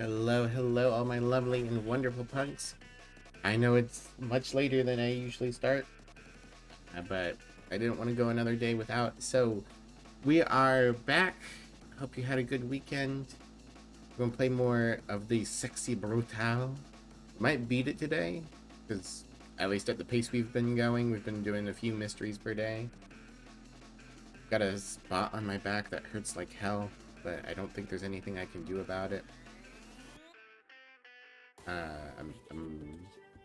Hello, hello, all my lovely and wonderful punks. I know it's much later than I usually start, but I didn't want to go another day without. So we are back. Hope you had a good weekend. We're gonna play more of the Sexy Brutale. Might beat it today, because at least at the pace we've been going, we've been doing a few mysteries per day. Got a spot on my back that hurts like hell, but I don't think there's anything I can do about it. I'm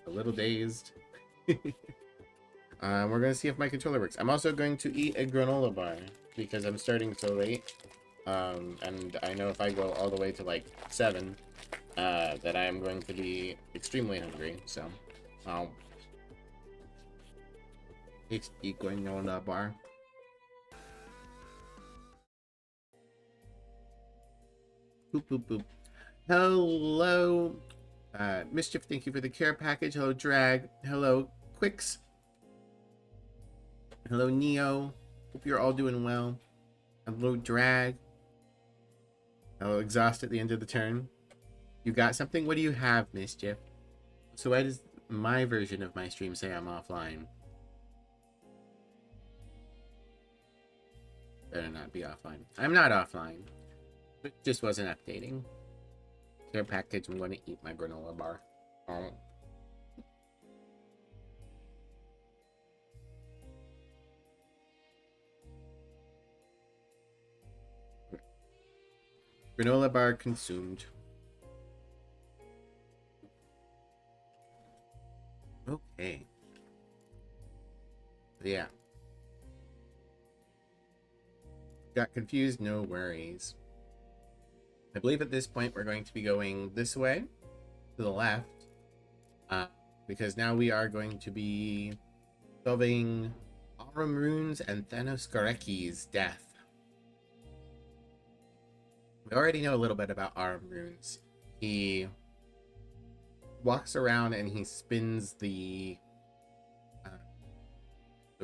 a little dazed. We're gonna see if my controller works. I'm also going to eat a granola bar because I'm starting so late. And I know if I go all the way to like 7, that I am going to be extremely hungry. So I'll eat granola bar. Boop boop boop. Hello, Mischief. Thank you for the care package. Hello, Drag. Hello, Quicks. Hello, Neo. Hope you're all doing well. Hello, Drag. Hello, Exhaust at the end of the turn. You got something? What do you have, Mischief? So why does my version of my stream say I'm offline? Better not be offline. I'm not offline. It just wasn't updating. Care package, I'm going to eat my granola bar. Oh. Granola bar consumed. Okay. Yeah. Got confused? No worries. I believe at this point we're going to be going this way, to the left, because now we are going to be solving Aurum Runes and Thanos Gareki's death. We already know a little bit about Aurum Runes. He walks around and he spins the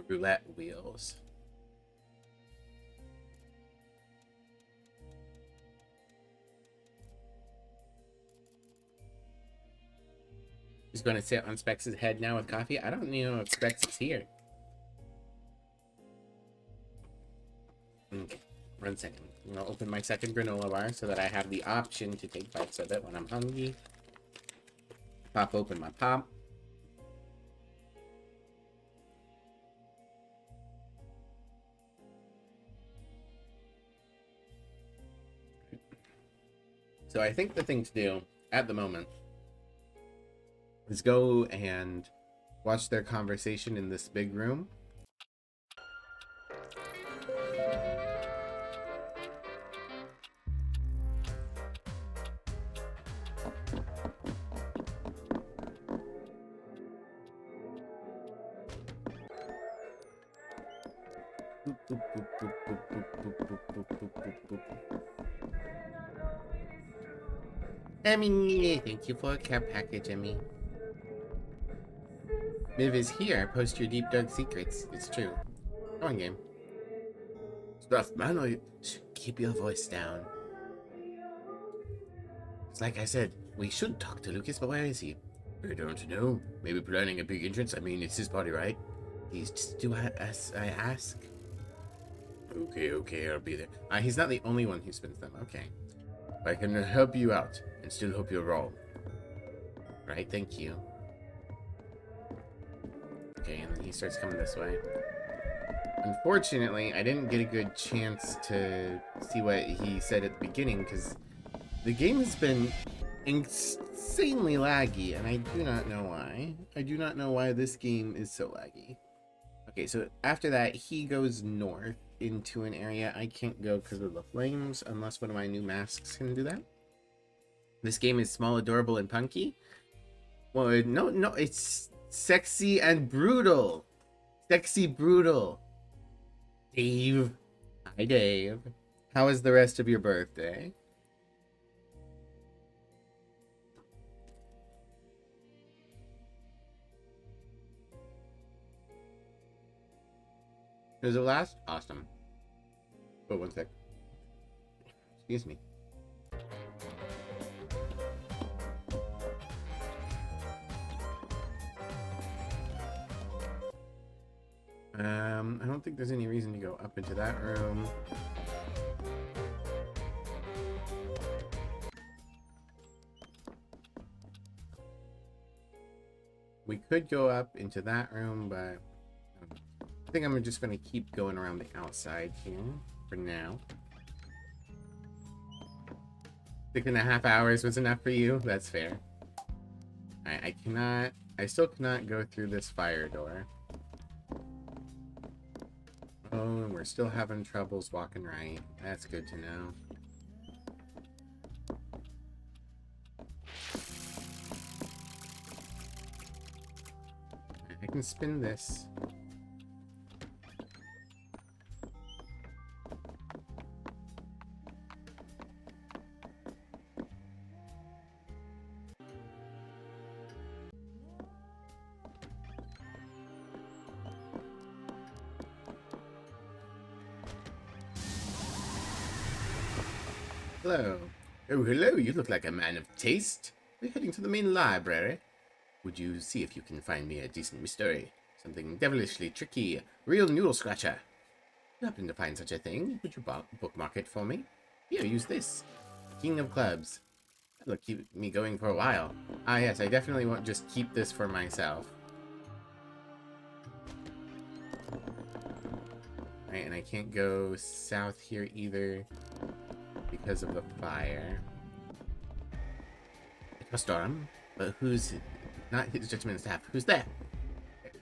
roulette wheels. He's going to sit on Specs' head now with coffee. I don't even know if Specs is here. Okay, 1 second. I'm going to open my second granola bar so that I have the option to take bites of it when I'm hungry. Pop open my pop. So I think the thing to do at the moment is go and watch their conversation in this big room. Emmy, thank you for a care package, Emmy. Miv is here. Post your deep dark secrets. It's true. Go on, game. Stuff, man. Keep your voice down. It's like I said, we should talk to Lucas, but where is he? I don't know. Maybe planning a big entrance. I mean, it's his party, right? Please just do as I ask. Okay, I'll be there. He's not the only one who spins them. Okay. I can help you out and still hope you're wrong. Right, thank you. Okay, and then he starts coming this way. Unfortunately, I didn't get a good chance to see what he said at the beginning because the game has been insanely laggy, and I do not know why. I do not know why this game is so laggy. Okay, so after that, he goes north into an area I can't go because of the flames, unless one of my new masks can do that. This game is small, adorable, and punky. Well, no, it's sexy and brutal. Sexy brutal. Dave. Hi, Dave. How was the rest of your birthday? Was it last? Awesome. Wait 1 sec. Excuse me. I don't think there's any reason to go up into that room. We could go up into that room, but I think I'm just going to keep going around the outside here for now. 6.5 hours was enough for you? That's fair. I still cannot go through this fire door. Oh, and we're still having troubles walking right. That's good to know. I can spin this. Hello. Oh, hello. You look like a man of taste. We're heading to the main library. Would you see if you can find me a decent mystery? Something devilishly tricky. Real noodle scratcher. If you happen to find such a thing, would you bookmark it for me? Here, use this. King of Clubs. That'll keep me going for a while. Ah, yes, I definitely won't just keep this for myself. Right, and I can't go south here either because of the fire. A storm, but who's not his gentleman staff? Who's there?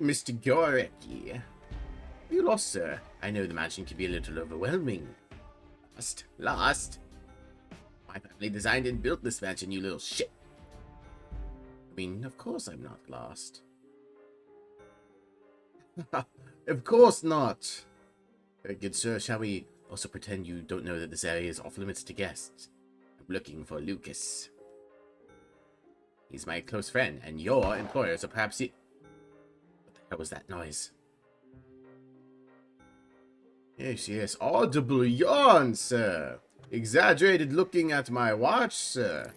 Mr. Gorecki. Are you lost, sir? I know the mansion can be a little overwhelming. Lost? Lost? My family designed and built this mansion, you little shit. I mean, of course I'm not lost. Of course not. Very good, sir. Shall we also pretend you don't know that this area is off limits to guests? I'm looking for Lucas. He's my close friend, and your employer, so perhaps he... What the hell was that noise? Yes, yes, audible yawn, sir. Exaggerated looking at my watch, sir.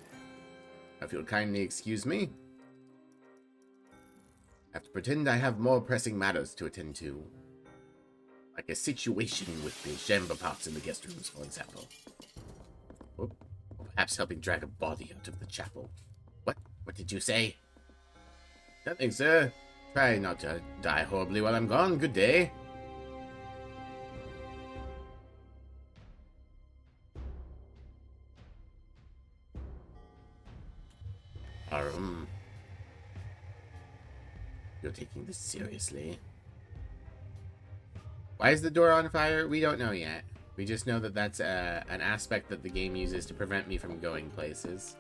If you'll kindly excuse me. I have to pretend I have more pressing matters to attend to. Like a situation with the chamber pots in the guest rooms, for example. Or perhaps helping drag a body out of the chapel. What did you say? Nothing, sir. Try not to die horribly while I'm gone. Good day. You're taking this seriously. Why is the door on fire? We don't know yet. We just know that that's an aspect that the game uses to prevent me from going places.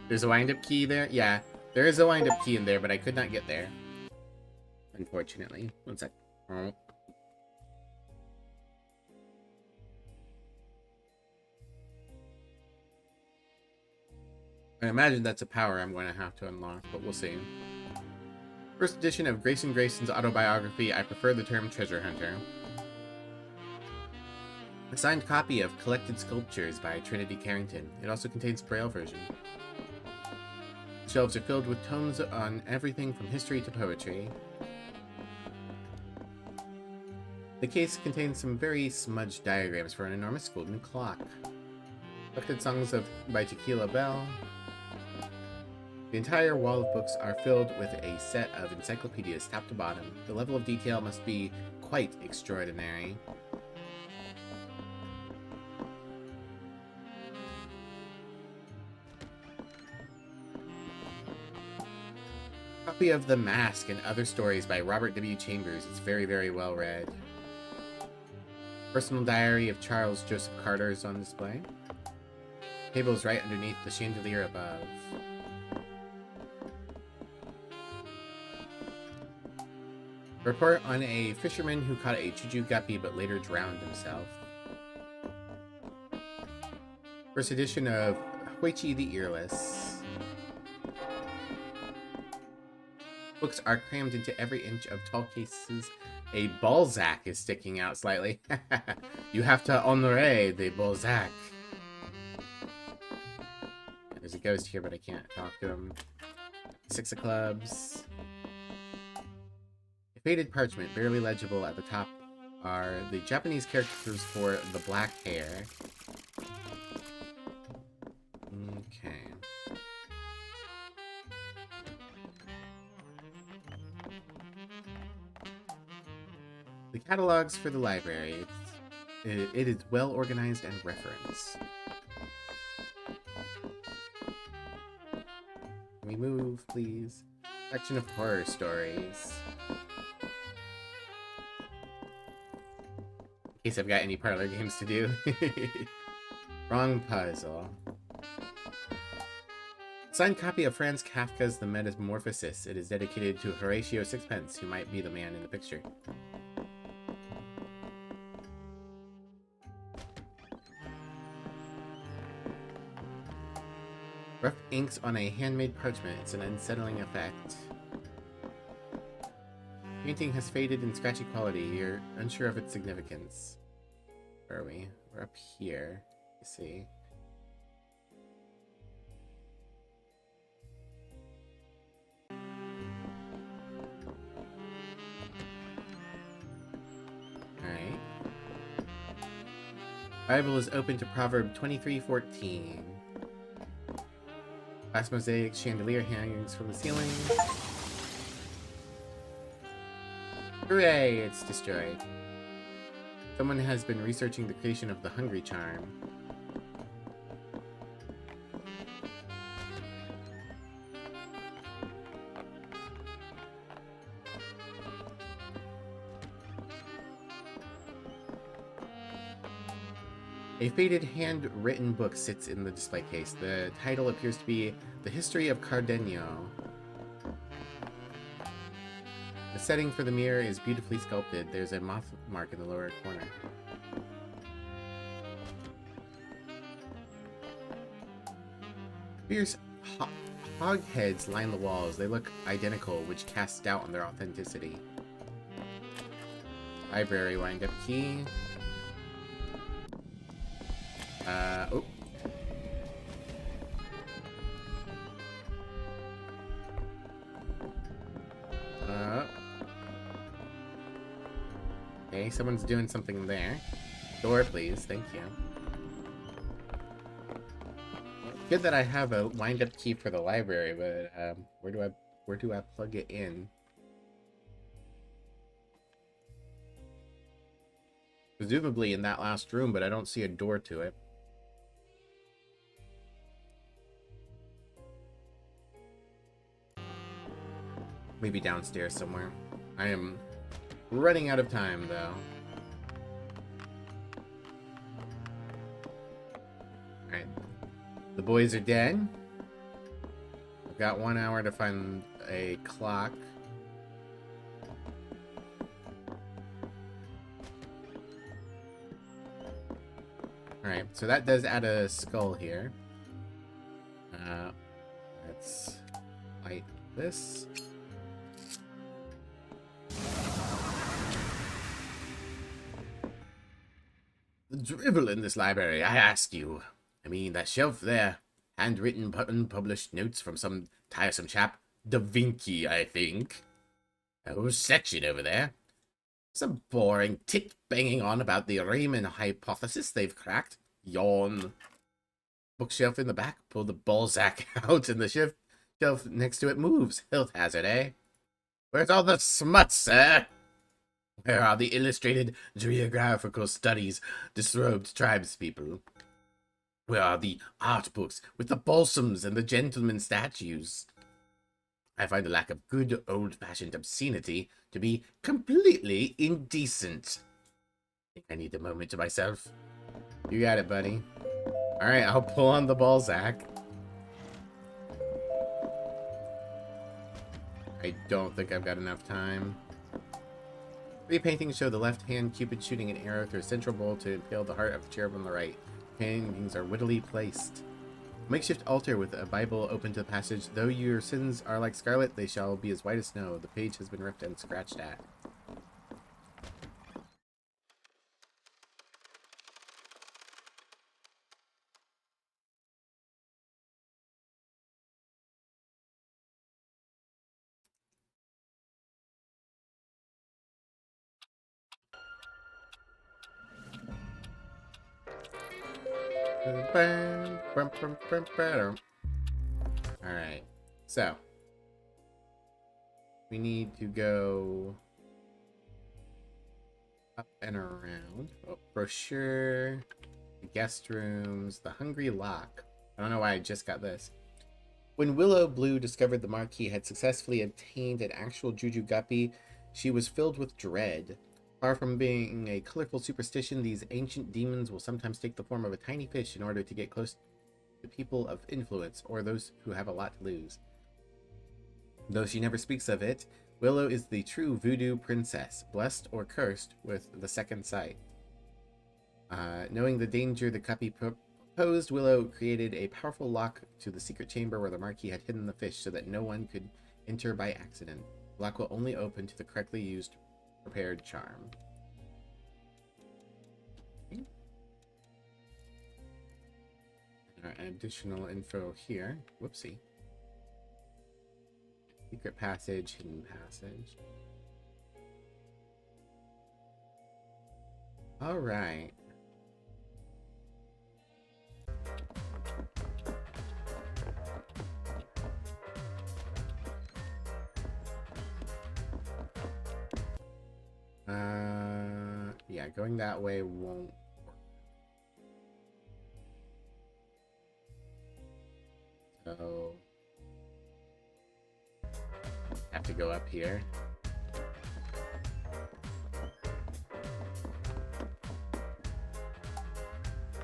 There's a wind-up key there? Yeah, there is a wind-up key in there, but I could not get there. Unfortunately. One sec. Oh. I imagine that's a power I'm going to have to unlock, but we'll see. First edition of Grayson Grayson's autobiography, I prefer the term treasure hunter. A signed copy of Collected Sculptures by Trinity Carrington. It also contains Braille version. The shelves are filled with tomes on everything from history to poetry. The case contains some very smudged diagrams for an enormous golden clock. Collected songs by Tequila Bell. The entire wall of books are filled with a set of encyclopedias top to bottom. The level of detail must be quite extraordinary. Copy of The Mask and Other Stories by Robert W. Chambers. It's very, very well read. Personal diary of Charles Joseph Carter is on display. Table is right underneath the chandelier above. Report on a fisherman who caught a juju guppy but later drowned himself. First edition of Huichi the Earless. Books are crammed into every inch of tall cases. A Balzac is sticking out slightly. You have to honore the Balzac. There's a ghost here, but I can't talk to him. Six of clubs. A faded parchment, barely legible at the top, are the Japanese characters for the black hair. Okay. The catalogs for the library. It is well organized and referenced. Can we move, please? Section of horror stories. In case I've got any parlor games to do. Wrong puzzle. Signed copy of Franz Kafka's The Metamorphosis. It is dedicated to Horatio Sixpence, who might be the man in the picture. Rough inks on a handmade parchment. It's an unsettling effect. Painting has faded in scratchy quality. You're unsure of its significance. Where are we? We're up here. Let's see. Alright. Bible is open to Proverb 23:14. Glass mosaic chandelier hangings from the ceiling. Hooray! It's destroyed. Someone has been researching the creation of the Hungry Charm. A faded handwritten book sits in the display case. The title appears to be The History of Cardenio. The setting for the mirror is beautifully sculpted. There's a moth mark in the lower corner. Fierce hogheads line the walls. They look identical, which casts doubt on their authenticity. Library wind-up key. Oh. Okay, someone's doing something there. Door, please. Thank you. Good that I have a wind-up key for the library, but where do I plug it in? Presumably in that last room, but I don't see a door to it. Maybe downstairs somewhere. I am running out of time, though. Alright. The boys are dead. I've got 1 hour to find a clock. Alright, so that does add a skull here. Let's light this. The drivel in this library, I ask you. I mean, that shelf there. Handwritten, unpublished notes from some tiresome chap. Da Vinci, I think. That whole section over there. Some boring tit banging on about the Riemann hypothesis they've cracked. Yawn. Bookshelf in the back. Pull the Balzac out and the shelf next to it moves. Health hazard, eh? Where's all the smut, sir? Where are the illustrated geographical studies, disrobed tribespeople? Where are the art books with the balsams and the gentleman statues? I find a lack of good old-fashioned obscenity to be completely indecent. I think I need a moment to myself. You got it, buddy. Alright, I'll pull on the Balzac. I don't think I've got enough time. Three paintings show the left hand Cupid shooting an arrow through a central bowl to impale the heart of the cherub on the right. Paintings are wittily placed. Makeshift altar with a Bible open to the passage. Though your sins are like scarlet, they shall be as white as snow. The page has been ripped and scratched at. Alright, so we need to go up and around. Oh, brochure, the guest rooms, the hungry lock. I don't know why I just got this. When Willow Blue discovered the Marquis had successfully obtained an actual Juju Guppy, she was filled with dread. Far from being a colorful superstition, these ancient demons will sometimes take the form of a tiny fish in order to get close to people of influence or those who have a lot to lose. Though she never speaks of it, Willow is the true voodoo princess, blessed or cursed with the second sight. Knowing the danger the Guppy posed, Willow created a powerful lock to the secret chamber where the Marquis had hidden the fish so that no one could enter by accident. The lock will only open to the correctly used prepared charm. Okay. Additional info here. Whoopsie. Secret passage, hidden passage. All right. Yeah, going that way won't work. So have to go up here.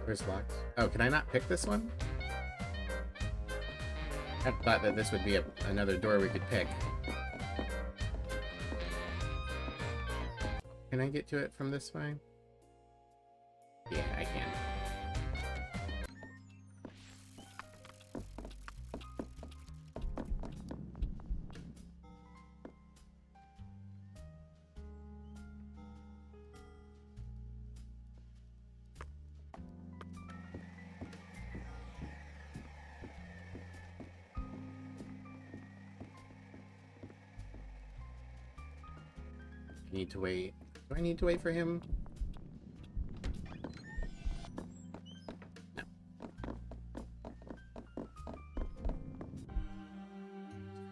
Where's locked? Oh, can I not pick this one? I thought that this would be another door we could pick. Can I get to it from this way? Yeah, I can. I need to wait. Do I need to wait for him? No.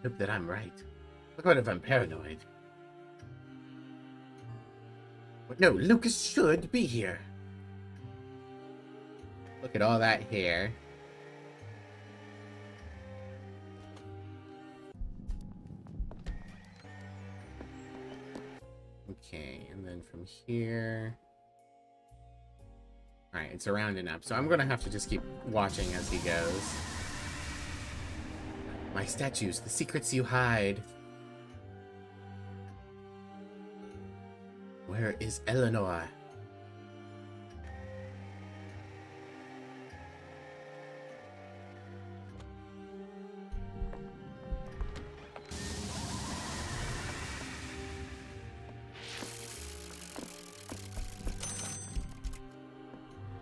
Hope that I'm right. Look, what if I'm paranoid? But no, Lucas should be here. Look at all that hair. Okay, and then from here... Alright, it's around and up, so I'm gonna have to just keep watching as he goes. My statues, the secrets you hide. Where is Eleanor?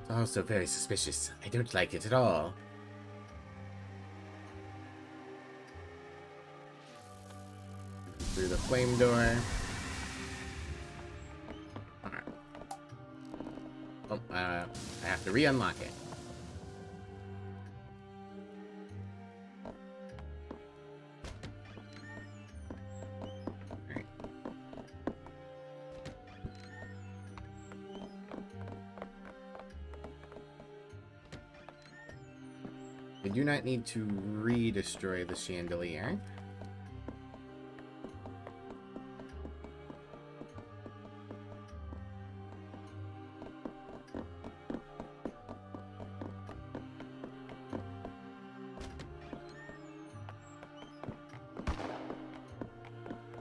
It's also very suspicious. I don't like it at all. Through the flame door. Alright. Oh, I have to re-unlock it. Alright. I do not need to re-destroy the chandelier.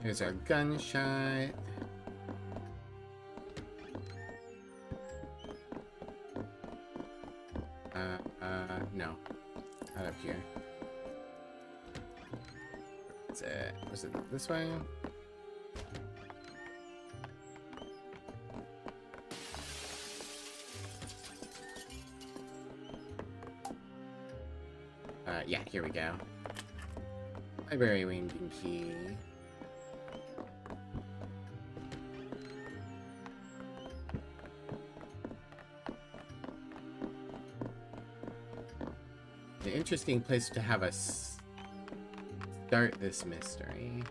Here's our gunshot. No. Out of Was it this way? Yeah, here we go. Library winding key. An interesting place to have us start this mystery.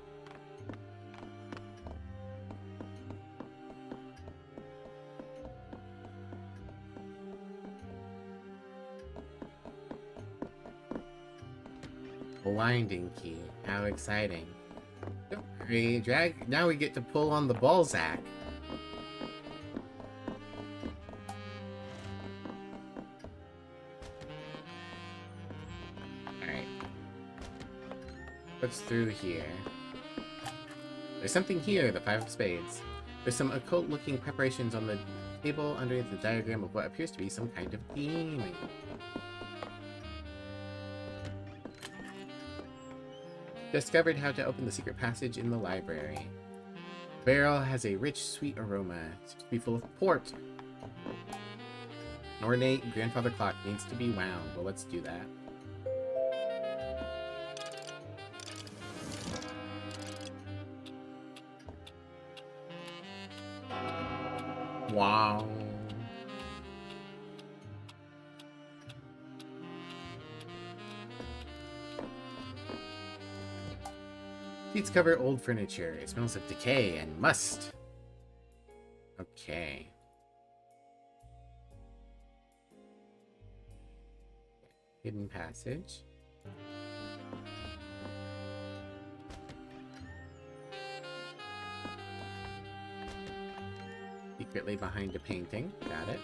Winding key. How exciting. Don't worry, drag. Now we get to pull on the Balzac. Alright. What's through here? There's something here, the Five of Spades. There's some occult-looking preparations on the table underneath the diagram of what appears to be some kind of gaming. Discovered how to open the secret passage in the library. The barrel has a rich, sweet aroma. It seems to be full of port. An ornate grandfather clock needs to be wound. Well, let's do that. Wow. Seats cover old furniture. It smells of decay and must. Okay. Hidden passage. Secretly behind a painting. Got it.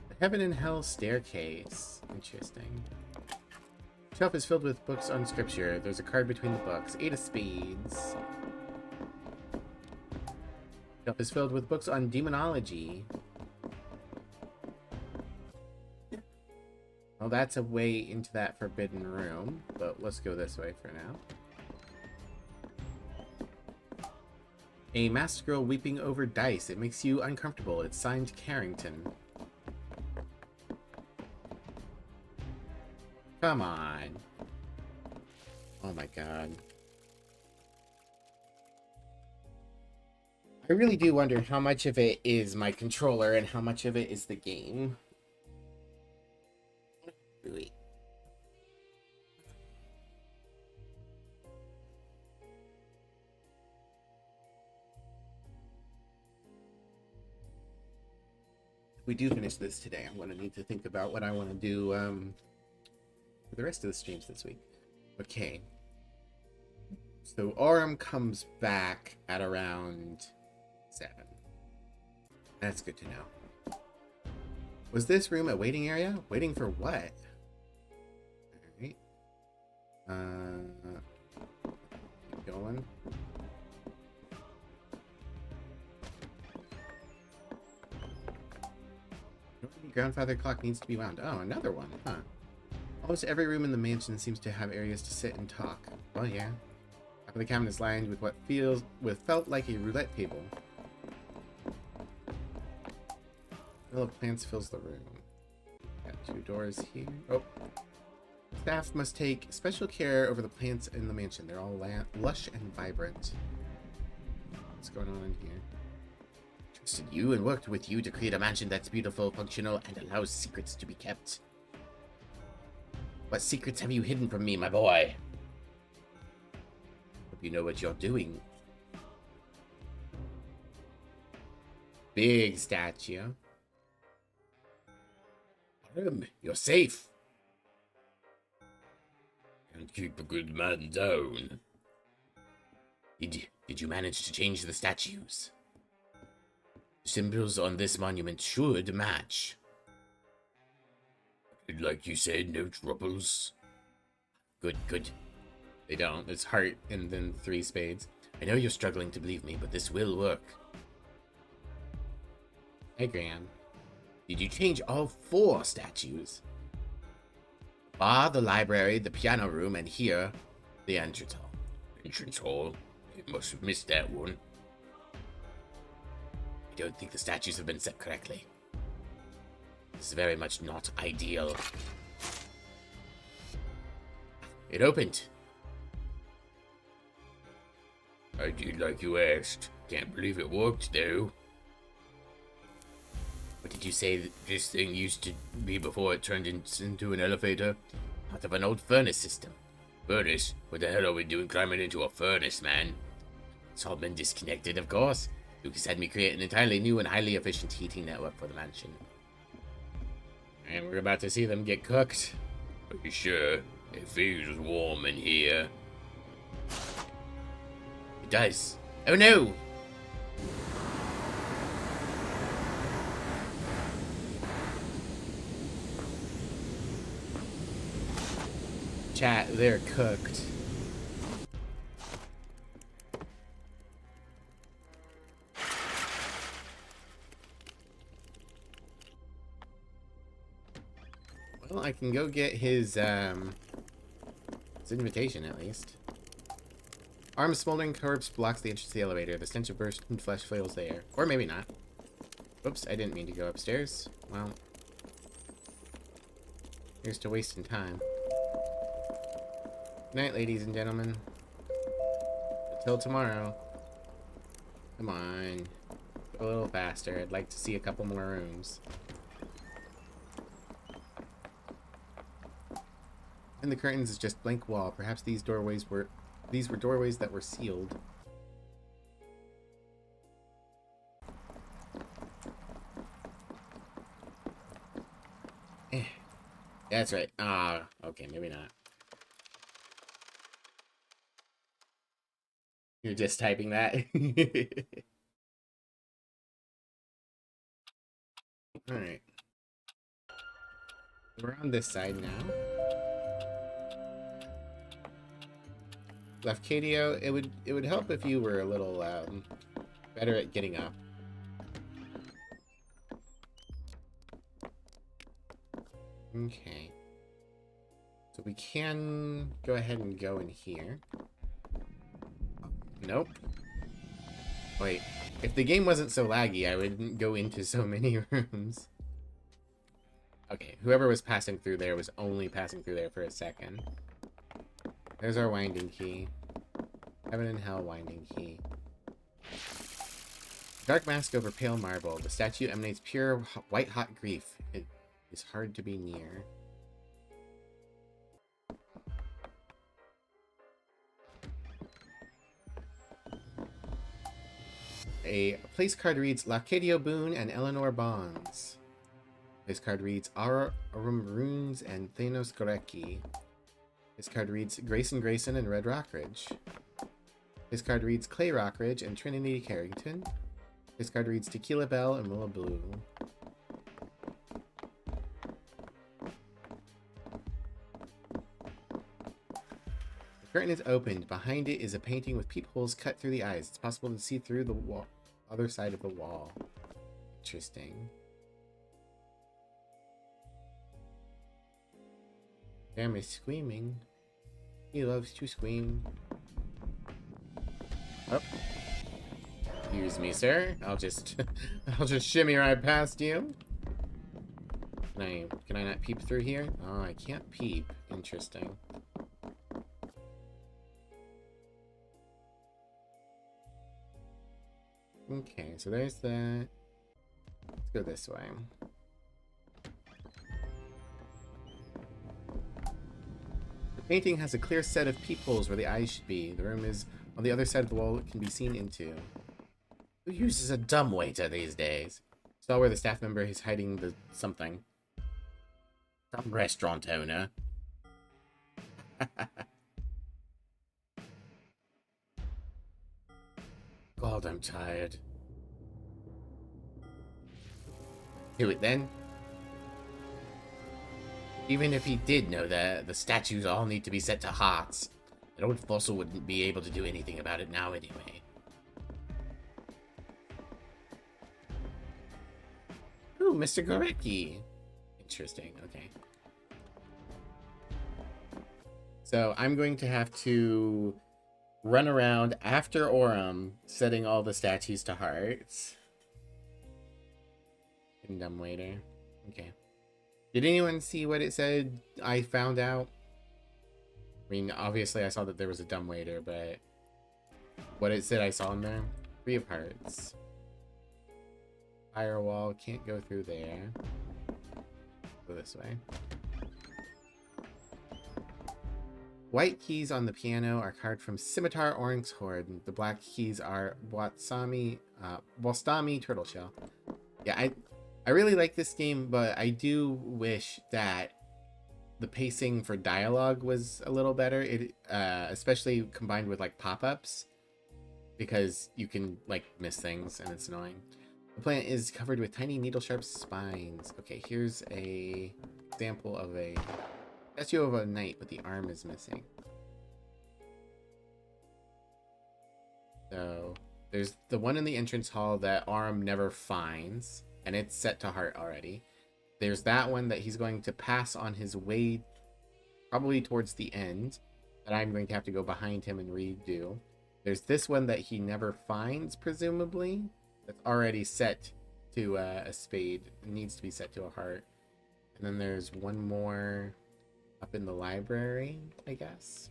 The Heaven and Hell Staircase. Interesting. Shelf is filled with books on scripture. There's a card between the books. 8 of Spades. Shelf is filled with books on demonology. Well, that's a way into that forbidden room, but let's go this way for now. A masked girl weeping over dice. It makes you uncomfortable. It's signed Carrington. Come on. Oh my god. I really do wonder how much of it is my controller and how much of it is the game. Really. If we do finish this today, I'm going to need to think about what I want to do for the rest of the streams this week. Okay. So Aurum comes back at around 7. That's good to know. Was this room a waiting area? Waiting for what? Alright. Keep going. Grandfather clock needs to be wound. Oh, another one, huh? Almost every room in the mansion seems to have areas to sit and talk. Well, yeah. Half of the cabin is lined with what felt like a roulette table. A smell of plants fills the room. Got 2 doors here. Oh. Staff must take special care over the plants in the mansion. They're all lush and vibrant. What's going on in here? Trusted you and worked with you to create a mansion that's beautiful, functional, and allows secrets to be kept. What secrets have you hidden from me, my boy? Hope you know what you're doing. Big statue. You're safe. Can't keep a good man down. Did you manage to change the statues? The symbols on this monument should match. Like you said, no troubles. Good, good. They don't. It's heart and then 3 spades. I know you're struggling to believe me, but this will work. Hey, Gran. Did you change all 4 statues? bar, the library, the piano room, and here, the entrance hall. Entrance hall? You must have missed that one. I don't think the statues have been set correctly. This is very much not ideal. It opened. I did like you asked. Can't believe it worked, though. What did you say this thing used to be before it turned into an elevator? Part of an old furnace system. Furnace? What the hell are we doing climbing into a furnace, man? It's all been disconnected, of course. Lucas had me create an entirely new and highly efficient heating network for the mansion. And we're about to see them get cooked. Are you sure? It feels warm in here. It does. Oh no! Chat, they're cooked. Well, I can go get his invitation at least. Armed smoldering corpse blocks the entrance to the elevator. The stench of burst flesh fills the air. Or maybe not. Oops, I didn't mean to go upstairs. Well, here's to wasting time. Good night, ladies and gentlemen. Until tomorrow. Come on. Go a little faster. I'd like to see a couple more rooms. And the curtains is just blank wall. Perhaps these were doorways that were sealed. That's right. Ah, okay, maybe not. You're just typing that? Alright. We're on this side now. Lafcadio, it would help if you were a little better at getting up. Okay. So we can go ahead and go in here. Nope. Wait, if the game wasn't so laggy, I wouldn't go into so many rooms. Okay, whoever was passing through there was only passing through there for a second. There's our winding key. Heaven and Hell winding key. Dark mask over pale marble. The statue emanates pure white-hot grief. It is hard to be near. A place card reads Lafcadio Boone and Eleanor Bonds. Place card reads Arum Runes and Thanos Gorecki. This card reads Grayson and Red Rockridge. This card reads Clay Rockridge and Trinity Carrington. This card reads Tequila Bell and Willow Blue. The curtain is opened. Behind it is a painting with peepholes cut through the eyes. It's possible to see through the other side of the wall. Interesting. Sam is screaming. He loves to scream. Oh. Excuse me, sir. I'll just shimmy right past you. Can I not peep through here? Oh, I can't peep. Interesting. Okay, so there's that. Let's go this way. The painting has a clear set of peepholes where the eyes should be. The room is on the other side of the wall it can be seen into. Who uses a dumbwaiter these days? Saw where the staff member is hiding the something. Some restaurant owner. God, I'm tired. Do it then. Even if he did know that the statues all need to be set to hearts, that old fossil wouldn't be able to do anything about it now anyway. Ooh, Mr. Gorecki. Interesting, okay. So I'm going to have to run around after Aurum, setting all the statues to hearts. Dumbwaiter. Okay. Did anyone see what it said I found out? I mean, obviously I saw that there was a dumbwaiter, but what it said I saw in there? 3 of hearts. Firewall, can't go through there. Go this way. White keys on the piano are carved from Scimitar Oryx Horde. The black keys are Bostami Turtle Shell. Yeah, I really like this game, but I do wish that the pacing for dialogue was a little better. It especially combined with like pop-ups, because you can like miss things and it's annoying. The plant is covered with tiny needle-sharp spines. Okay, here's a example of a statue of a knight, but the arm is missing. So there's the one in the entrance hall that Aurum never finds, and it's set to heart already. There's that one that he's going to pass on his way, probably towards the end, that I'm going to have to go behind him and redo. There's this one that he never finds, presumably, that's already set to a spade. It needs to be set to a heart. And then there's one more up in the library, I guess.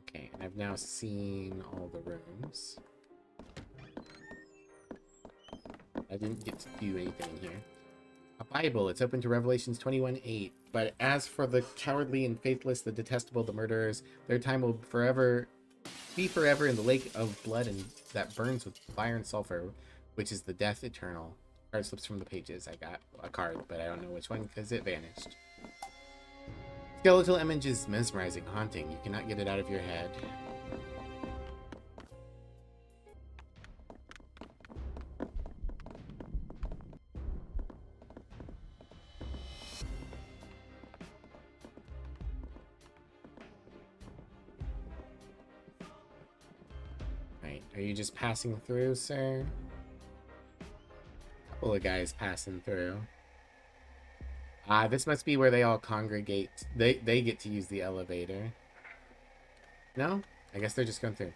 Okay, and I've now seen all the rooms. I didn't get to do anything here. A Bible. It's open to Revelations 21:8. But as for the cowardly and faithless, the detestable, the murderers, their time will be forever in the lake of blood and that burns with fire and sulfur, which is the death eternal. Card slips from the pages. I got a card, but I don't know which one because it vanished. Skeletal image is mesmerizing, haunting. You cannot get it out of your head. Right, are you just passing through, sir? A couple of guys passing through. This must be where they all congregate. They get to use the elevator. No? I guess they're just going through.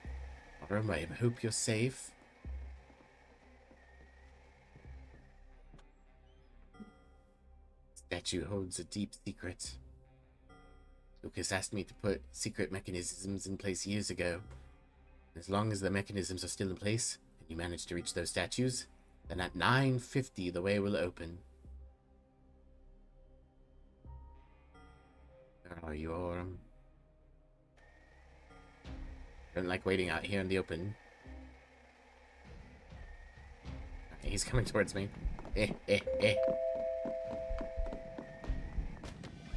Aurum, I hope you're safe. Statue holds a deep secret. Lucas asked me to put secret mechanisms in place years ago. As long as the mechanisms are still in place, and you manage to reach those statues, then at 9:50 the way will open. Where are you, Aurum? Don't like waiting out here in the open. He's coming towards me.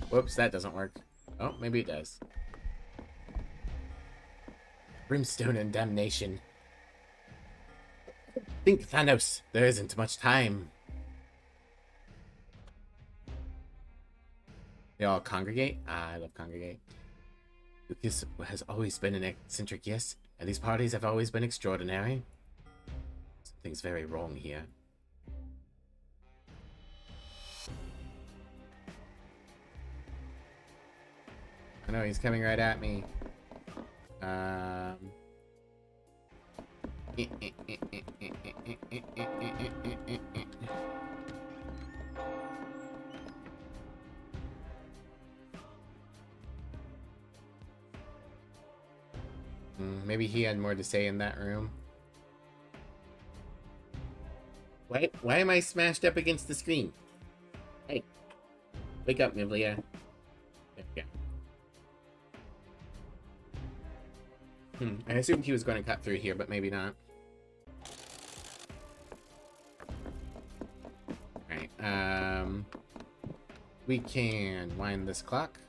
Whoops, that doesn't work. Oh, maybe it does. Brimstone and damnation. Think, Thanos. There isn't much time. They all congregate? Ah, I love congregate. Lucas has always been an eccentric, yes, and these parties have always been extraordinary. Something's very wrong here. I know, he's coming right at me. Maybe he had more to say in that room. Why am I smashed up against the screen? Hey, wake up, Mivlia. There we go. I assumed he was going to cut through here, but maybe not. Alright, we can wind this clock.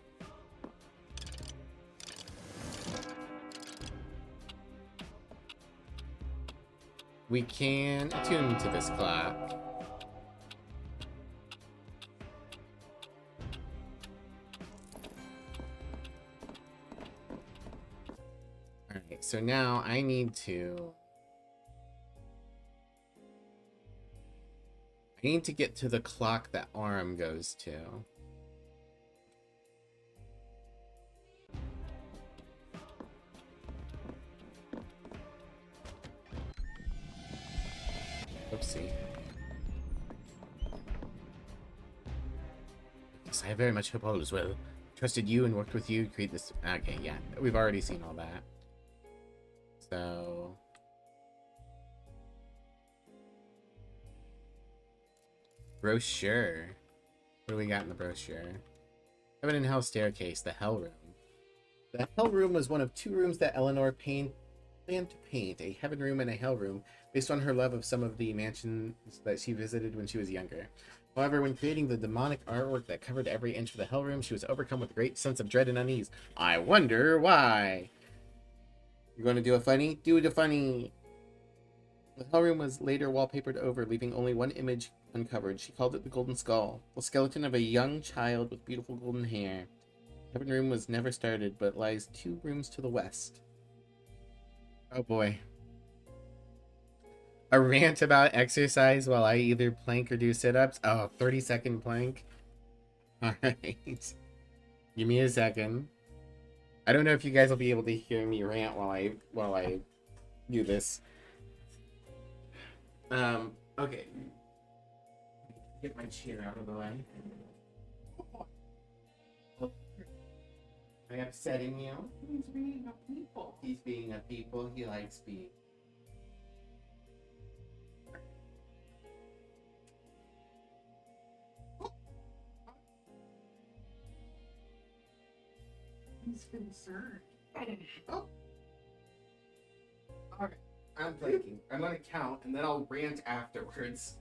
We can attune to this clock. Alright, so now I need to... I need to get to the clock that arm goes to. Oopsie. Yes, I very much hope all is well. Trusted you and worked with you to create this. Okay, yeah, we've already seen all that. So. Brochure. What do we got in the brochure? Heaven and Hell Staircase, the Hell Room. The Hell Room was one of 2 rooms that Eleanor planned to paint, a Heaven Room and a Hell Room, based on her love of some of the mansions that she visited when she was younger. However, when creating the demonic artwork that covered every inch of the Hell Room, she was overcome with a great sense of dread and unease. I wonder why. You're going to do a funny? Do the funny. The Hell Room was later wallpapered over, leaving only one image uncovered. She called it the Golden Skull, the skeleton of a young child with beautiful golden hair. The Heaven Room was never started, but lies 2 rooms to the west. Oh boy. A rant about exercise while I either plank or do sit-ups. Oh, 30-second plank. Alright. Give me a second. I don't know if you guys will be able to hear me rant while I do this. Okay. Get my chair out of the way. Am I upsetting you? He's being a people. He's being a people. He likes being. He's concerned. Oh. Alright. I'm blanking. I'm gonna count and then I'll rant afterwards.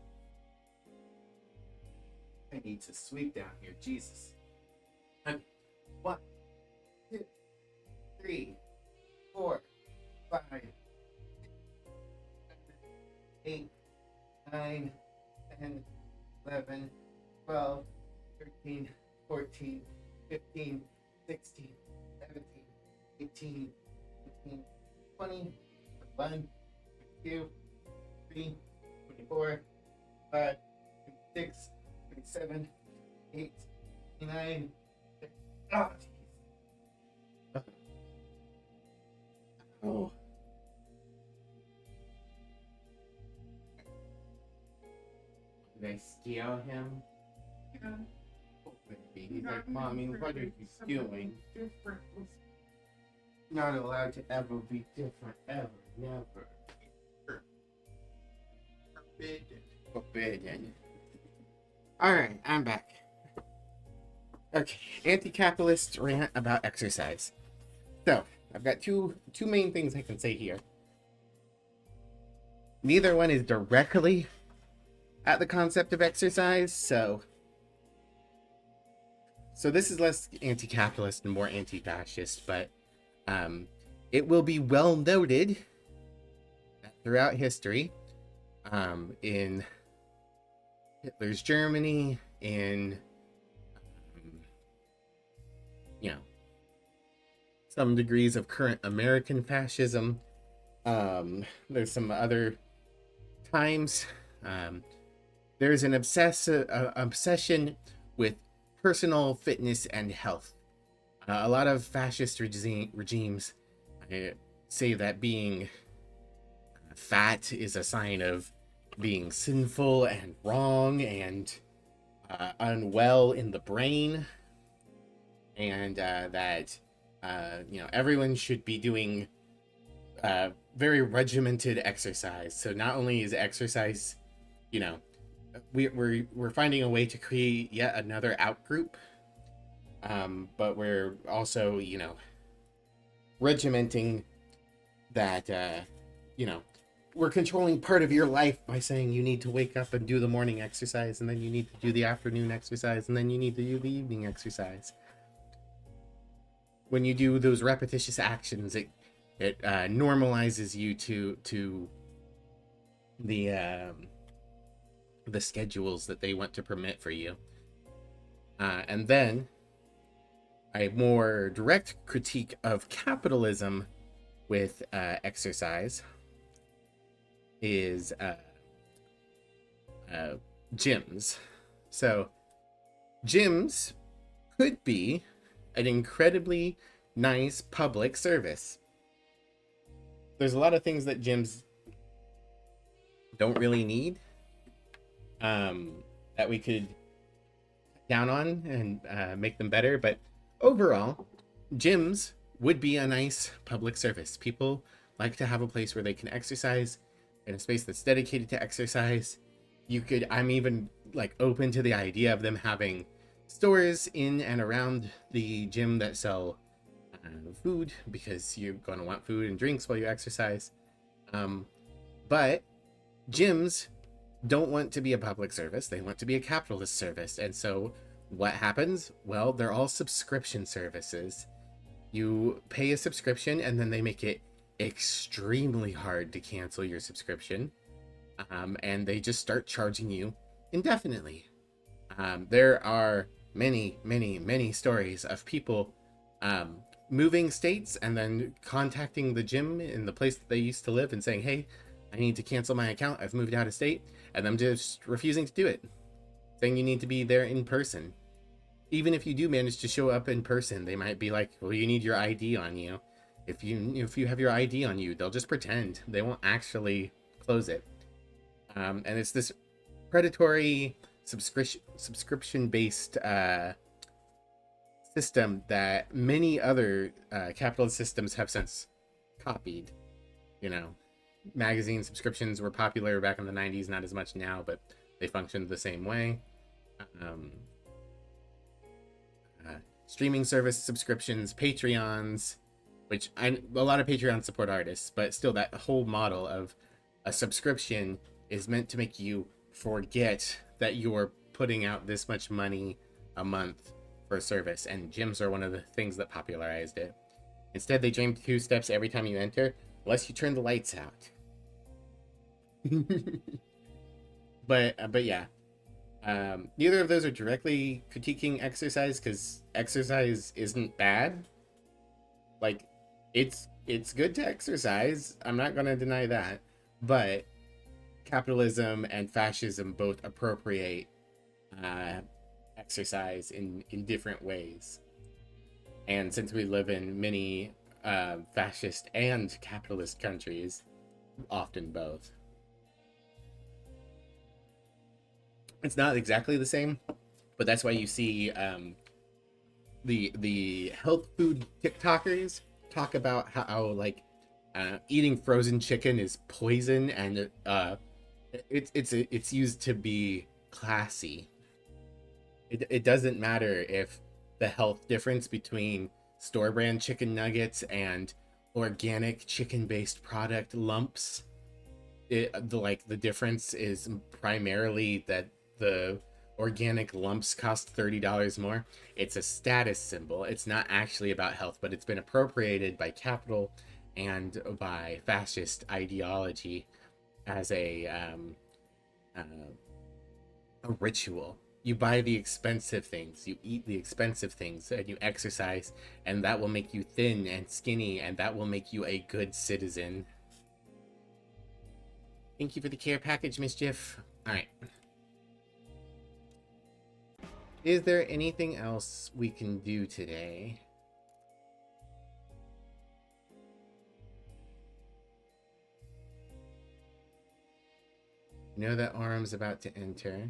I need to sweep down here. Jesus. 1, 2, 3, 4, 5, 6, 7, 8, 9, 10, 11, 12, 13, 14, 15, 16, 17, 18, 19, 20, 21, 22, 23, 24, 25, 26, 27, 28, 29. Oh, jeez. Oh. Did I scare him? Yeah. He's like, Mommy, what are you doing? Not allowed to ever be different, ever, never. Forbidden. Forbidden. Alright, I'm back. Okay, anti-capitalist rant about exercise. So, I've got two main things I can say here. Neither one is directly at the concept of exercise, so this is less anti-capitalist and more anti-fascist, but it will be well noted throughout history, in Hitler's Germany, in some degrees of current American fascism. There's some other times. There's an obsession with personal fitness and health. A lot of fascist regimes say that being fat is a sign of being sinful and wrong and unwell in the brain, and that everyone should be doing very regimented exercise. So not only is exercise, we're finding a way to create yet another outgroup, but we're also regimenting that we're controlling part of your life by saying you need to wake up and do the morning exercise, and then you need to do the afternoon exercise, and then you need to do the evening exercise. When you do those repetitious actions, it normalizes you to the schedules that they want to permit for you. And then a more direct critique of capitalism with exercise is gyms. So gyms could be an incredibly nice public service. There's a lot of things that gyms don't really need, um, that we could down on and make them better. But overall, gyms would be a nice public service. People like to have a place where they can exercise in a space that's dedicated to exercise. I'm even like open to the idea of them having stores in and around the gym that sell food, because you're going to want food and drinks while you exercise. But gyms don't want to be a public service. They want to be a capitalist service. And so what happens? Well, they're all subscription services. You pay a subscription and then they make it extremely hard to cancel your subscription. And they just start charging you indefinitely. There are many, many, many stories of people moving states and then contacting the gym in the place that they used to live and saying, hey, I need to cancel my account. I've moved out of state. And them just refusing to do it, saying you need to be there in person. Even if you do manage to show up in person, they might be like, well, you need your ID on you. If you have your ID on you, they'll just pretend. They won't actually close it. And it's this predatory subscription-based system that many other capitalist systems have since copied. You know, magazine subscriptions were popular back in the 90s, not as much now, but they functioned the same way. Streaming service subscriptions, Patreons, which a lot of Patreons support artists, but still that whole model of a subscription is meant to make you forget that you're putting out this much money a month for a service, and gyms are one of the things that popularized it. Instead, they dream 2 steps every time you enter, unless you turn the lights out. but yeah, neither of those are directly critiquing exercise, because exercise isn't bad. Like, it's good to exercise, I'm not gonna deny that, but capitalism and fascism both appropriate exercise in different ways. And since we live in many fascist and capitalist countries, often both, it's not exactly the same. But that's why you see the health food TikTokers talk about how like eating frozen chicken is poison, and it's used to be classy. It doesn't matter if the health difference between store brand chicken nuggets and organic chicken based product lumps, the difference is primarily that the organic lumps cost $30 more. It's a status symbol. It's not actually about health, but it's been appropriated by capital and by fascist ideology as a ritual. You buy the expensive things, you eat the expensive things, and you exercise, and that will make you thin and skinny, and that will make you a good citizen. Thank you for the care package, Mischief. Alright. Is there anything else we can do today? I know that Autumn's about to enter.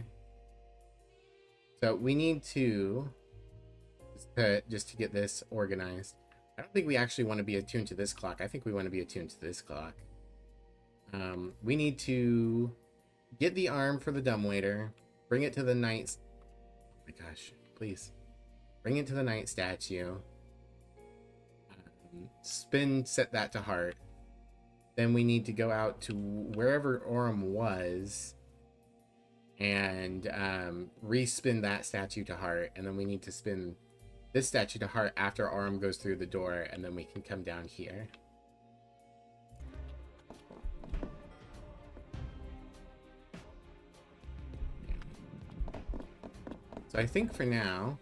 So we need to, just to get this organized, I don't think we actually want to be attuned to this clock. I think we want to be attuned to this clock. We need to get the arm for the dumbwaiter, bring it to the night. Oh my gosh, please. Bring it to the night statue. Set that to heart. Then we need to go out to wherever Orem was and respin that statue to heart, and then we need to spin this statue to heart after Orem goes through the door, and then we can come down here. So I think for now,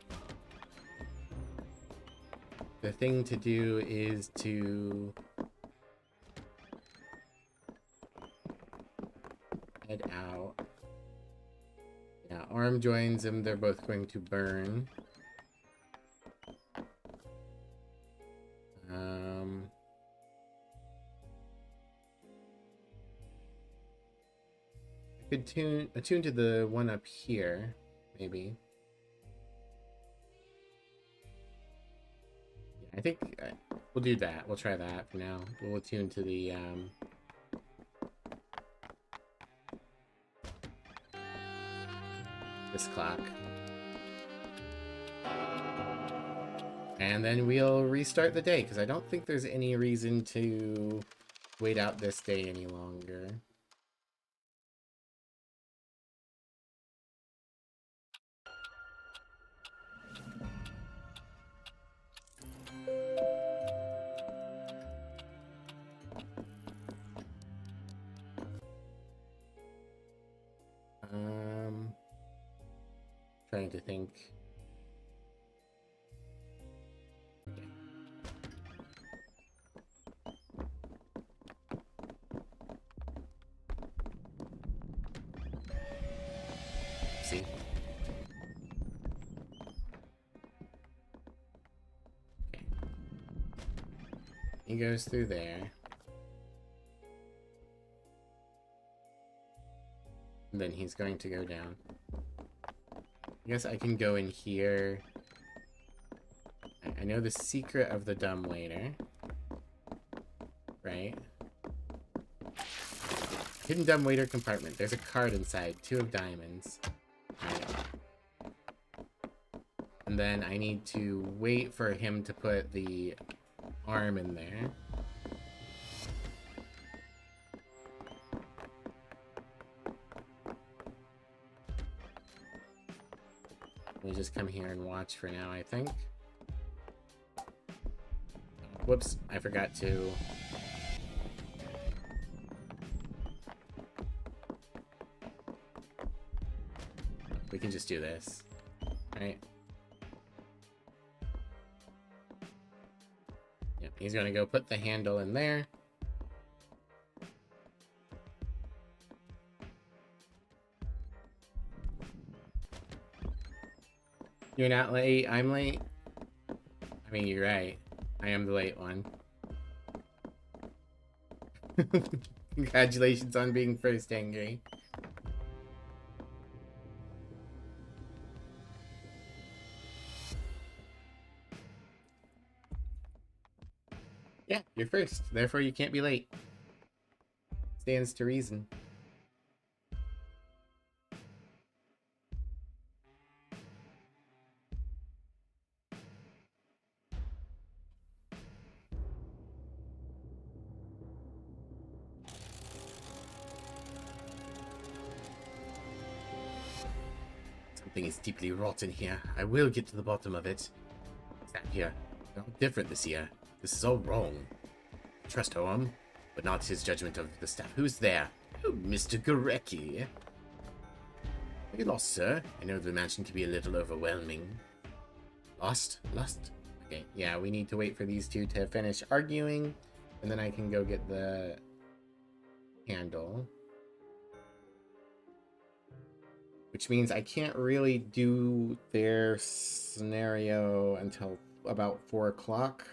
the thing to do is to head out. Yeah, Arm joins him. They're both going to burn. I could attune to the one up here, maybe. Yeah, I think we'll do that. We'll try that for now. We'll attune to the this clock. And then we'll restart the day, because I don't think there's any reason to wait out this day any longer. Trying to think. Okay. See? Okay. He goes through there. And then he's going to go down. I guess I can go in here. I know the secret of the dumbwaiter. Right? Hidden dumbwaiter compartment. There's a card inside. 2 of diamonds. Right. And then I need to wait for him to put the arm in there. We'll just come here and watch for now, I think. Whoops, I forgot to... We can just do this, right? Yep, he's gonna go put the handle in there. You're not late, I'm late. I mean, you're right. I am the late one. Congratulations on being first, Angry. Yeah, you're first. Therefore, you can't be late. Stands to reason. Something is deeply rotten here. I will get to the bottom of it. Stand here. They're all different this year. This is all wrong. Trust Hoam, but not his judgment of the staff. Who's there? Oh, Mr. Gorecki. Are you lost, sir? I know the mansion can be a little overwhelming. Lost? Lost? Okay, yeah, we need to wait for these two to finish arguing, and then I can go get the handle. Which means I can't really do their scenario until about 4 o'clock.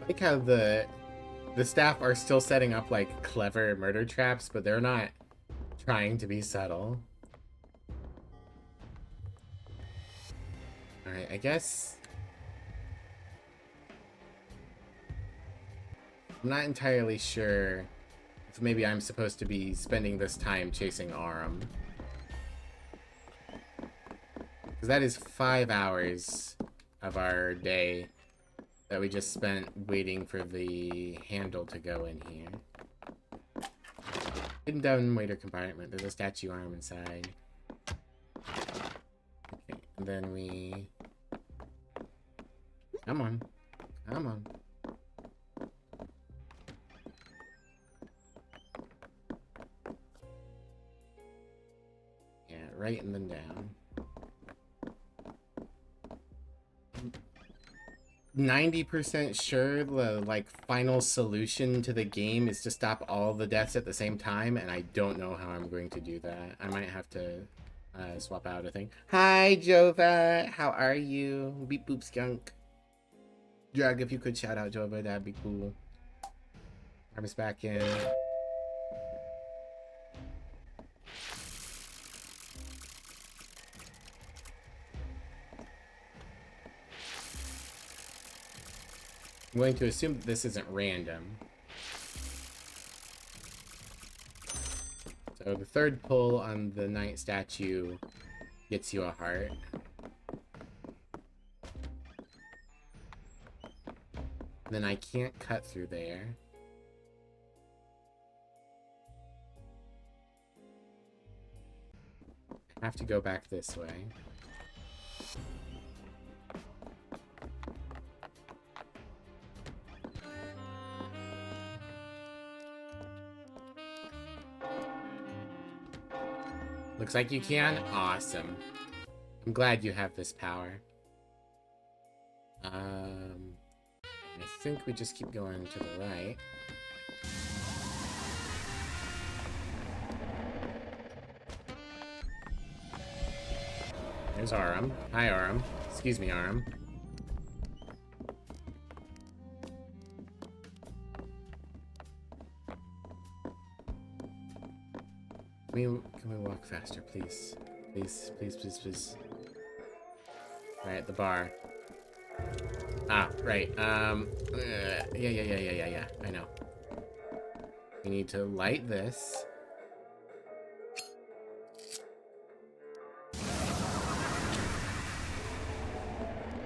I like how the staff are still setting up like clever murder traps, but they're not trying to be subtle. Alright, I guess I'm not entirely sure if maybe I'm supposed to be spending this time chasing Arum. Because that is 5 hours of our day that we just spent waiting for the handle to go in here. Hidden down waiter compartment. There's a statue arm inside. Okay, and then we... Come on. Come on. Yeah, right and then down. 90% sure the like final solution to the game is to stop all the deaths at the same time, and I don't know how I'm going to do that. I might have to swap out a thing. Hi, Jova. How are you? Beep boop skunk. Drag, if you could shout out Jova, that'd be cool. Arm's back in. I'm going to assume that this isn't random. So the third pull on the knight statue gets you a heart. Then I can't cut through there. I have to go back this way. Looks like you can? Awesome. I'm glad you have this power. I think we just keep going to the right. There's Aram. Hi, Aram. Excuse me, Aram. Can we walk faster, please? Please, please, please, please. Right, the bar. Ah, right. Yeah. I know. We need to light this.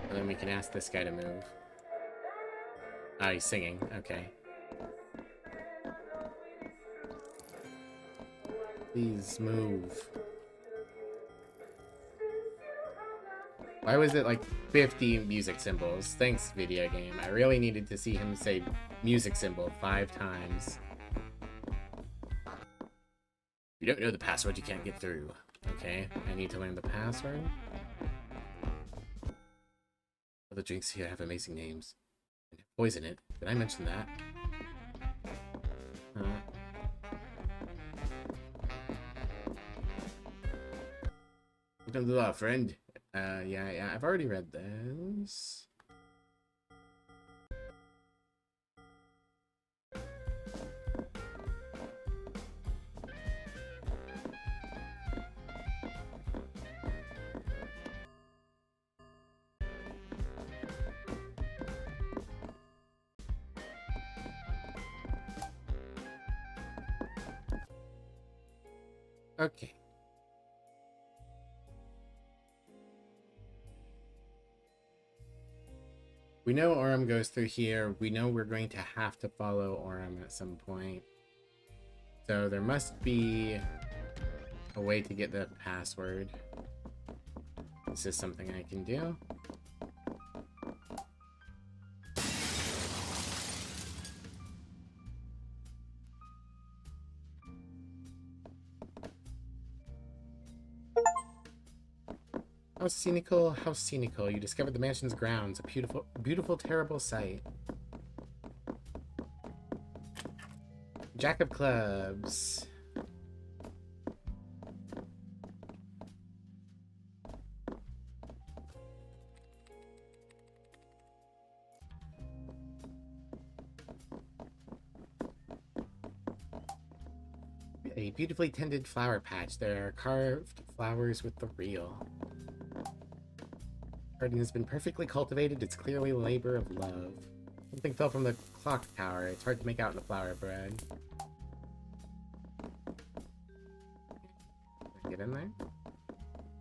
And then we can ask this guy to move. Ah, he's singing. Okay. Please move. Why was it like 50 music symbols? Thanks, video game. I really needed to see him say music symbol 5 times. If you don't know the password, you can't get through. Okay, I need to learn the password. All the drinks here have amazing names. Poison it. Did I mention that? Welcome to the law, friend. Yeah, I've already read this. Okay. We know Orem goes through here. We know we're going to have to follow Orem at some point. So there must be a way to get the password. This is something I can do. How scenical, how scenical. You discovered the mansion's grounds. A beautiful, beautiful, terrible sight. Jack of clubs. A beautifully tended flower patch. There are carved flowers with the reel. Garden has been perfectly cultivated. It's clearly a labor of love. Something fell from the clock tower. It's hard to make out in the flower bread. Can I get in there? I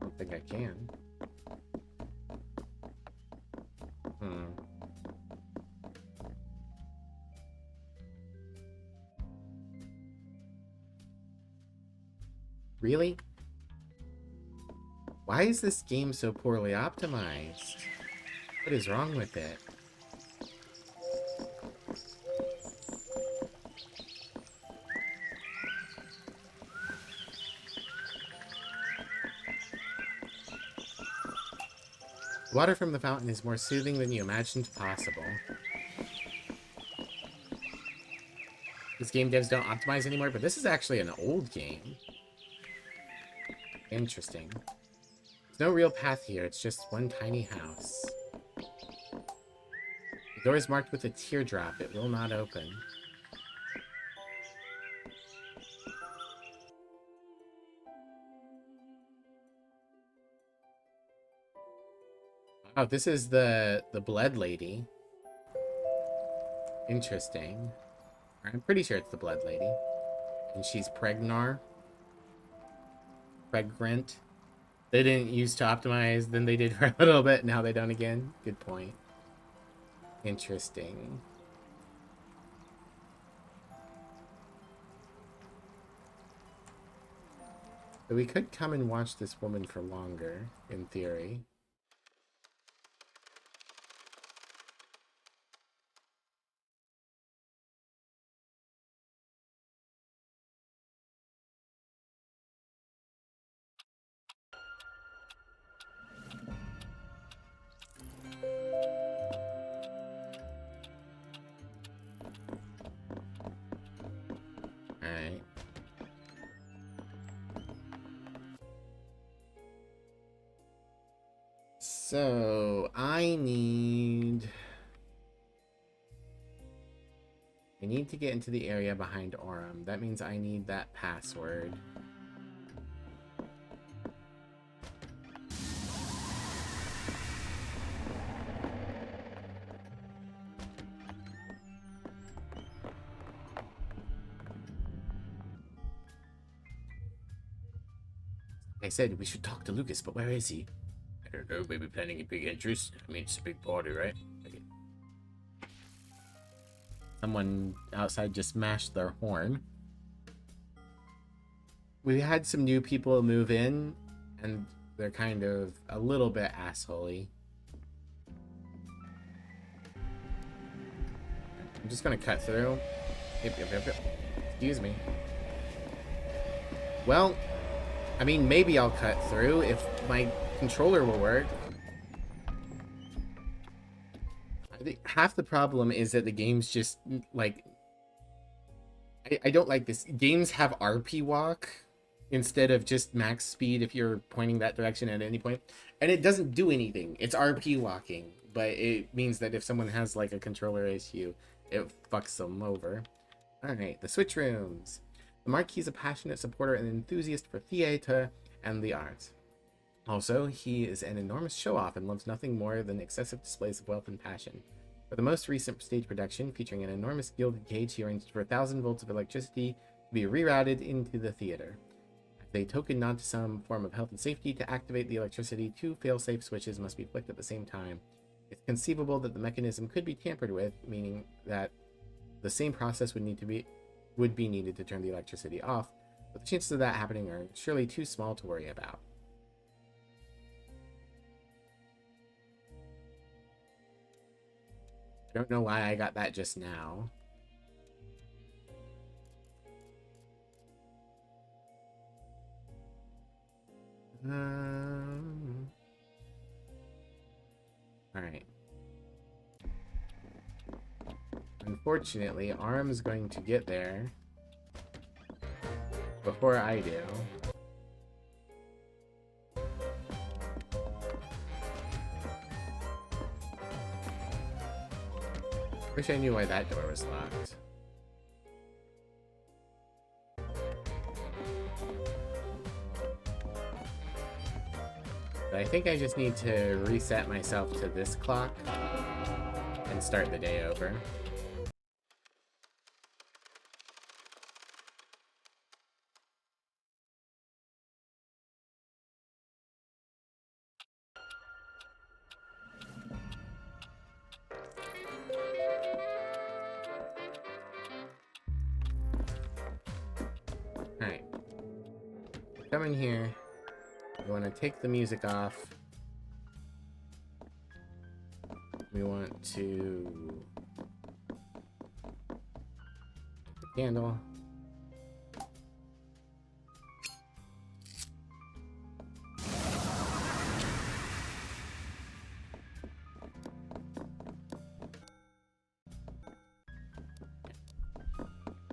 don't think I can. Really? Why is this game so poorly optimized? What is wrong with it? Water from the fountain is more soothing than you imagined possible. This game devs don't optimize anymore, but this is actually an old game. Interesting. There's no real path here, it's just one tiny house. The door is marked with a teardrop. It will not open. Oh, this is the blood lady. Interesting. I'm pretty sure it's the blood lady. And she's pregnant. They didn't use to optimize, then they did for a little bit, now they don't again. Good point. Interesting. So we could come and watch this woman for longer, in theory. Alright. So, I need to get into the area behind Aurum. That means I need that password. I said we should talk to Lucas, but where is he? I don't know, maybe planning a big entrance. I mean, it's a big party, right? Okay. Someone outside just smashed their horn. We had some new people move in, and they're kind of a little bit assholey. I'm just gonna cut through. Yep. Excuse me. Well, I mean, maybe I'll cut through if my controller will work. I think half the problem is that the game's just, like... I don't like this. Games have RP walk instead of just max speed if you're pointing that direction at any point. And it doesn't do anything. It's RP walking. But it means that if someone has, like, a controller issue, it fucks them over. Alright, the switch rooms. The Marquis is a passionate supporter and enthusiast for theater and the arts. Also, he is an enormous show-off and loves nothing more than excessive displays of wealth and passion. For the most recent stage production, featuring an enormous gilded cage, he arranged for 1,000 volts of electricity to be rerouted into the theater. As a token nod to some form of health and safety, to activate the electricity, 2 fail-safe switches must be flicked at the same time. It's conceivable that the mechanism could be tampered with, meaning that the same process would be needed to turn the electricity off, but the chances of that happening are surely too small to worry about. I don't know why I got that just now. Alright. Unfortunately, Arm's going to get there before I do. Wish I knew why that door was locked. But I think I just need to reset myself to this clock and start the day over. Alright. come in here. We want to take the music off. We want to the candle.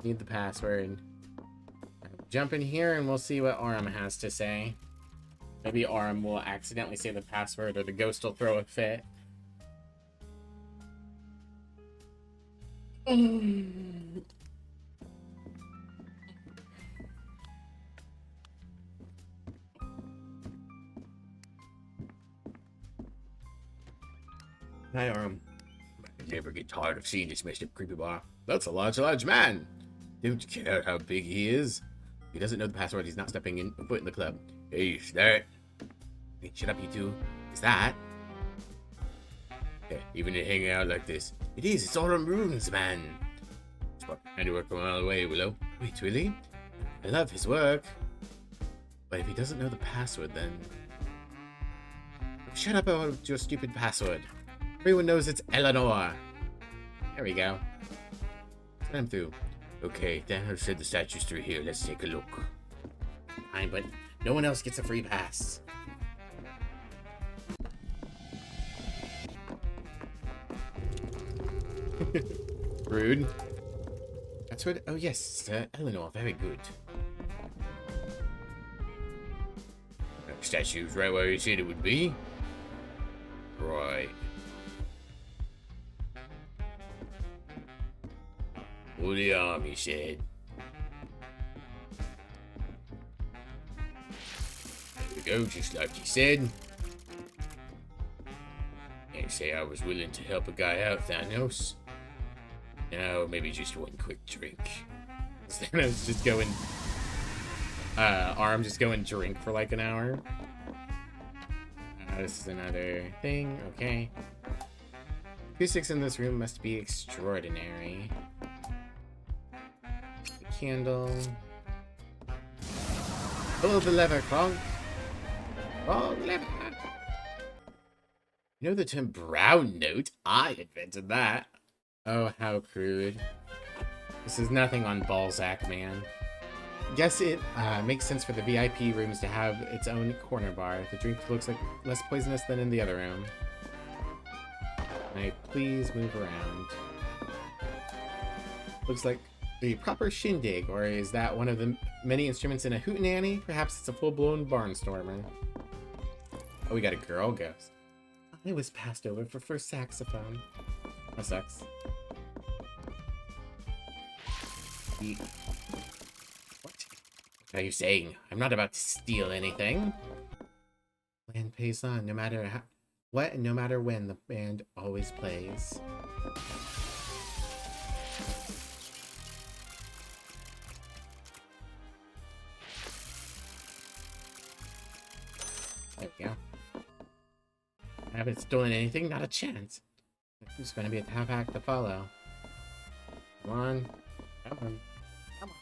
Need the password. Jump in here and we'll see what Aurum has to say. Maybe Aurum will accidentally say the password or the ghost will throw a fit. Hi, Aurum. I never get tired of seeing this messed up creepy bar. That's a large man. Don't care how big he is. If he doesn't know the password, he's not stepping in foot in the club. Hey, is that? Hey, shut up, you two. Is that? Yeah, even to hang out like this. It is, it's Aurum Runes, man. Handiwork from a mile away, Willow. Wait, really? I love his work. But if he doesn't know the password, then... Shut up about your stupid password. Everyone knows it's Eleanor. There we go. Send him through. Okay, Daniel said the statue's through here. Let's take a look. Fine, but no one else gets a free pass. Rude. That's what... Oh, yes. Eleanor. Very good. Statue's right where you said it would be. Right. Pull the arm, he said. There we go, just like he said. Can't say I was willing to help a guy out, Thanos. Now, maybe just one quick drink. Thanos just go and... Arm just go and drink for like an hour. This is another thing, okay. Acoustics in this room must be extraordinary. Candle. Pull the lever, Kronk. Wrong lever. You know the term brown note? I invented that. Oh, how crude. This is nothing on Balzac, man. Guess it makes sense for the VIP rooms to have its own corner bar. The drink looks like less poisonous than in the other room. May I please move around? Looks like a proper shindig, or is that one of the many instruments in a hootenanny? Perhaps it's a full-blown barnstormer. Oh, we got a girl ghost. I was passed over for first saxophone. That sucks. What are you saying? I'm not about to steal anything. Land pays on, no matter how, what and no matter when, the band always plays. There we go. I haven't stolen anything, not a chance. There's gonna be a tough act to follow. Come on. Come on. Come on.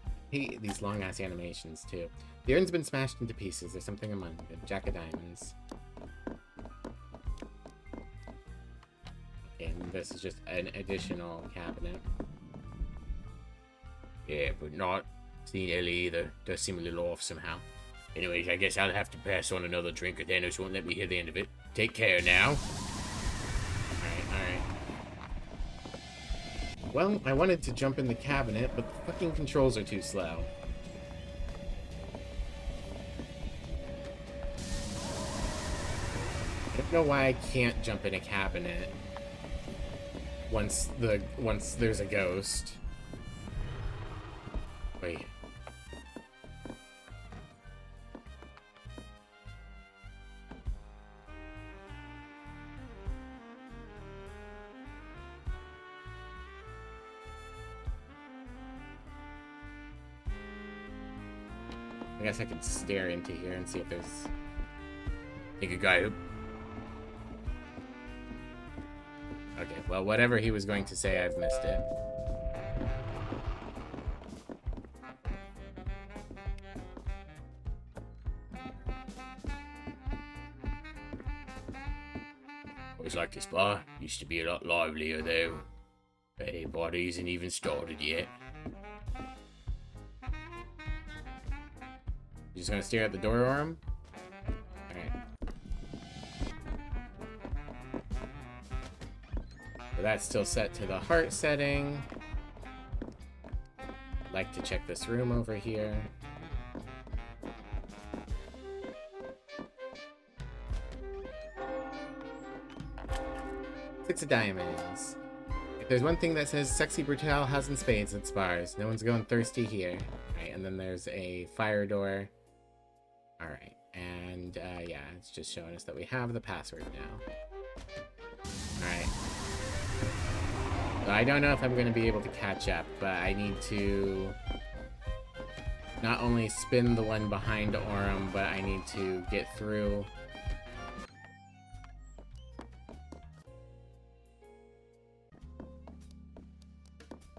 I hate these long ass animations too. The urn's been smashed into pieces. There's something among it. Jack of diamonds. Okay, and this is just an additional cabinet. Yeah, but not seeing Ellie either. Does seem a little off somehow. Anyways, I guess I'll have to pass on another drink or Thanos won't let me hear the end of it. Take care now. Alright. Well, I wanted to jump in the cabinet, but the fucking controls are too slow. I don't know why I can't jump in a cabinet once there's a ghost. Wait. I guess I could stare into here and see if there's... Think a guy who... Okay, Well, whatever he was going to say, I've missed it. Always like this bar. Used to be a lot livelier, though. Hey, party isn't even started yet. You just gonna stare at the door, Orem? Alright. So that's still set to the heart setting. I'd like to check this room over here. Six of diamonds. If there's one thing that says Sexy Brutale has in spades, it's bars. No one's going thirsty here. Alright, and then there's a fire door. Alright, and yeah, it's just showing us that we have the password now. Alright. So I don't know if I'm going to be able to catch up, but I need to not only spin the one behind Orem, but I need to get through.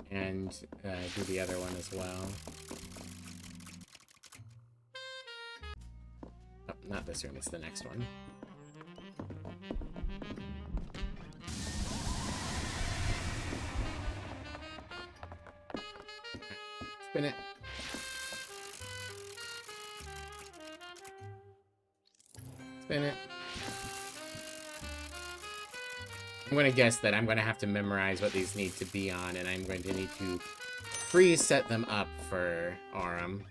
And do the other one as well. Oh, not this room, it's the next one. Spin it. Spin it. I'm going to guess that I'm going to have to memorize what these need to be on, and I'm going to need to preset them up for Orem.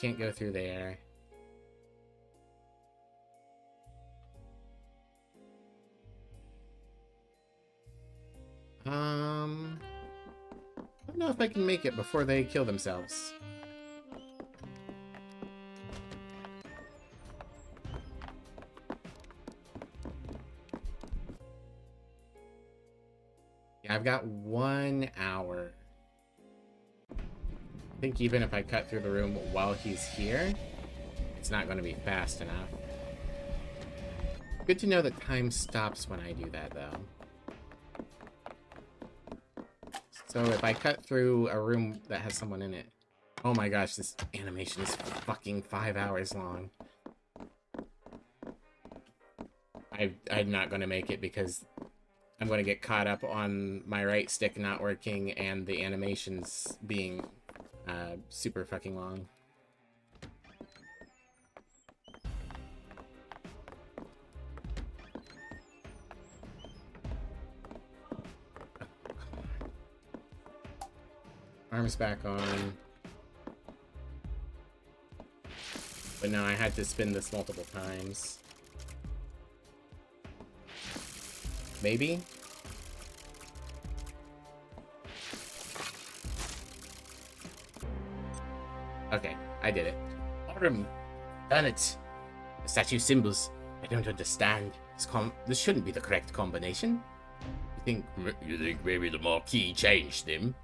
Can't go through there. I don't know if I can make it before they kill themselves. Yeah, I've got 1 hour. I think even if I cut through the room while he's here, it's not going to be fast enough. Good to know that time stops when I do that, though. So if I cut through a room that has someone in it... Oh my gosh, this animation is fucking 5 hours long. I'm not going to make it because I'm going to get caught up on my right stick not working and the animations being super fucking long. Arms back on. But no, I had to spin this multiple times. Maybe? Okay, I did it. Orem, done it. The statue symbols. I don't understand. This shouldn't be the correct combination. You think maybe the Marquis changed them?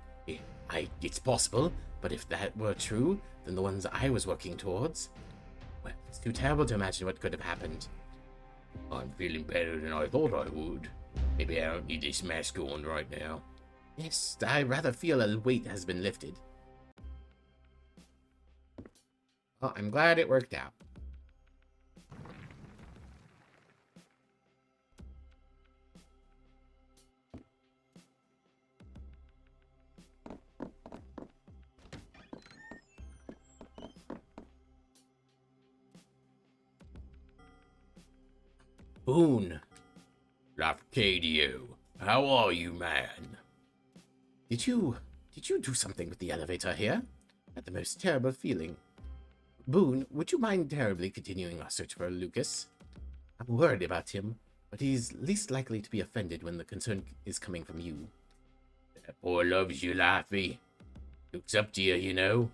It's possible, but if that were true, then the ones I was working towards... Well, it's too terrible to imagine what could have happened. I'm feeling better than I thought I would. Maybe I don't need this mask on right now. Yes, I rather feel a weight has been lifted. Well, I'm glad it worked out. Boone. Lafcadio, how are you, man? Did you do something with the elevator here? I had the most terrible feeling. Boone, would you mind terribly continuing our search for Lucas? I'm worried about him, but he's least likely to be offended when the concern is coming from you. That boy loves you, Laffy. Looks up to you, you know.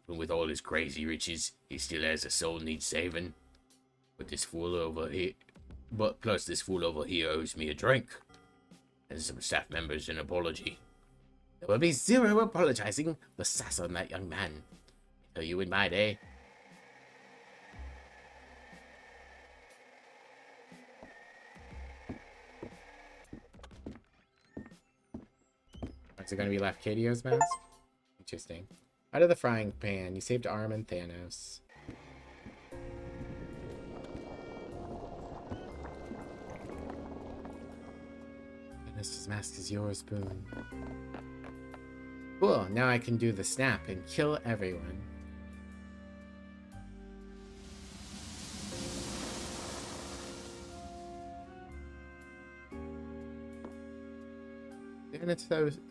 Even with all his crazy riches, he still has a soul needs saving. But this fool over here... But plus this fool over here owes me a drink. And some staff members an apology. There will be zero apologizing for sass on that young man. I tell you in my day. Is it going to be Lafcadio's mask? Interesting. Out of the frying pan, you saved Arm and Thanos. Thanos' mask is yours, Boone. Cool, now I can do the snap and kill everyone.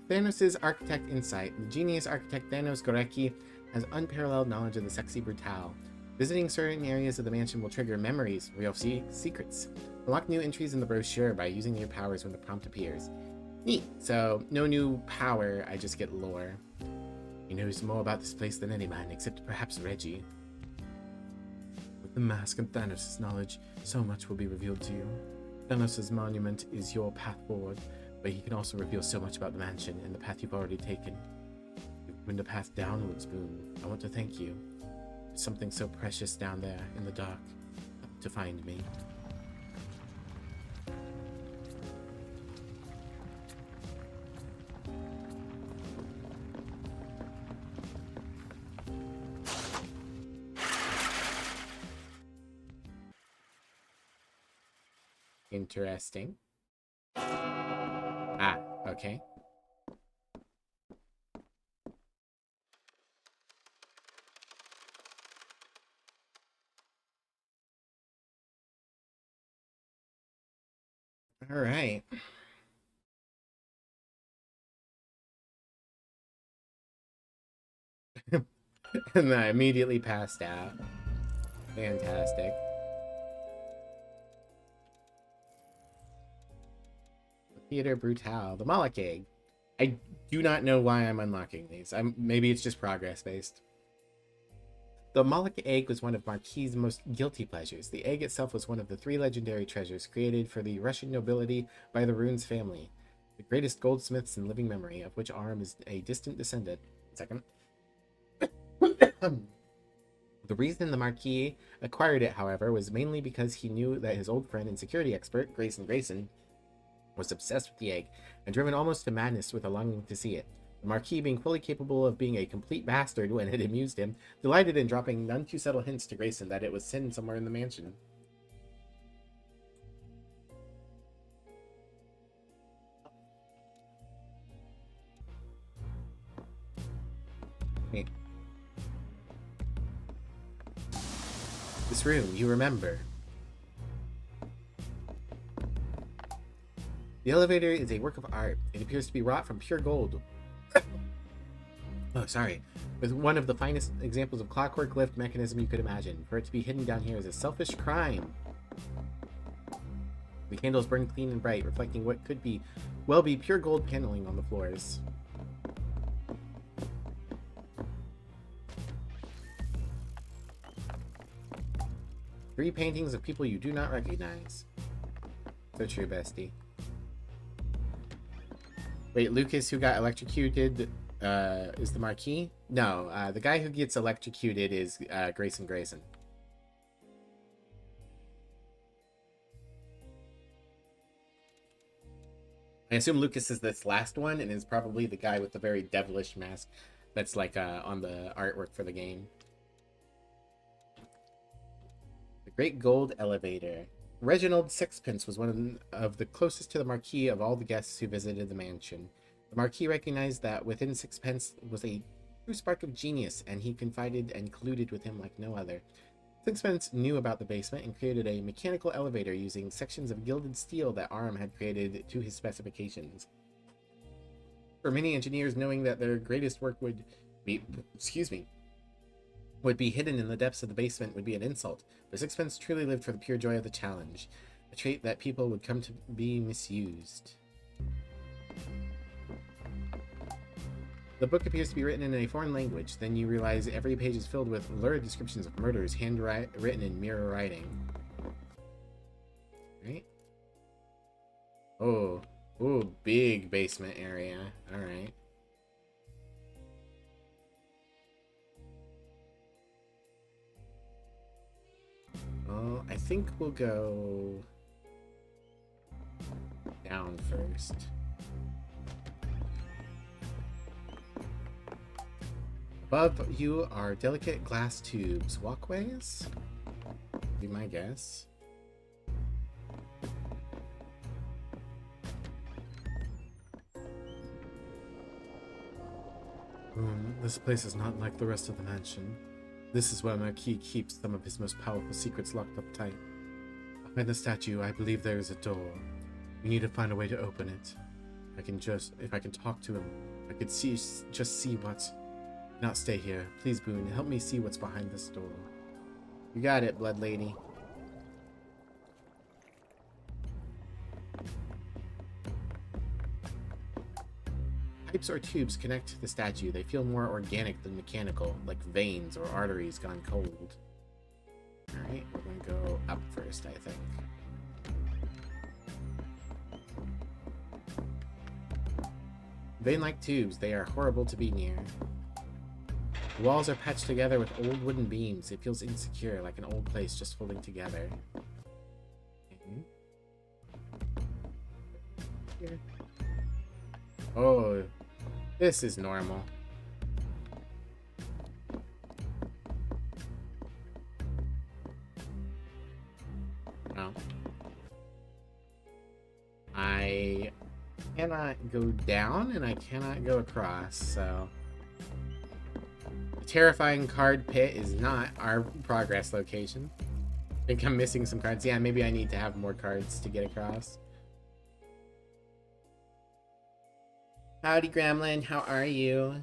Thanos' architect insight. The genius architect Thanos Gorecki has unparalleled knowledge of the Sexy Brutale. Visiting certain areas of the mansion will trigger memories, real secrets. Unlock new entries in the brochure by using your powers when the prompt appears. Neat. So, no new power, I just get lore. He knows more about this place than any man, except perhaps Reggie. With the mask and Thanos' knowledge, so much will be revealed to you. Thanos' monument is your path forward, but he can also reveal so much about the mansion and the path you've already taken. You've opened a path downwards, Boone. I want to thank you. There's something so precious down there in the dark. To find me. Interesting. Ah, okay. All right. And I immediately passed out. Fantastic. Theater Brutale. The Moloch Egg. I do not know why I'm unlocking these. Maybe it's just progress based. The Moloch Egg was one of Marquis' most guilty pleasures. The egg itself was one of the 3 legendary treasures created for the Russian nobility by the Runes family, the greatest goldsmiths in living memory, of which Arm is a distant descendant. Second. The reason the Marquis acquired it, however, was mainly because he knew that his old friend and security expert, Grayson, was obsessed with the egg, and driven almost to madness with a longing to see it. The Marquis, being fully capable of being a complete bastard when it amused him, delighted in dropping none too subtle hints to Grayson that it was hidden somewhere in the mansion. Hey. This room, you remember. The elevator is a work of art. It appears to be wrought from pure gold. With one of the finest examples of clockwork lift mechanism you could imagine. For it to be hidden down here is a selfish crime. The candles burn clean and bright, reflecting what could be pure gold paneling on the floors. Three paintings of people you do not recognize. So true, bestie. Wait, Lucas, who got electrocuted, is the Marquis? No, the guy who gets electrocuted is Grayson. I assume Lucas is this last one and is probably the guy with the very devilish mask that's like on the artwork for the game. The Great Gold Elevator. Reginald Sixpence was one of the closest to the Marquis of all the guests who visited the mansion. The Marquis recognized that within Sixpence was a true spark of genius, and he confided and colluded with him like no other. Sixpence knew about the basement and created a mechanical elevator using sections of gilded steel that Arm had created to his specifications. For many engineers, knowing that their greatest work would be hidden in the depths of the basement would be an insult, but Sixpence truly lived for the pure joy of the challenge, a trait that people would come to be misused. The book appears to be written in a foreign language. Then you realize every page is filled with lurid descriptions of murders, handwritten in mirror writing. Right? Oh, big basement area. All right. Well, I think we'll go down first. Above you are delicate glass tubes. Walkways? Be my guess. This place is not like the rest of the mansion. This is where Marquis keeps some of his most powerful secrets locked up tight. Behind the statue, I believe there is a door. We need to find a way to open it. If I can talk to him, I could just see what's... Not stay here. Please, Boone, help me see what's behind this door. You got it, Blood Lady. Pipes or tubes connect to the statue. They feel more organic than mechanical, like veins or arteries gone cold. Alright, we're gonna go up first, I think. Vein-like tubes. They are horrible to be near. The walls are patched together with old wooden beams. It feels insecure, like an old place just holding together. Here. Oh, this is normal. No. I cannot go down and I cannot go across, so... Terrifying card pit is not our progress location. I think I'm missing some cards. Yeah, maybe I need to have more cards to get across. Howdy, Gremlin. How are you?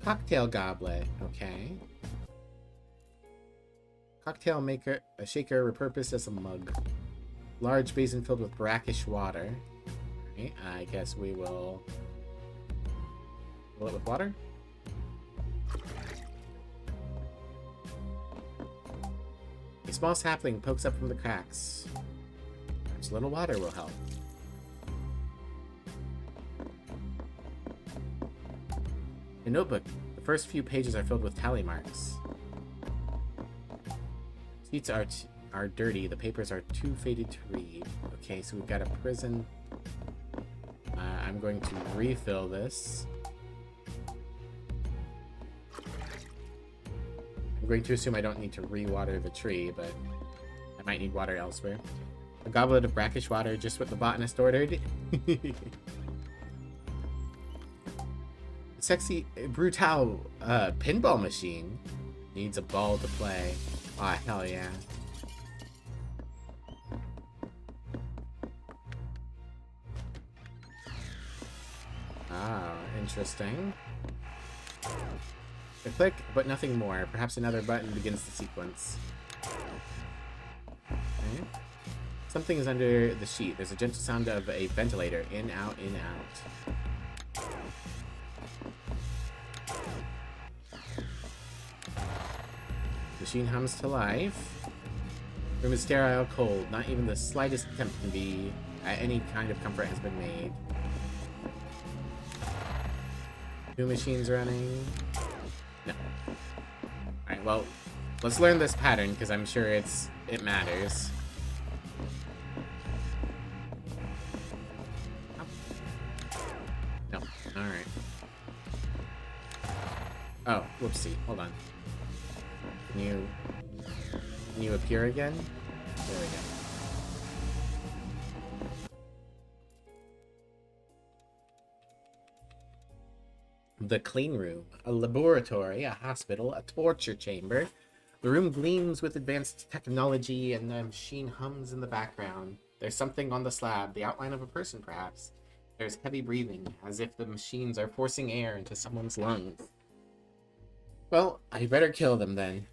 Cocktail goblet. Okay. Cocktail maker, a shaker repurposed as a mug. Large basin filled with brackish water. Alright, I guess we will fill it with water. A small sapling pokes up from the cracks. Perhaps a little water will help. A notebook. The first few pages are filled with tally marks. Sheets are dirty. The papers are too faded to read. Okay, so we've got a prison. I'm going to refill this. I'm going to assume I don't need to re-water the tree, but I might need water elsewhere. A goblet of brackish water, just what the botanist ordered. Sexy Brutale pinball machine needs a ball to play. Ah, oh, hell yeah. Ah, interesting. A click, but nothing more. Perhaps another button begins the sequence. Okay. Something is under the sheet. There's a gentle sound of a ventilator. In, out, in, out. Machine hums to life. Room is sterile, cold. Not even the slightest attempt can be at any kind of comfort has been made. Two machines running. No. Alright, well, let's learn this pattern because I'm sure it matters. No. Alright. Oh, whoopsie. Hold on. Can you appear again? There we go. The clean room. A laboratory, a hospital, a torture chamber. The room gleams with advanced technology and the machine hums in the background. There's something on the slab, the outline of a person perhaps. There's heavy breathing, as if the machines are forcing air into someone's lungs. Well, I better kill them then.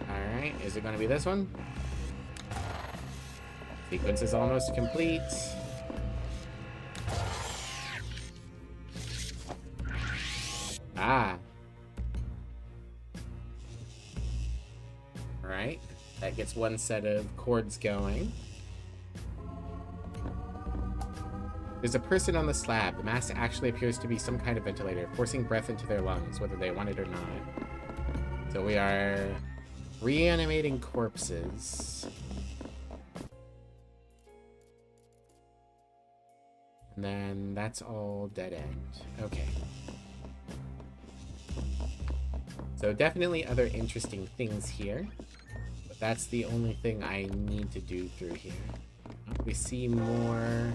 Alright, is it going to be this one? Sequence is almost complete. Ah. Alright, that gets one set of chords going. There's a person on the slab. The mask actually appears to be some kind of ventilator, forcing breath into their lungs, whether they want it or not. So we are Reanimating corpses. And then that's all dead end. Okay. So definitely other interesting things here. But that's the only thing I need to do through here. We see more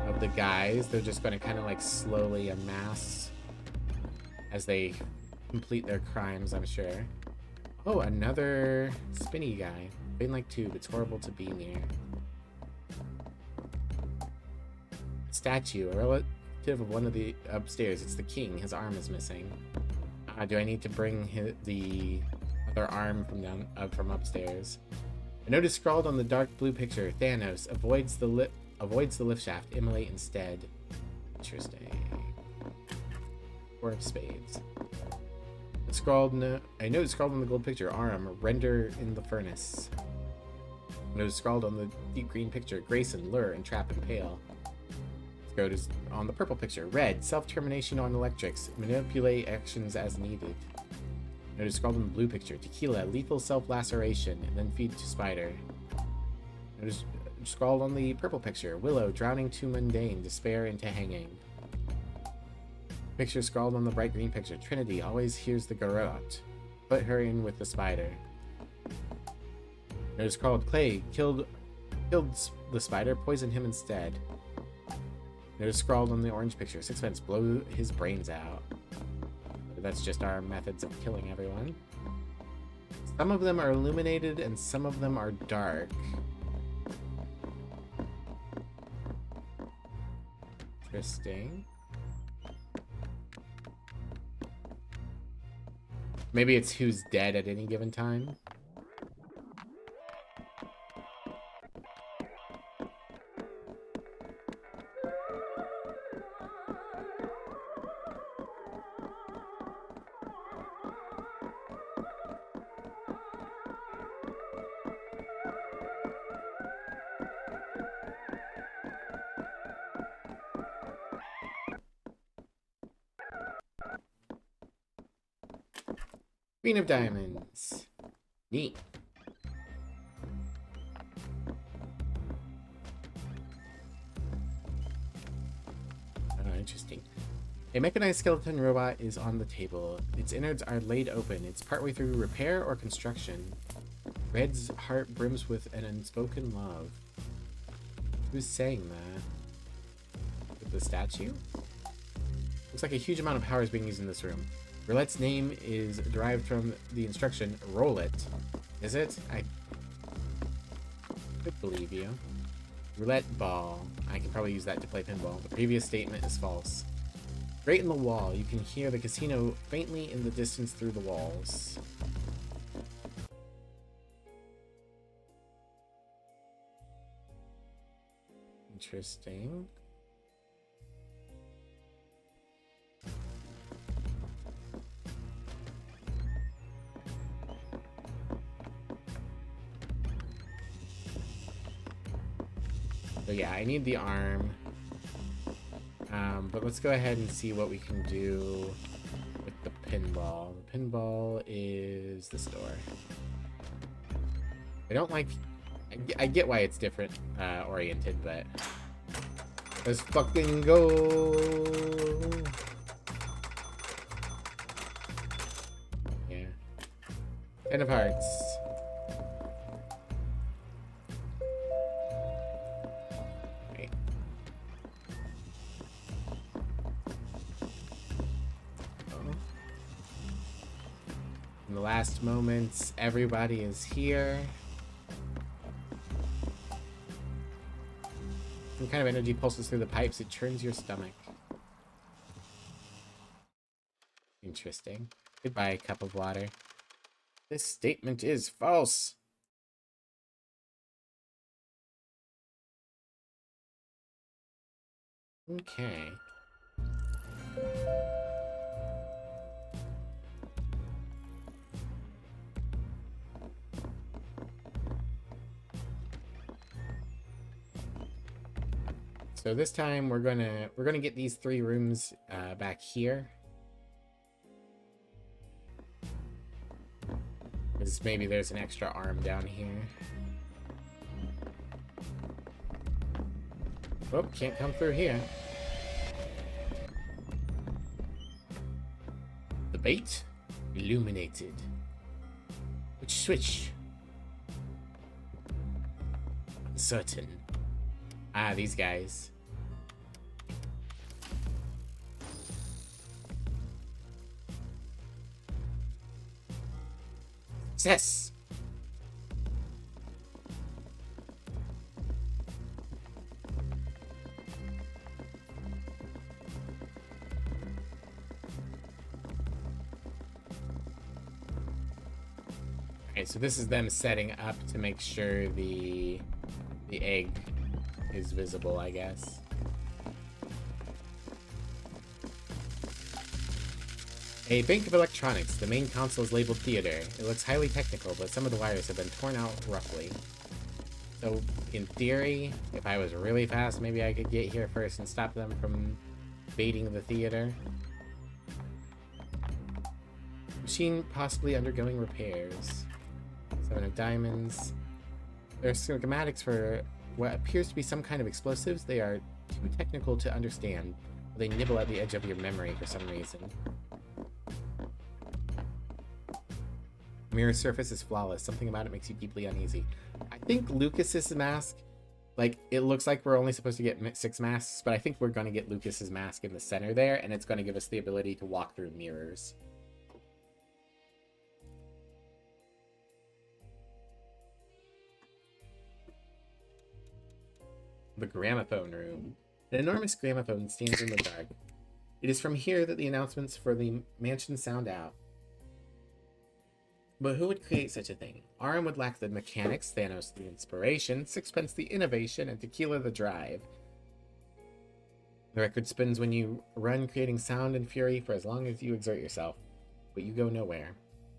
of the guys. They're just going to kind of like slowly amass as they complete their crimes, I'm sure. Oh, another spinny guy. Been like tube. It's horrible to be near. Statue, a relative of one of the upstairs. It's the king. His arm is missing. Do I need to bring the other arm from upstairs? A note is scrawled on the dark blue picture. Thanos avoids the lift shaft. Immolate instead. Interesting. Four of spades. A note is scrawled on the gold picture. Arm, render in the furnace. A note is scrawled on the deep green picture. Grayson, lure, entrap, and pale. Code is on the purple picture. Red, self-termination on electrics. Manipulate actions as needed. Note is scrawled on the blue picture. Tequila, lethal self-laceration, and then feed to spider. Note is scrawled on the purple picture. Willow, drowning too mundane, despair into hanging. Picture scrawled on the bright green picture. Trinity always hears the garrote. Put her in with the spider. Note is scrawled. Clay killed the spider, poisoned him instead. Note is scrawled on the orange picture. Sixpence, blow his brains out. That's just our methods of killing everyone. Some of them are illuminated and some of them are dark. Interesting. Maybe it's who's dead at any given time. Queen of Diamonds. Neat. Oh, interesting. A mechanized skeleton robot is on the table. Its innards are laid open. It's partway through repair or construction. Red's heart brims with an unspoken love. Who's saying that? The statue? Looks like a huge amount of power is being used in this room. Roulette's name is derived from the instruction, roll it. Is it? I could believe you. Roulette ball. I can probably use that to play pinball. The previous statement is false. Right in the wall, you can hear the casino faintly in the distance through the walls. Interesting. So yeah, I need the arm. But let's go ahead and see what we can do with the pinball. The pinball is this door. I don't like... I get why it's different oriented, but... Let's fucking go! Yeah. 10 of hearts. Last moments, everybody is here. Some kind of energy pulses through the pipes. It churns your stomach. Interesting. Goodbye, cup of water. This statement is false. Okay. So this time we're gonna get these 3 rooms back here. Because maybe there's an extra arm down here. Oh, can't come through here. The bait? Illuminated. Which switch? Uncertain. Ah, these guys. Success! Okay, so this is them setting up to make sure the egg is visible, I guess. A bank of electronics. The main console is labeled theater. It looks highly technical, but some of the wires have been torn out roughly. So, in theory, if I was really fast, maybe I could get here first and stop them from baiting the theater. Machine possibly undergoing repairs. 7 of diamonds. There's schematics for what appears to be some kind of explosives. They are too technical to understand. They nibble at the edge of your memory for some reason. Mirror surface is flawless. Something about it makes you deeply uneasy. I think Lucas's mask, like, it looks like we're only supposed to get 6 masks, but I think we're going to get Lucas's mask in the center there, and it's going to give us the ability to walk through mirrors. The gramophone room. An enormous gramophone stands in the dark. It is from here that the announcements for the mansion sound out. But who would create such a thing? Aram would lack the mechanics, Thanos the inspiration, Sixpence the innovation, and Tequila the drive. The record spins when you run, creating sound and fury for as long as you exert yourself. But you go nowhere.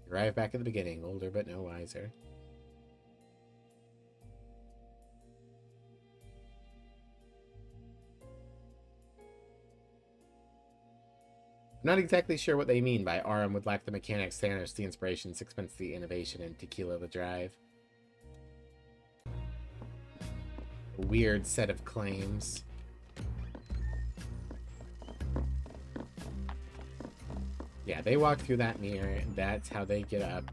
You arrive back at the beginning, older but no wiser. I'm not exactly sure what they mean by Aram would lack the mechanics, Thanos the inspiration, Sixpence the innovation, and Tequila the drive. A weird set of claims. Yeah, they walk through that mirror, and that's how they get up.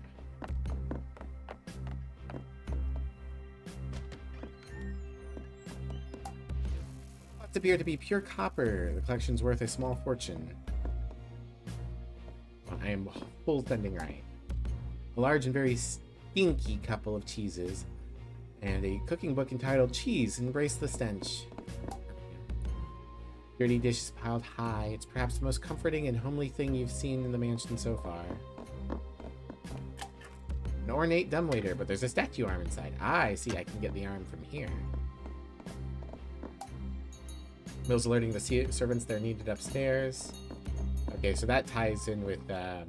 Lots appear to be pure copper. The collection's worth a small fortune. I am full sending right. A large and very stinky couple of cheeses, and a cooking book entitled Cheese, Embrace the Stench. Dirty dishes piled high. It's perhaps the most comforting and homely thing you've seen in the mansion so far. An ornate dumbwaiter, but there's a statue arm inside. Ah, I see. I can get the arm from here. Mills alerting the servants they're needed upstairs. Okay, so that ties in with the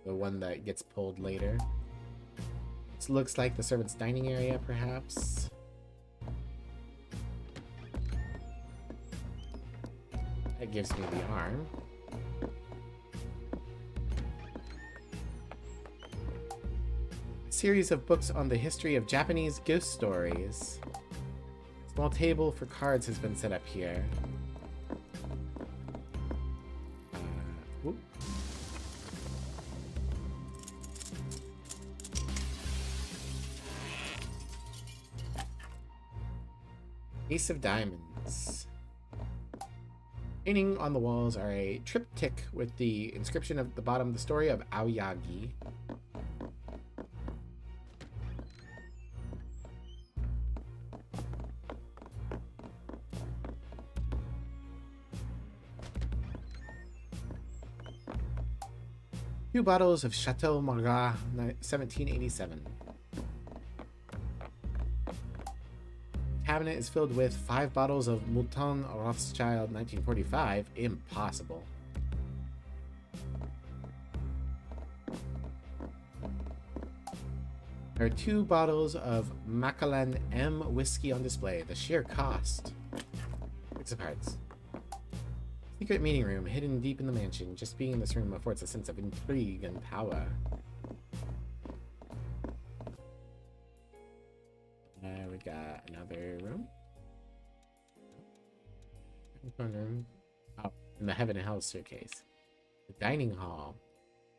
one that gets pulled later. This looks like the servants' dining area, perhaps. That gives me the arm. A series of books on the history of Japanese ghost stories. A small table for cards has been set up here. Ace of Diamonds. Painting on the walls are a triptych with the inscription at the bottom, the story of Aoyagi. Two bottles of Chateau Margaux 1787. Cabinet is filled with 5 bottles of Mouton Rothschild 1945. Impossible. There are 2 bottles of Macallan M whiskey on display. The sheer cost. 6 of hearts. Secret meeting room hidden deep in the mansion. Just being in this room affords a sense of intrigue and power. we got another room. Room. Oh, in the Heaven and Hell staircase. The dining hall.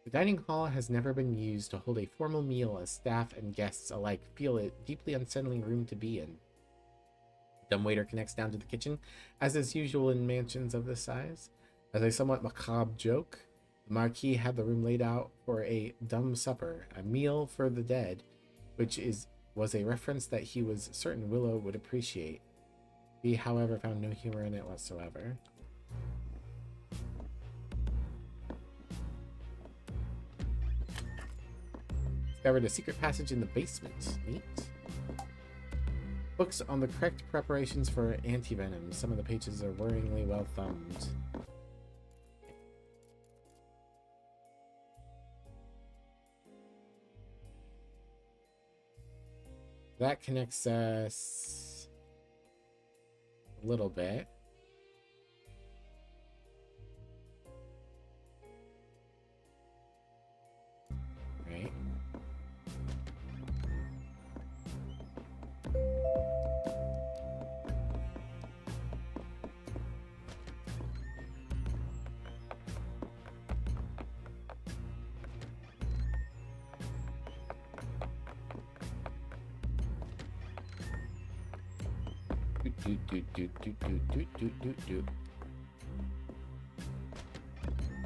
The dining hall has never been used to hold a formal meal as staff and guests alike feel it deeply unsettling room to be in. The dumbwaiter connects down to the kitchen, as is usual in mansions of this size. As a somewhat macabre joke, the Marquis had the room laid out for a dumb supper, a meal for the dead, which was a reference that he was certain Willow would appreciate. He, however, found no humor in it whatsoever. Discovered a secret passage in the basement. Neat. Books on the correct preparations for antivenom. Some of the pages are worryingly well thumbed. That connects us a little bit. Right. Do.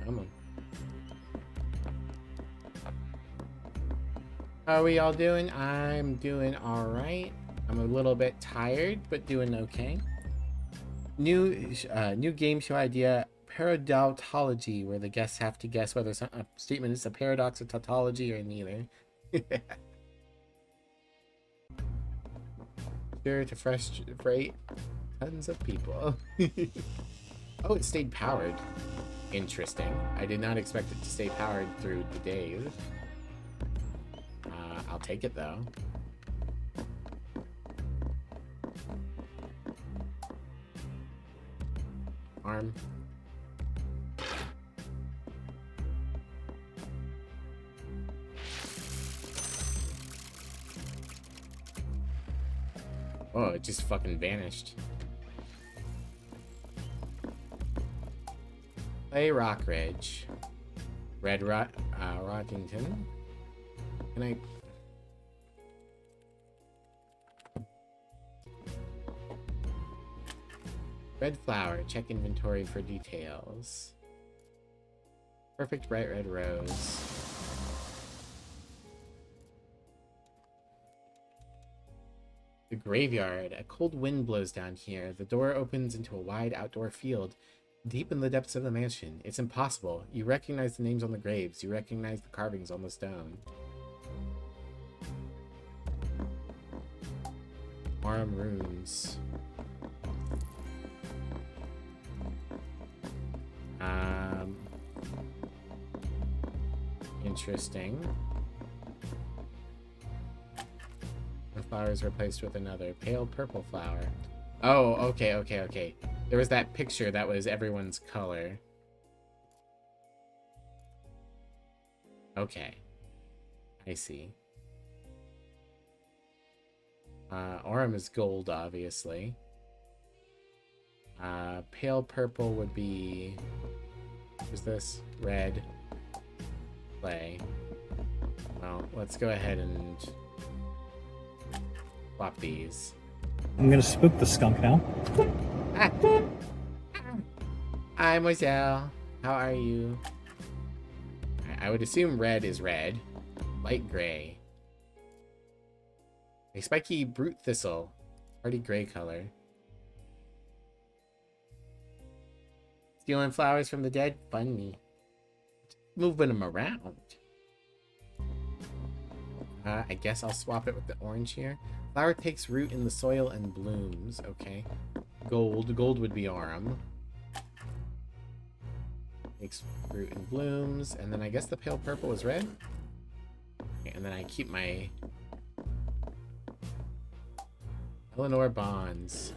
Come on. How are we all doing? I'm doing all right. I'm a little bit tired, but doing okay. New game show idea: paradoxology, where the guests have to guess whether a statement is a paradox or tautology or neither. Sure to frustrate tons of people. Oh, it stayed powered. Interesting. I did not expect it to stay powered through the days. I'll take it though. Arm. Oh, it just fucking vanished. Play Rockridge. Red Rockington. Can I... Red flower. Check inventory for details. Perfect bright red rose. The graveyard. A cold wind blows down here. The door opens into a wide outdoor field deep in the depths of the mansion. It's impossible. You recognize the names on the graves. You recognize the carvings on the stone. Arm runes. Interesting. The flower is replaced with another pale purple flower. Oh, okay. There was that picture that was everyone's color. Okay. I see. Aurum is gold, obviously. Pale purple would be... What is this? Red. Play. Well, let's go ahead and swap these. I'm gonna spook the skunk now. Hi, Moiselle. How are you? I would assume red is red. Light gray. A spiky brute thistle. Hardy gray color. Stealing flowers from the dead? Funny. Moving them around. I guess I'll swap it with the orange here. Flower takes root in the soil and blooms. Okay. Gold. Gold would be Aurum. Takes root and blooms. And then I guess the pale purple is red. Okay, and then I keep my Eleanor Bonds.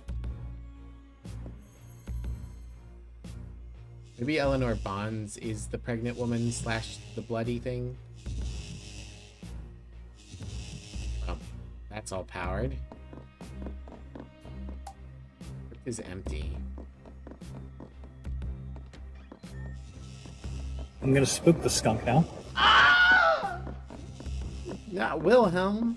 Maybe Eleanor Bonds is the pregnant woman / the bloody thing. Oh, that's all powered. is empty. I'm gonna spook the skunk now. Not Wilhelm.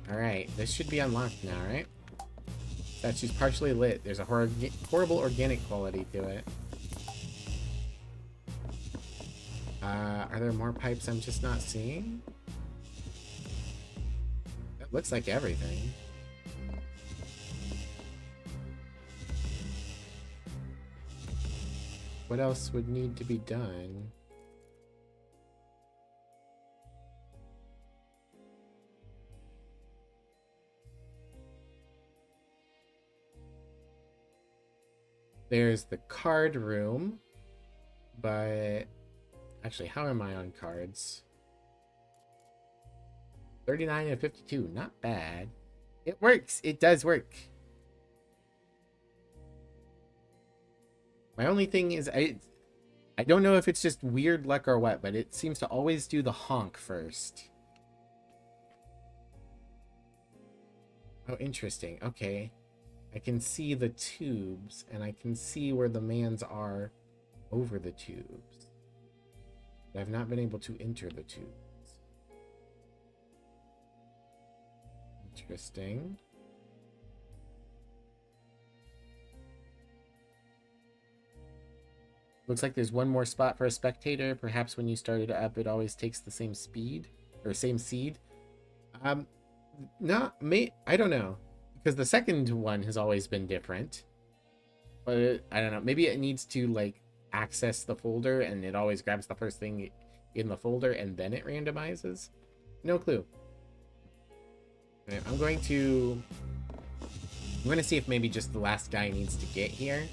Alright, this should be unlocked now, right? Statue's partially lit. There's a horrible organic quality to it. Are there more pipes I'm just not seeing? That looks like everything. What else would need to be done? There's the card room, but actually, how am I on cards? 39 and 52, not bad. It works. It does work. My only thing is I don't know if it's just weird luck or what, but it seems to always do the honk first. Oh, interesting. Okay. I can see the tubes, and I can see where the mans are over the tubes. But I've not been able to enter the tubes. Interesting. Looks like there's one more spot for a spectator. Perhaps when you start it up, it always takes the same speed or same seed. Not me. I don't know, because the second one has always been different. But I don't know. Maybe it needs to like access the folder, and it always grabs the first thing in the folder, and then it randomizes. No clue. Right, I'm going to see if maybe just the last guy needs to get here.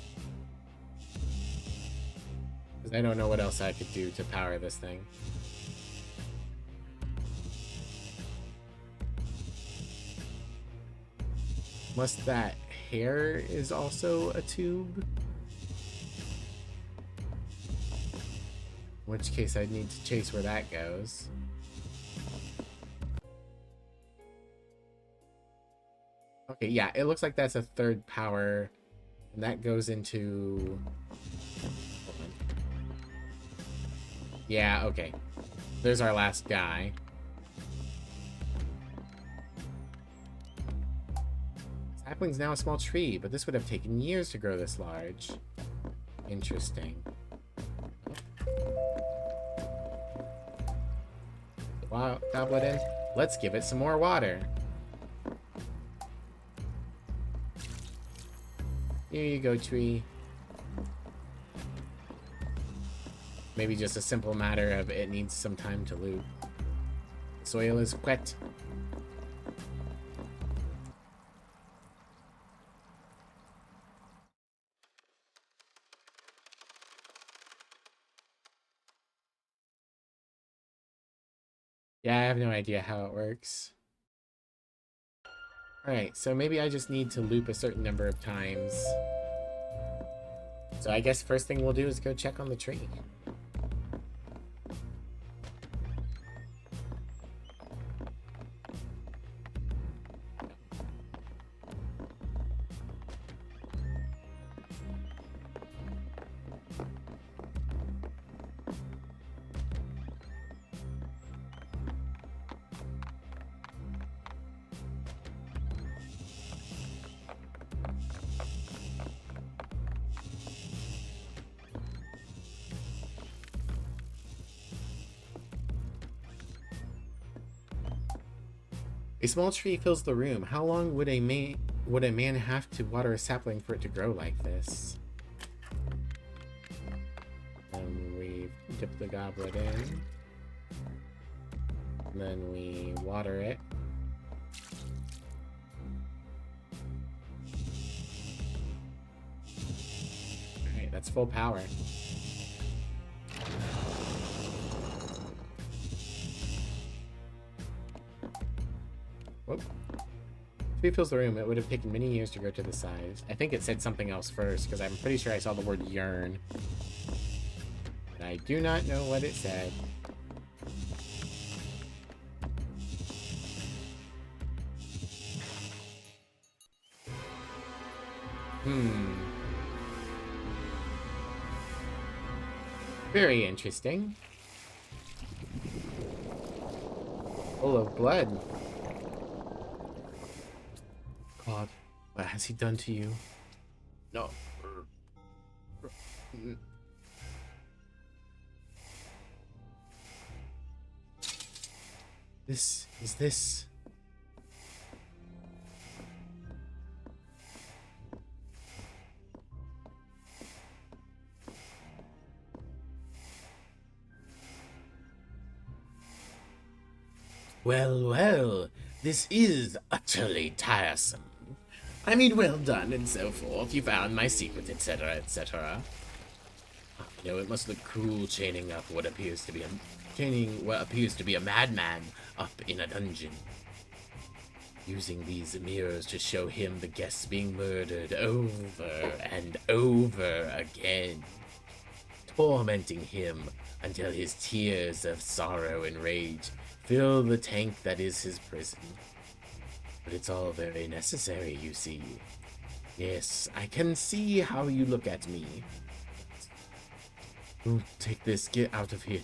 Because I don't know what else I could do to power this thing. Unless that hair is also a tube. In which case I'd need to chase where that goes. Okay, yeah, it looks like that's a third power. And that goes into... Yeah, okay. There's our last guy. Sapling's now a small tree, but this would have taken years to grow this large. Interesting. Wow, goblet in. Let's give it some more water. Here you go, tree. Maybe just a simple matter of it needs some time to loop. The soil is wet. Yeah, I have no idea how it works. Alright, so maybe I just need to loop a certain number of times. So I guess first thing we'll do is go check on the tree. A small tree fills the room. How long would a man have to water a sapling for it to grow like this? And we dip the goblet in. And then we water it. Alright, that's full power. Whoop. If he fills the room, it would have taken many years to grow to the size. I think it said something else first, because I'm pretty sure I saw the word yearn. But I do not know what it said. Hmm. Very interesting. Full of blood. God, what has he done to you? No. This is this. Well, well, this is utterly tiresome. I mean, well done and so forth. You found my secret, etc., etc. You know, it must look cruel chaining what appears to be a madman up in a dungeon. Using these mirrors to show him the guests being murdered over and over again. Tormenting him until his tears of sorrow and rage fill the tank that is his prison. But it's all very necessary, you see. Yes, I can see how you look at me. Oh, take this, get out of here.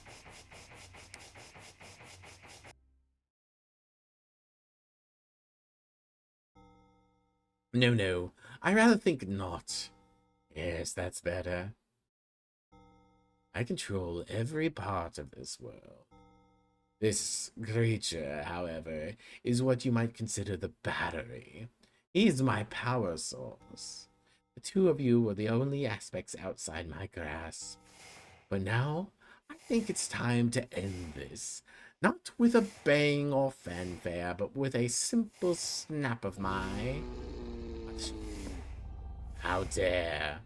No, no, I rather think not. Yes, that's better. I control every part of this world. This creature, however, is what you might consider the battery. He's my power source. The two of you were the only aspects outside my grasp. But now, I think it's time to end this. Not with a bang or fanfare, but with a simple snap of my... How dare.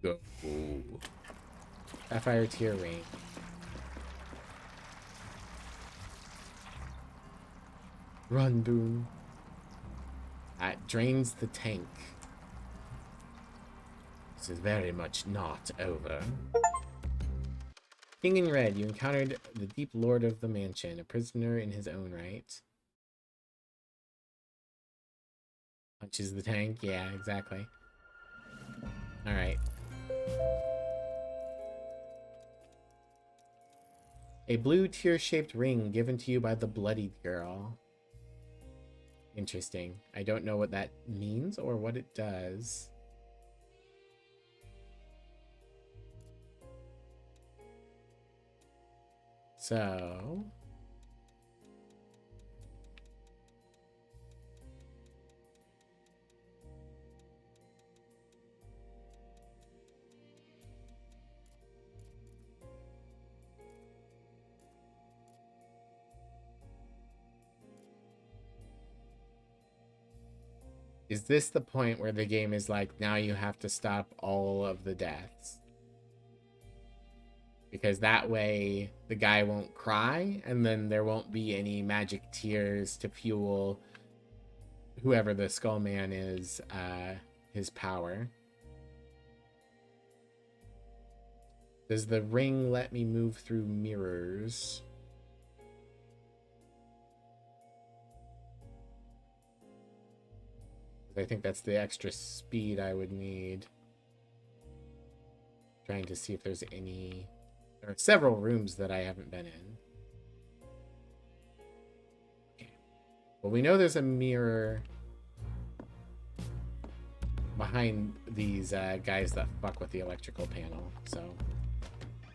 Go. Sapphire Tier Ring. Run, Boom. That drains the tank. This is very much not over. King in Red, you encountered the Deep Lord of the Mansion, a prisoner in his own right. Punches the tank? Yeah, exactly. Alright. A blue tear-shaped ring given to you by the Bloodied Girl. Interesting. I don't know what that means or what it does. So... is this the point where the game is like, now you have to stop all of the deaths? Because that way the guy won't cry, and then there won't be any magic tears to fuel whoever the Skull Man is, his power. Does the ring let me move through mirrors? I think that's the extra speed I would need. Trying to see if there's any... There are several rooms that I haven't been in. Okay. Well, we know there's a mirror behind these guys that fuck with the electrical panel. So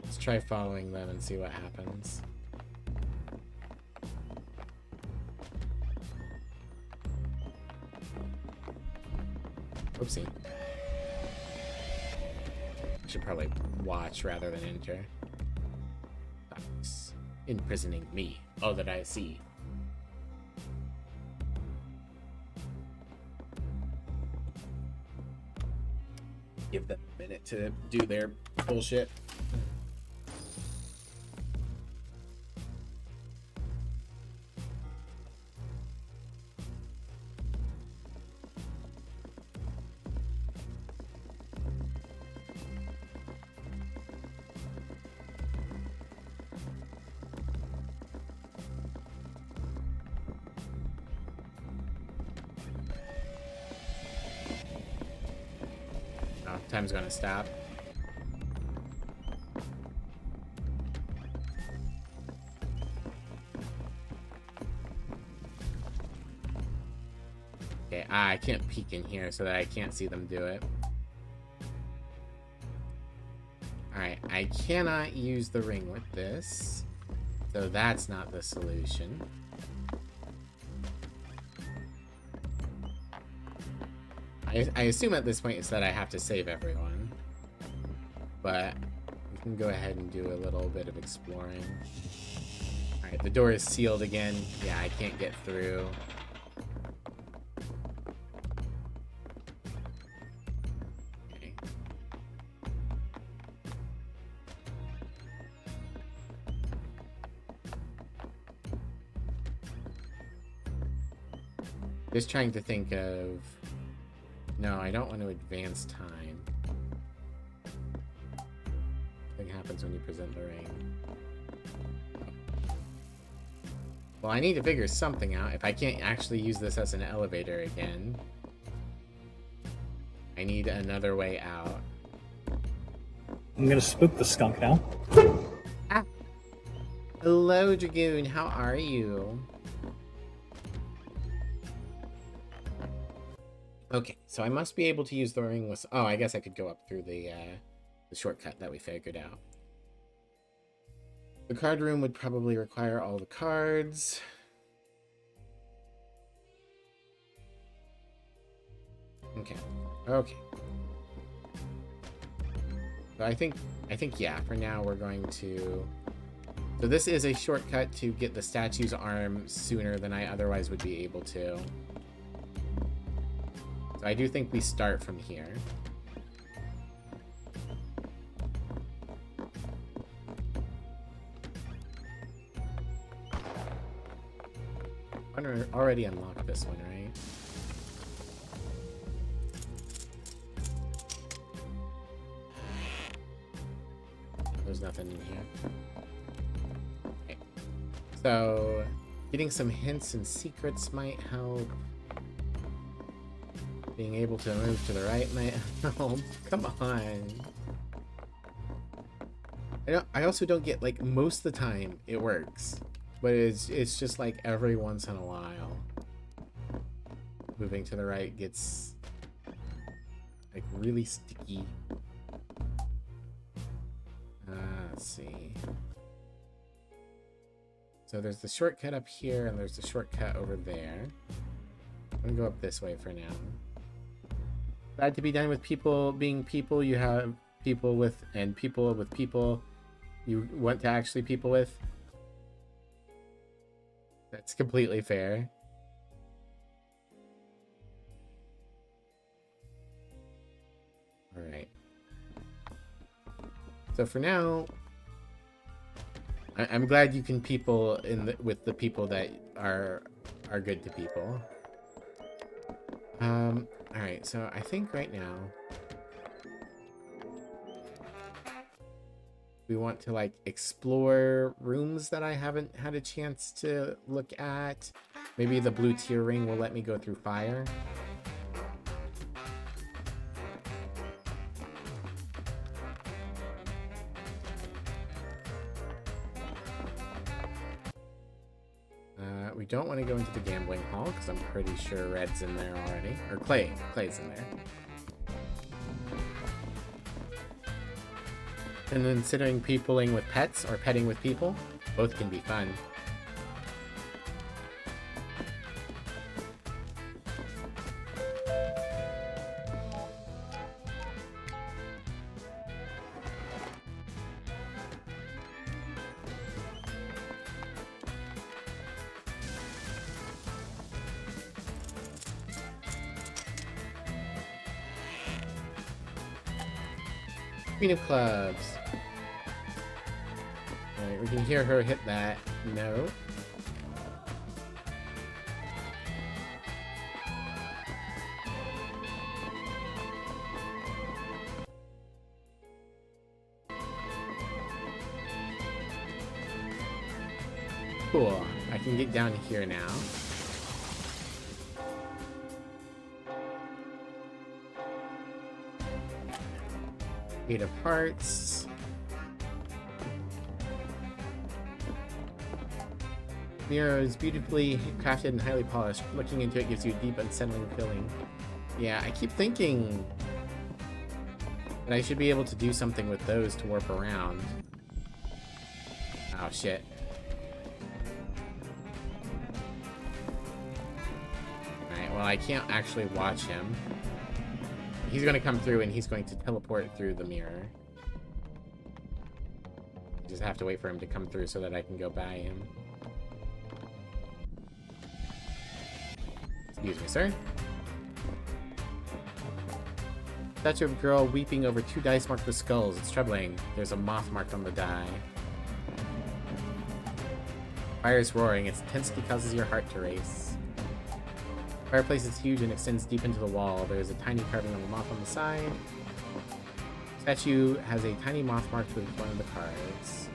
let's try following them and see what happens. Oopsie. I should probably watch rather than enter. Fox imprisoning me, all that I see. Give them a minute to do their bullshit. time's gonna stop. Okay, I can't peek in here so that I can't see them do it. Alright, I cannot use the ring with this, so that's not the solution. I assume at this point it's that I have to save everyone. But we can go ahead and do a little bit of exploring. Alright, the door is sealed again. Yeah, I can't get through. Okay. Just trying to think of... No, I don't want to advance time. Nothing happens when you present the ring. Well, I need to figure something out. If I can't actually use this as an elevator again, I need another way out. I'm gonna spook the skunk now. Ah. Hello, Dragoon. How are you? Okay, so I must be able to use the ring with... Oh, I guess I could go up through the shortcut that we figured out. The card room would probably require all the cards. Okay. Okay. So I think yeah, for now we're going to... So this is a shortcut to get the statue's arm sooner than I otherwise would be able to. So I do think we start from here. I already unlocked this one, right? There's nothing in here. Okay. So, getting some hints and secrets might help. Being able to move to the right might help. Come on. I also don't get, like, most of the time it works. But it's just like every once in a while. Moving to the right gets like really sticky. Let's see. So there's the shortcut up here and there's the shortcut over there. I'm gonna go up this way for now. Glad to be done with people being people you have people with and people with people you want to actually people with. That's completely fair. Alright. So for now, I'm glad you can people with the people that are good to people. Alright, so I think right now we want to like explore rooms that I haven't had a chance to look at. Maybe the blue tier ring will let me go through fire. We don't want to go into the gambling hall because I'm pretty sure Red's in there already. Or Clay's in there. And considering peopling with pets or petting with people, both can be fun. Queen of Clubs. Alright, we can hear her hit that. No. Cool. I can get down here now. 8 of Hearts. Mirror is beautifully crafted and highly polished. Looking into it gives you a deep, unsettling feeling. Yeah, I keep thinking that I should be able to do something with those to warp around. Oh, shit. Alright, well, I can't actually watch him. He's going to come through and he's going to teleport through the mirror. I just have to wait for him to come through so that I can go by him. Excuse me, sir. Statue of a girl weeping over 2 dice marked with skulls. It's troubling. There's a moth marked on the die. Fire's roaring. Its intensity causes your heart to race. Fireplace is huge and extends deep into the wall. There is a tiny carving of a moth on the side. Statue has a tiny moth marked with one of the cards.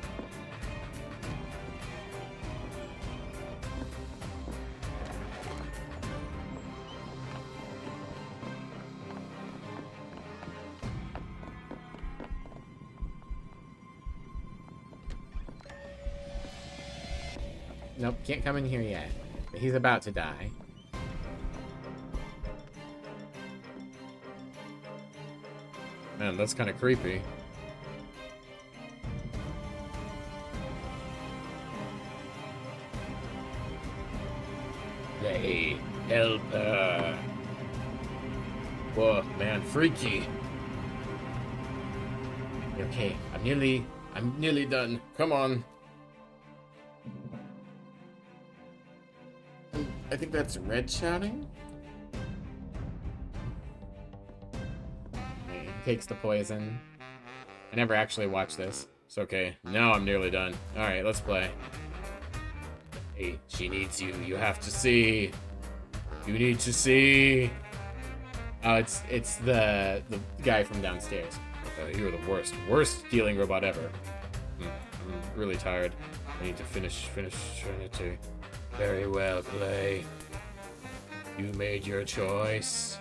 Nope, can't come in here yet. But he's about to die. Man, that's kind of creepy. Hey, help her. Whoa, man, freaky. Okay, I'm nearly done. Come on. I think that's Red shouting. He takes the poison. I never actually watched this. It's okay. Now I'm nearly done. Alright, let's play. Hey, she needs you. You have to see. You need to see. Oh, it's the guy from downstairs. You're the worst stealing robot ever. I'm really tired. I need to finish Trinity. Very well, Clay. You made your choice.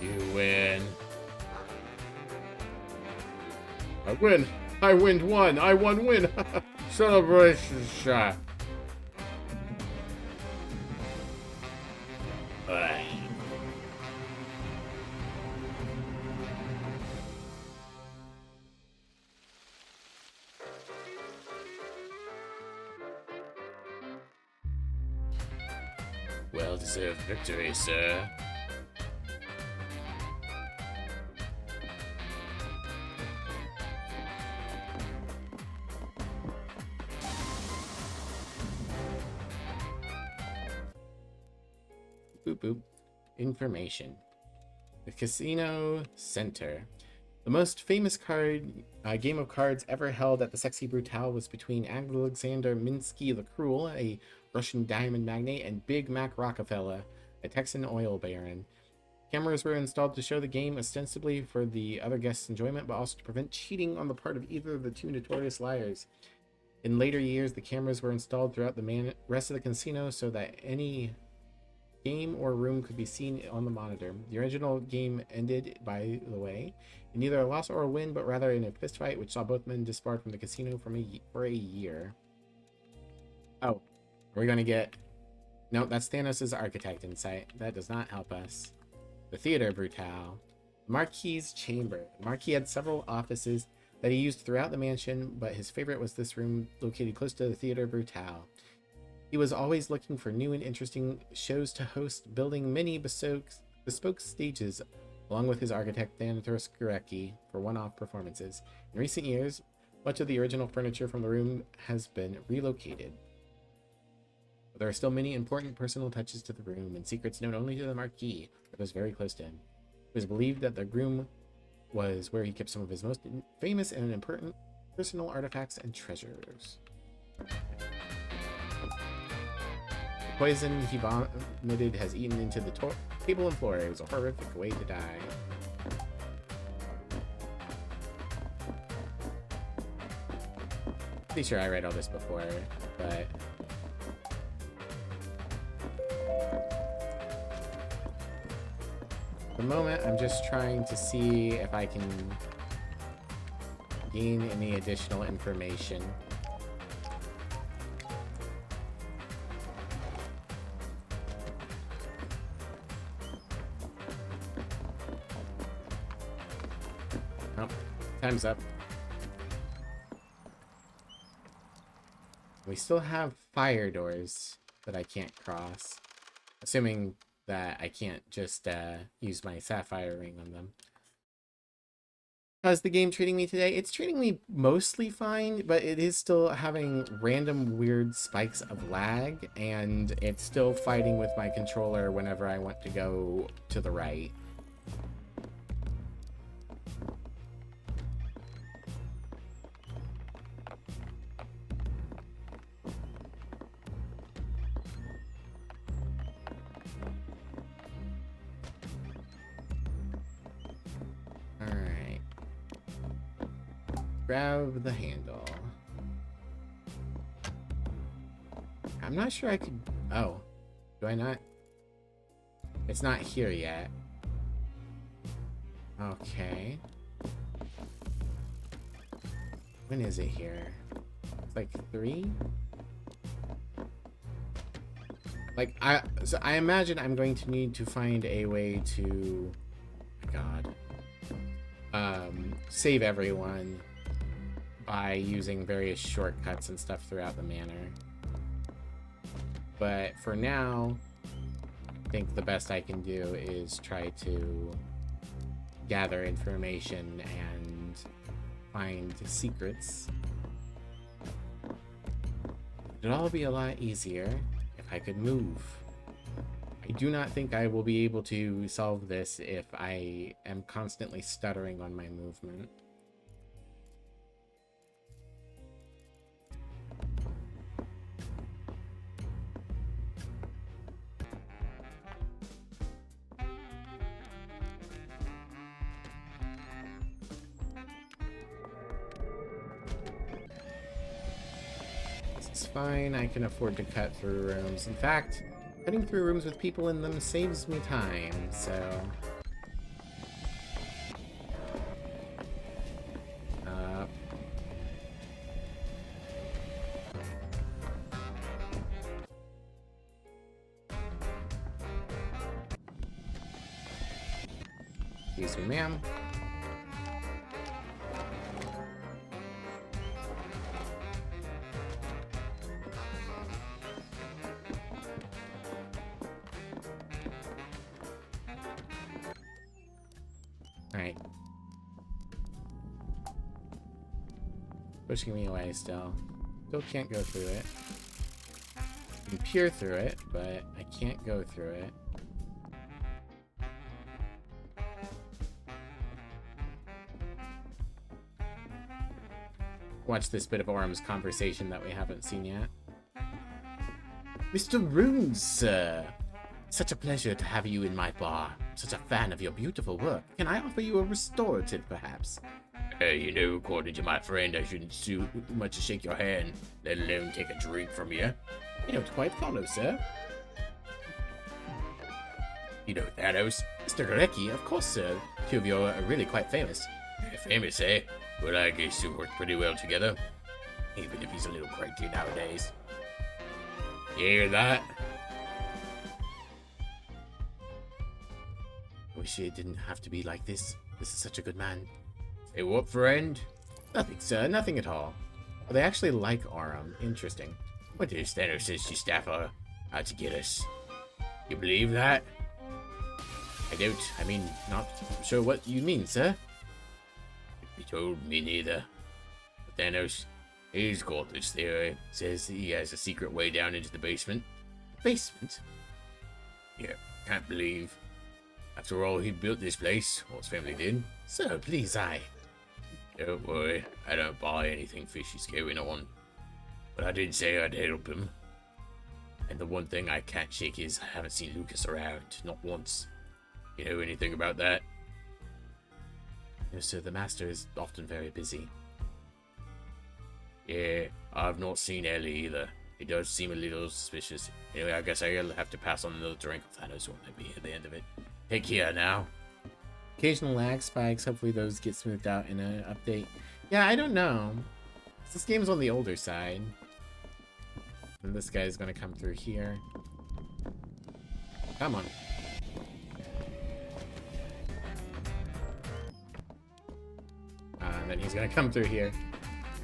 You win. I win. I win one. I win. Celebration shot. Well-deserved victory, sir. Boop boop. Information. The Casino Center. The most famous game of cards ever held at the Sexy Brutale was between Alexander Minsky the Cruel, a Russian diamond magnate, and Big Mac Rockefeller, a Texan oil baron. Cameras were installed to show the game ostensibly for the other guests' enjoyment, but also to prevent cheating on the part of either of the two notorious liars. In later years, the cameras were installed throughout the rest of the casino so that any game or room could be seen on the monitor. The original game ended, by the way, in neither a loss or a win, but rather in a fistfight, which saw both men disbarred from the casino for a year. Oh, are we gonna get... Nope, that's Thanos' architect in sight. That does not help us. The Theater Brutale. Marquis's Chamber. The Marquis had several offices that he used throughout the mansion, but his favorite was this room located close to the Theater Brutale. He was always looking for new and interesting shows to host, building many bespoke stages, along with his architect Thanatos Gurecki, for one-off performances. In recent years, much of the original furniture from the room has been relocated. But there are still many important personal touches to the room, and secrets known only to the Marquis, or those very close to him. It was believed that the room was where he kept some of his most famous and important personal artifacts and treasures. The poison he vomited has eaten into the table and floor. It was a horrific way to die. Pretty sure I read all this before, but... The moment, I'm just trying to see if I can gain any additional information. Oh, time's up. We still have fire doors that I can't cross. Assuming that I can't just use my sapphire ring on them. How's the game treating me today? It's treating me mostly fine, but it is still having random weird spikes of lag, and it's still fighting with my controller whenever I want to go to the right. Alright. Grab the handle. I'm not sure I could... Oh. Do I not? It's not here yet. Okay. When is it here? It's like 3? Like, so I imagine I'm going to need to find a way to... God. Save everyone by using various shortcuts and stuff throughout the manor. But for now, I think the best I can do is try to gather information and find secrets. It'd all be a lot easier if I could move. I do not think I will be able to solve this if I am constantly stuttering on my movement. This is fine. I can afford to cut through rooms. In fact, cutting through rooms with people in them saves me time, so... Excuse me, ma'am. Alright. Pushing me away still. Still can't go through it. I can peer through it, but I can't go through it. Watch this bit of Orm's conversation that we haven't seen yet. Mr. Runes, sir. Such a pleasure to have you in my bar. Such a fan of your beautiful work. Can I offer you a restorative, perhaps? You know, according to my friend, I shouldn't too much to shake your hand, let alone take a drink from you. You don't quite follow, sir. You know Thanos? Mr. Garecki, of course, sir. Two of you are really quite famous. Famous, eh? Well, I guess we work pretty well together. Even if he's a little cranky nowadays. You hear that? I wish it didn't have to be like this. This is such a good man. Hey, what, friend? Nothing, sir. Nothing at all. Oh, they actually like Aurum. Interesting. What is Thanos' staff are out to get us? You believe that? I don't. I mean, not sure what you mean, sir. He told me neither. But Thanos, he's got this theory. Says he has a secret way down into the basement. The basement? Yeah, can't believe. After all, he built this place, or his family did. So, please, don't worry, I don't buy anything fishy's going on. But I did say I'd help him. And the one thing I can't shake is I haven't seen Lucas around, not once. You know anything about that? No, sir, the master is often very busy. Yeah, I've not seen Ellie either. It does seem a little suspicious. Anyway, I guess I'll have to pass on another drink. Thanos won't let me at the end of it. Take care now. Occasional lag spikes. Hopefully those get smoothed out in an update. Yeah, I don't know. This game's on the older side. And this guy's gonna come through here. Come on. And then he's gonna come through here.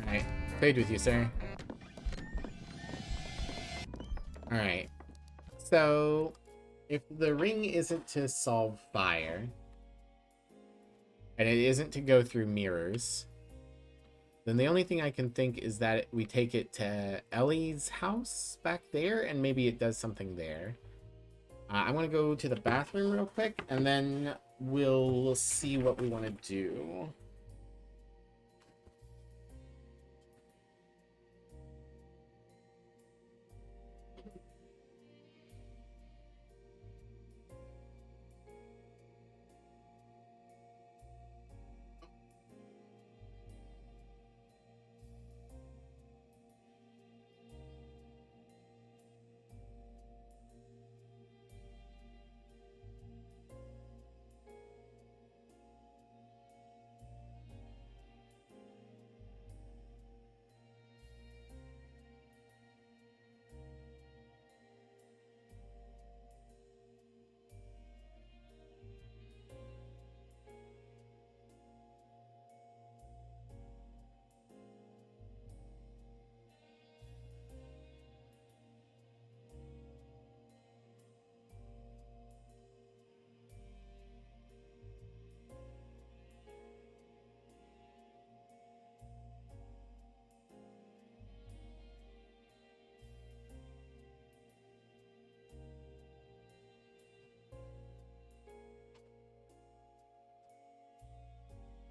Alright. Trade with you, sir. Alright. So, if the ring isn't to solve fire, and it isn't to go through mirrors, then the only thing I can think is that we take it to Ellie's house back there, and maybe it does something there. I want to go to the bathroom real quick, and then we'll see what we want to do.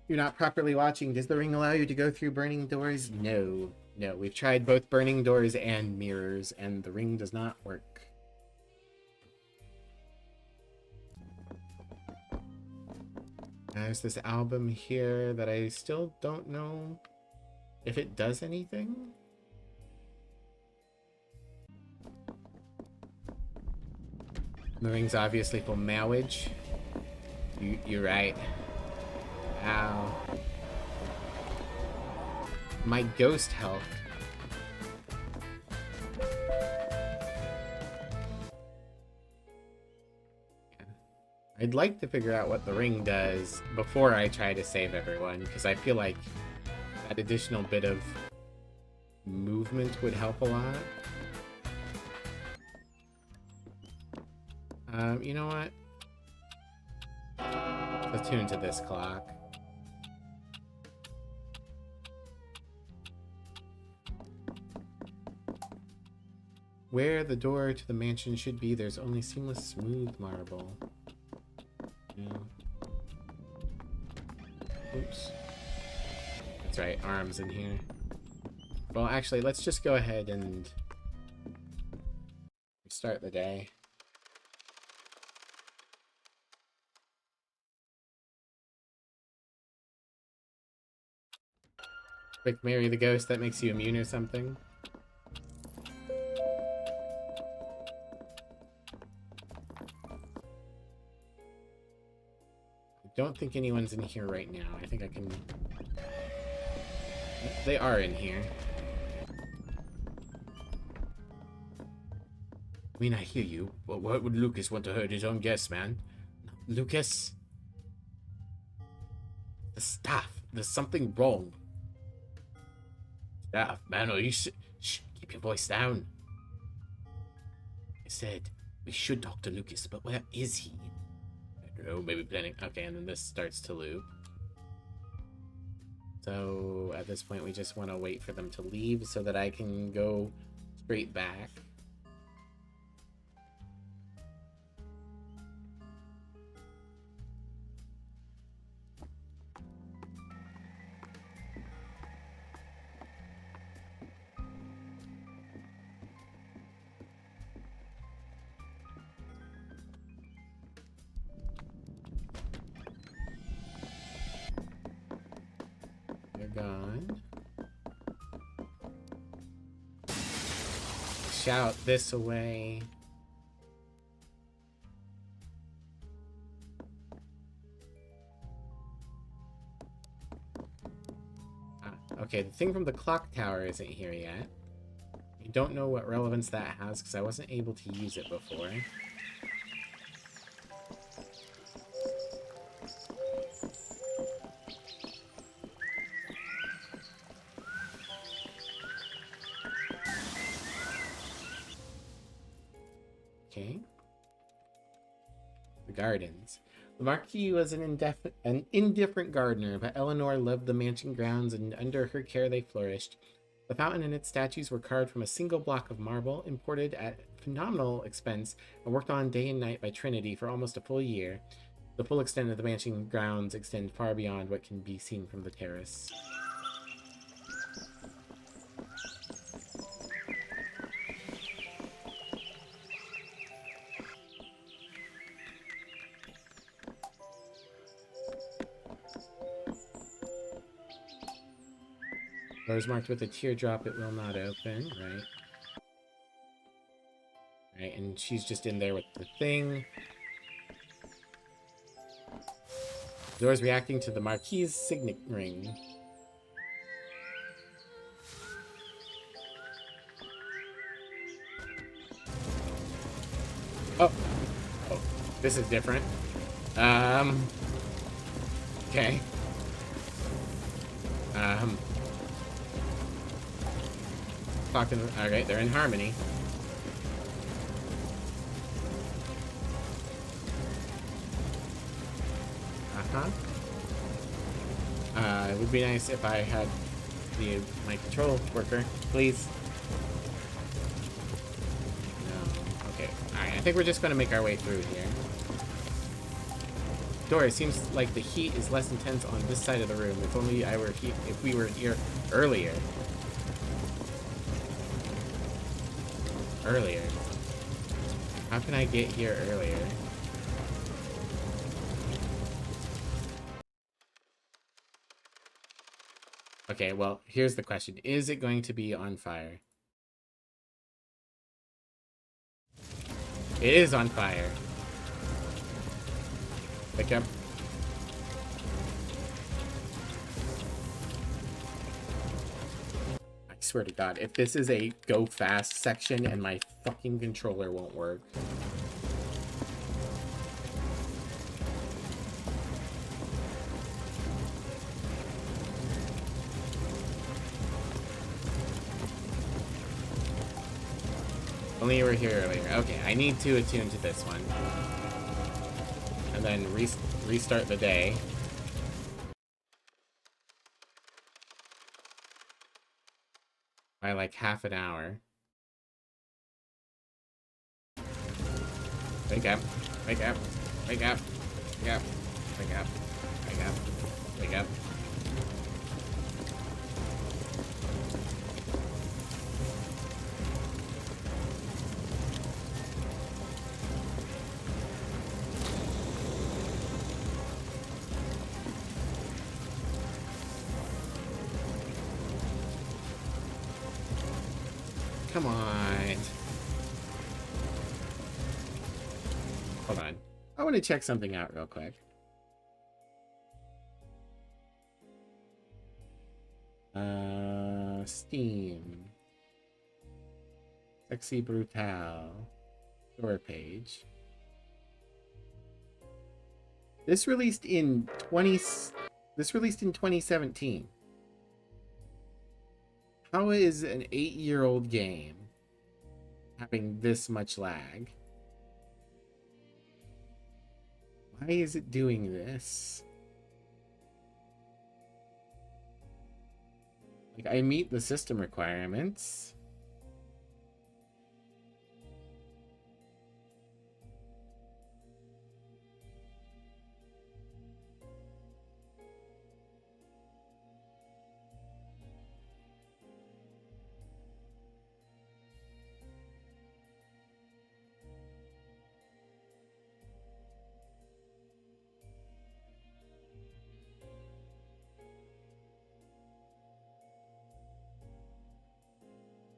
You're not properly watching. Does the ring allow you to go through burning doors? No. No, we've tried both burning doors and mirrors, and the ring does not work. There's this album here that I still don't know if it does anything. The ring's obviously for marriage. You're right. Ow. My ghost health. I'd like to figure out what the ring does before I try to save everyone, because I feel like that additional bit of movement would help a lot. You know what? Let's tune to this clock. Where the door to the mansion should be, there's only seamless smooth marble. Yeah. Oops. That's right, arms in here. Well, actually, let's just go ahead and start the day. Quick, marry the ghost, that makes you immune or something. I don't think anyone's in here right now. I think I can... They are in here. I mean, I hear you, but what would Lucas want to hurt his own guests, man? Lucas? The staff. There's something wrong. Staff, man, are you... Shh, keep your voice down. I said, we should talk to Lucas, but where is he? I don't know, maybe planning... Okay, and then this starts to loop. So, at this point, we just want to wait for them to leave so that I can go straight back. Gone. Shout this away. Okay, the thing from the clock tower isn't here yet. I don't know what relevance that has because I wasn't able to use it before. Okay. The gardens. The Marquis was an indifferent gardener, but Eleanor loved the mansion grounds, and under her care they flourished. The fountain and its statues were carved from a single block of marble, imported at phenomenal expense, and worked on day and night by Trinity for almost a full year. The full extent of the mansion grounds extend far beyond what can be seen from the terrace. Doors marked with a teardrop, it will not open, right? Right, and she's just in there with the thing. Doors reacting to the Marquis' signet ring. Oh. Oh, this is different. Okay. Talking. Alright, they're in harmony. It would be nice if I had my control worker, please. No. Okay. Alright, I think we're just gonna make our way through here. Door, it seems like the heat is less intense on this side of the room. If only if we were here earlier. Earlier. How can I get here earlier? Okay, well, here's the question. Is it going to be on fire? It is on fire. Pick up. I swear to God, if this is a go fast section and my fucking controller won't work. Only you were here earlier. Okay, I need to attune to this one. And then restart the day. By like half an hour. Wake up. Wake up. Wake up. Wake up. Wake up. Wake up. Wake up. Come on. Hold on. I want to check something out real quick. Steam. Sexy Brutale. Store page. This released in 2017. How is an 8-year-old game having this much lag? Why is it doing this? Like, I meet the system requirements.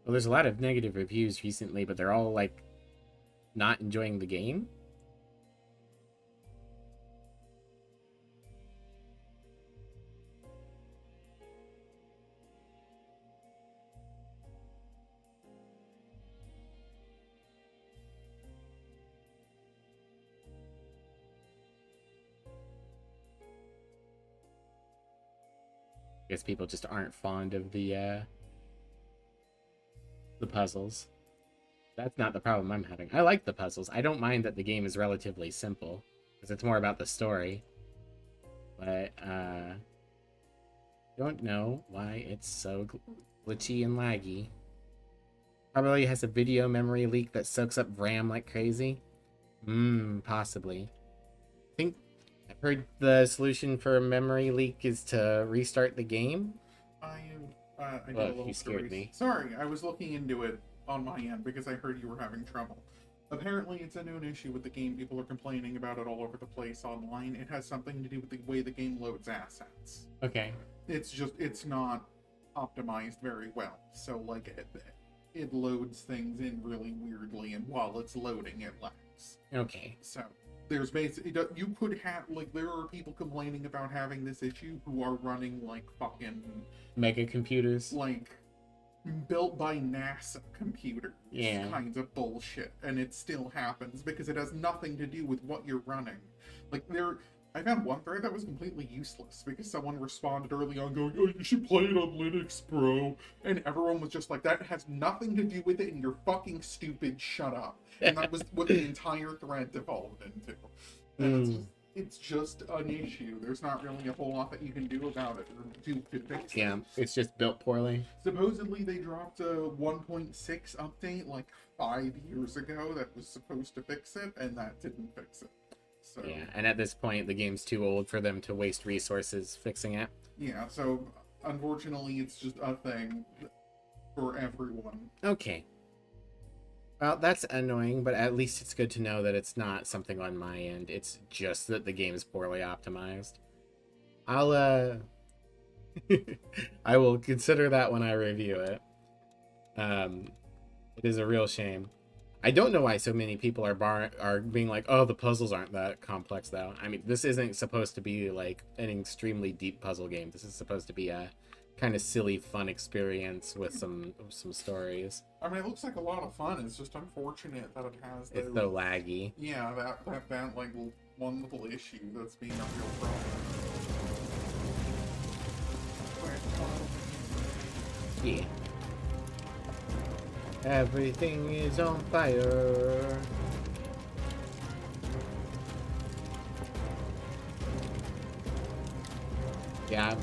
Well, there's a lot of negative reviews recently, but they're all, like, not enjoying the game. guess people just aren't fond of the puzzles. That's not the problem I'm having. I like the puzzles. I don't mind that the game is relatively simple because it's more about the story. But don't know why it's so glitchy and laggy. Probably has a video memory leak that soaks up RAM like crazy. Possibly. I think I've heard the solution for a memory leak is to restart the game. I did a Look, little you scared stories. me. Sorry, I was looking into it on my end because I heard you were having trouble. Apparently, it's a known issue with the game. People are complaining about it all over the place online. It has something to do with the way the game loads assets. Okay. It's not optimized very well. So, like, it loads things in really weirdly, and while it's loading, it lags. Okay. So, there's basically, you could have, like, there are people complaining about having this issue who are running, like, fucking, Mega computers. like, built by NASA computers Yeah. kinds of bullshit, and it still happens because it has nothing to do with what you're running. Like, I found one thread that was completely useless because someone responded early on going, "Oh, you should play it on Linux, bro," and everyone was just like, "That has nothing to do with it, and you're fucking stupid. Shut up." And that was what the entire thread devolved into. And it's just an issue. There's not really a whole lot that you can do about it to fix it. Yeah, it's just built poorly. Supposedly they dropped a 1.6 update like 5 years ago that was supposed to fix it, and that didn't fix it. So Yeah, and at this point, the game's too old for them to waste resources fixing it. yeah, so unfortunately it's just a thing for everyone. Okay. Well, that's annoying, but at least it's good to know that it's not something on my end. It's just that the game is poorly optimized. I'll, I will consider that when I review it. It is a real shame. I don't know why so many people are being like, oh, the puzzles aren't that complex, though. I mean, this isn't supposed to be, like, an extremely deep puzzle game. This is supposed to be a kind of silly, fun experience with some stories. I mean, it looks like a lot of fun. It's just unfortunate that it has those, It's so laggy. yeah, that like one little issue that's being a real problem. Yeah. Everything is on fire. Yeah,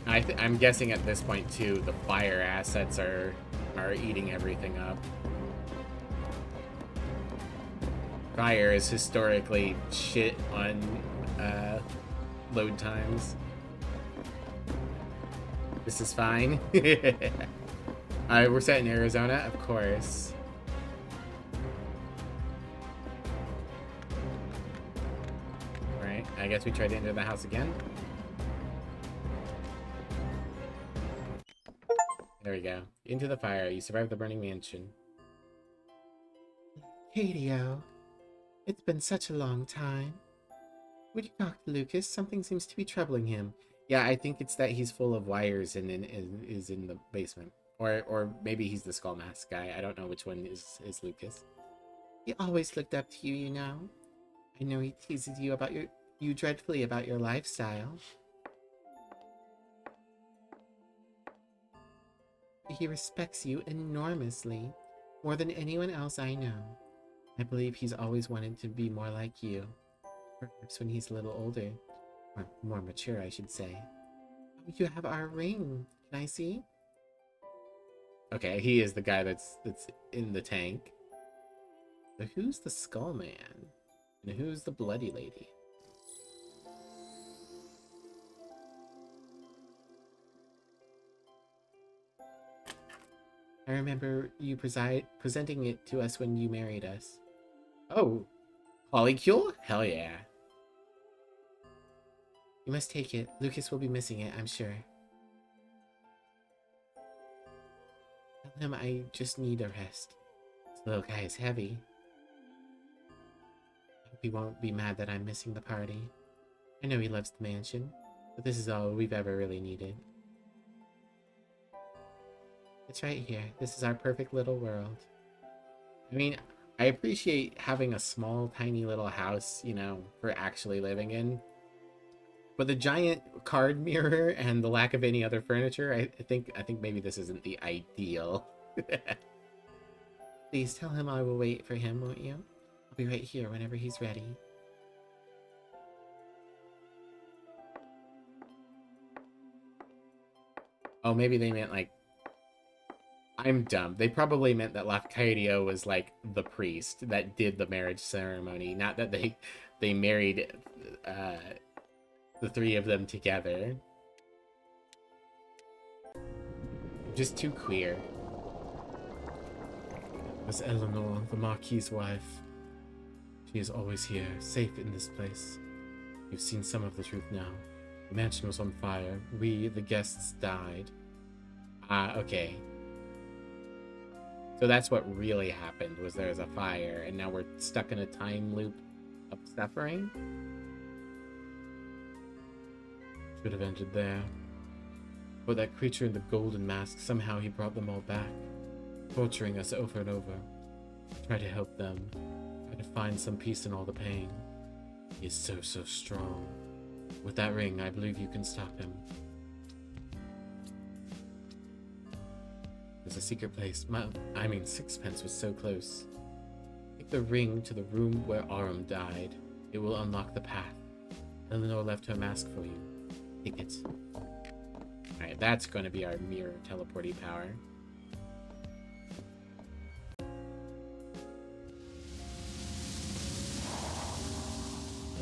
I'm guessing at this point too, the fire assets are eating everything up. Fire is historically shit on load times. This is fine. We're set in Arizona, of course. Right, I guess we tried to enter the house again. There we go. Into the fire. You survived the burning mansion. Katie-o, it's been such a long time. Would you talk to Lucas? Something seems to be troubling him. Yeah, I think it's that he's full of wires and is in the basement. Or maybe he's the skull mask guy. I don't know which one is Lucas. He always looked up to you, you know. I know he teases you about you dreadfully about your lifestyle. He respects you enormously, more than anyone else I know. I believe he's always wanted to be more like you. Perhaps when he's a little older. Or more mature, I should say. Oh, you have our ring. Can I see? Okay, he is the guy that's in the tank. So who's the Skull Man? And who's the Bloody Lady? I remember you presenting it to us when you married us. Oh, polycule? Hell yeah. You must take it. Lucas will be missing it, I'm sure. Tell him I just need a rest. This little guy is heavy. I hope he won't be mad that I'm missing the party. I know he loves the mansion, but this is all we've ever really needed. It's right here. This is our perfect little world. I mean, I appreciate having a small, tiny little house, you know, for actually living in. But the giant card mirror and the lack of any other furniture, I think maybe this isn't the ideal. Please tell him I will wait for him, won't you? I'll be right here whenever he's ready. Oh, maybe they meant like... I'm dumb. They probably meant that Lafcadio was like the priest that did the marriage ceremony, not that they married the three of them together. Just too queer. Was Eleanor, the Marquis's wife. She is always here, safe in this place. You've seen some of the truth now. The mansion was on fire. We, the guests, died. Ah, okay. So that's what really happened, was there was a fire, and now we're stuck in a time loop of suffering? Should have ended there. But that creature in the golden mask, somehow he brought them all back, torturing us over and over. Try to help them. Try to find some peace in all the pain. He is so, so strong. With that ring, I believe you can stop him. There's a secret place. Sixpence was so close. Take the ring to the room where Arum died. It will unlock the path. Eleanor left her mask for you. Take it. Alright, that's going to be our mirror teleporting power.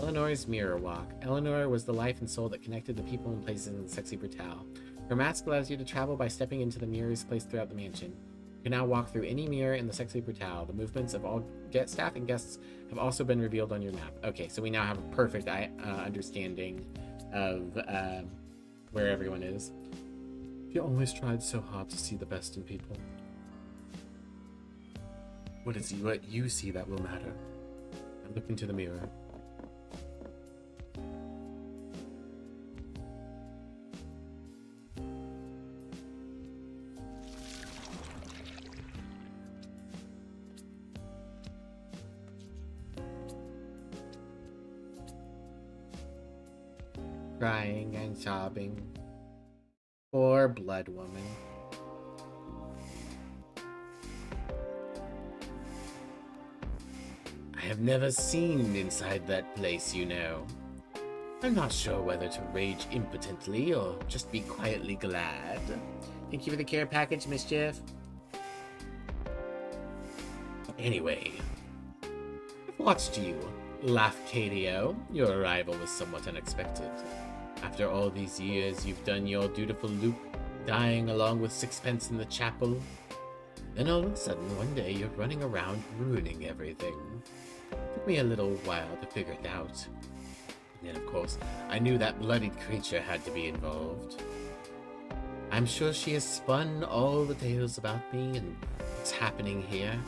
Eleanor's Mirror Walk. Eleanor was the life and soul that connected the people and places in the Sexy Brutale. Her mask allows you to travel by stepping into the mirrors placed throughout the mansion. You can now walk through any mirror in the Sexy Brutale. The movements of all staff and guests have also been revealed on your map. Okay, so we now have a perfect understanding of where everyone is. You always tried so hard to see the best in people. What you see that will matter? I look into the mirror. Crying and sobbing. Poor blood woman. I have never seen inside that place, you know. I'm not sure whether to rage impotently or just be quietly glad. Thank you for the care package, Mischief. Anyway, I've watched you, Lafcadio. Your arrival was somewhat unexpected. After all these years, you've done your dutiful loop, dying along with Sixpence in the chapel. Then all of a sudden, one day, you're running around ruining everything. Took me a little while to figure it out. And then, of course, I knew that bloodied creature had to be involved. I'm sure she has spun all the tales about me and what's happening here.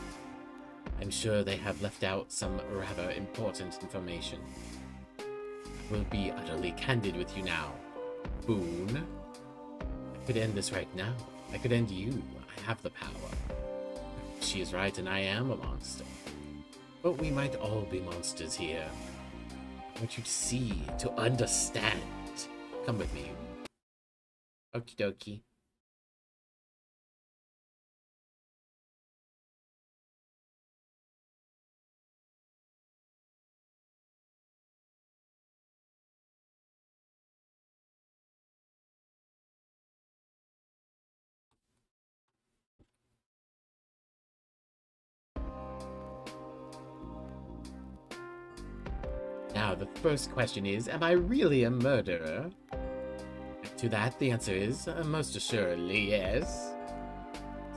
I'm sure they have left out some rather important information. I will be utterly candid with you now, Boone. I could end this right now. I could end you. I have the power. She is right, and I am a monster. But we might all be monsters here. I want you to see, to understand. Come with me. Okie dokie. Now, the first question is, am I really a murderer? To that, the answer is, most assuredly, yes.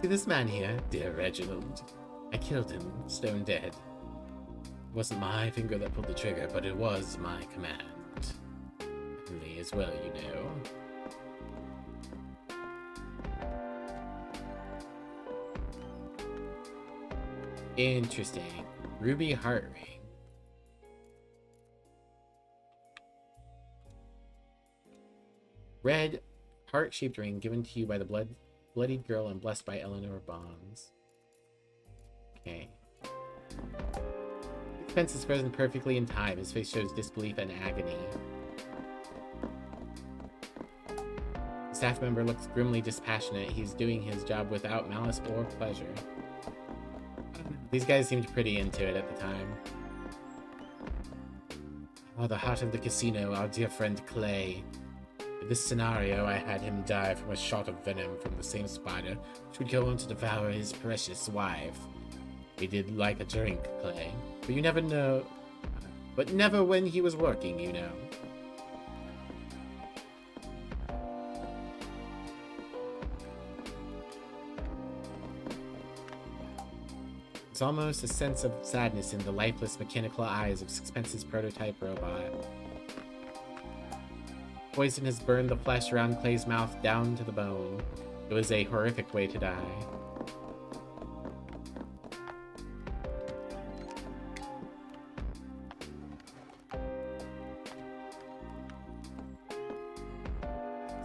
See this man here, dear Reginald? I killed him, stone dead. It wasn't my finger that pulled the trigger, but it was my command. Heavenly as well, you know. Interesting. Ruby heart ring. Red heart-shaped ring given to you by the bloodied girl and blessed by Eleanor Bonds. Okay. Spence is frozen perfectly in time. His face shows disbelief and agony. staff member looks grimly dispassionate. He's doing his job without malice or pleasure. These guys seemed pretty into it at the time. Oh, the heart of the casino, our dear friend Clay. In this scenario, I had him die from a shot of venom from the same spider, which would go on to devour his precious wife. He did like a drink, Clay. But you never know. But never when he was working, you know. There's almost a sense of sadness in the lifeless mechanical eyes of Sixpence's prototype robot. Poison has burned the flesh around Clay's mouth down to the bone. It was a horrific way to die.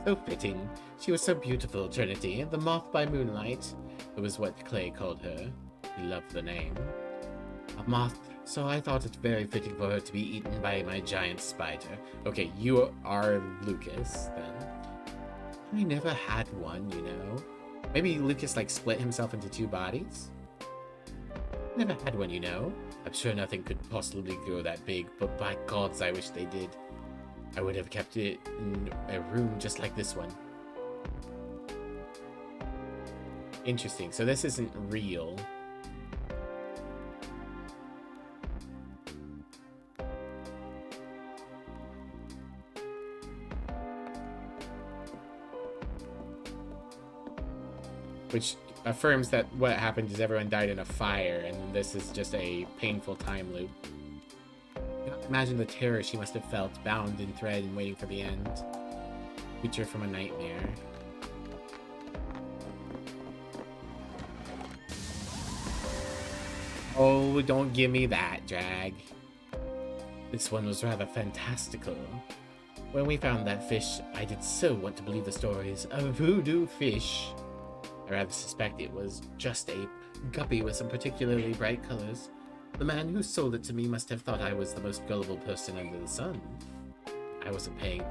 So fitting. She was so beautiful, Trinity. The moth by moonlight. It was what Clay called her. He loved the name. A moth, so I thought it very fitting for her to be eaten by my giant spider. Okay, you are Lucas, then. I never had one, you know. Maybe Lucas, like, split himself into two bodies? Never had one, you know. I'm sure nothing could possibly grow that big, but by gods, I wish they did. I would have kept it in a room just like this one. Interesting, so this isn't real. Which affirms that what happened is everyone died in a fire, and this is just a painful time loop. I cannot imagine the terror she must have felt, bound in thread and waiting for the end. Creature from a nightmare. Oh, don't give me that, Drag. This one was rather fantastical. When we found that fish, I did so want to believe the stories of voodoo fish. I rather suspect it was just a guppy with some particularly bright colors. The man who sold it to me must have thought I was the most gullible person under the sun. I wasn't paying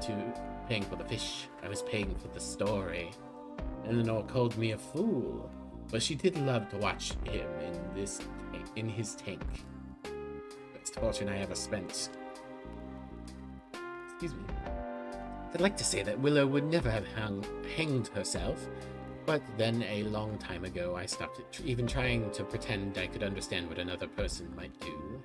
for the fish. I was paying for the story. Eleanor called me a fool, but she did love to watch him in his tank. Best fortune I ever spent. Excuse me. I'd like to say that Willow would never have hanged herself. But then, a long time ago, I stopped even trying to pretend I could understand what another person might do.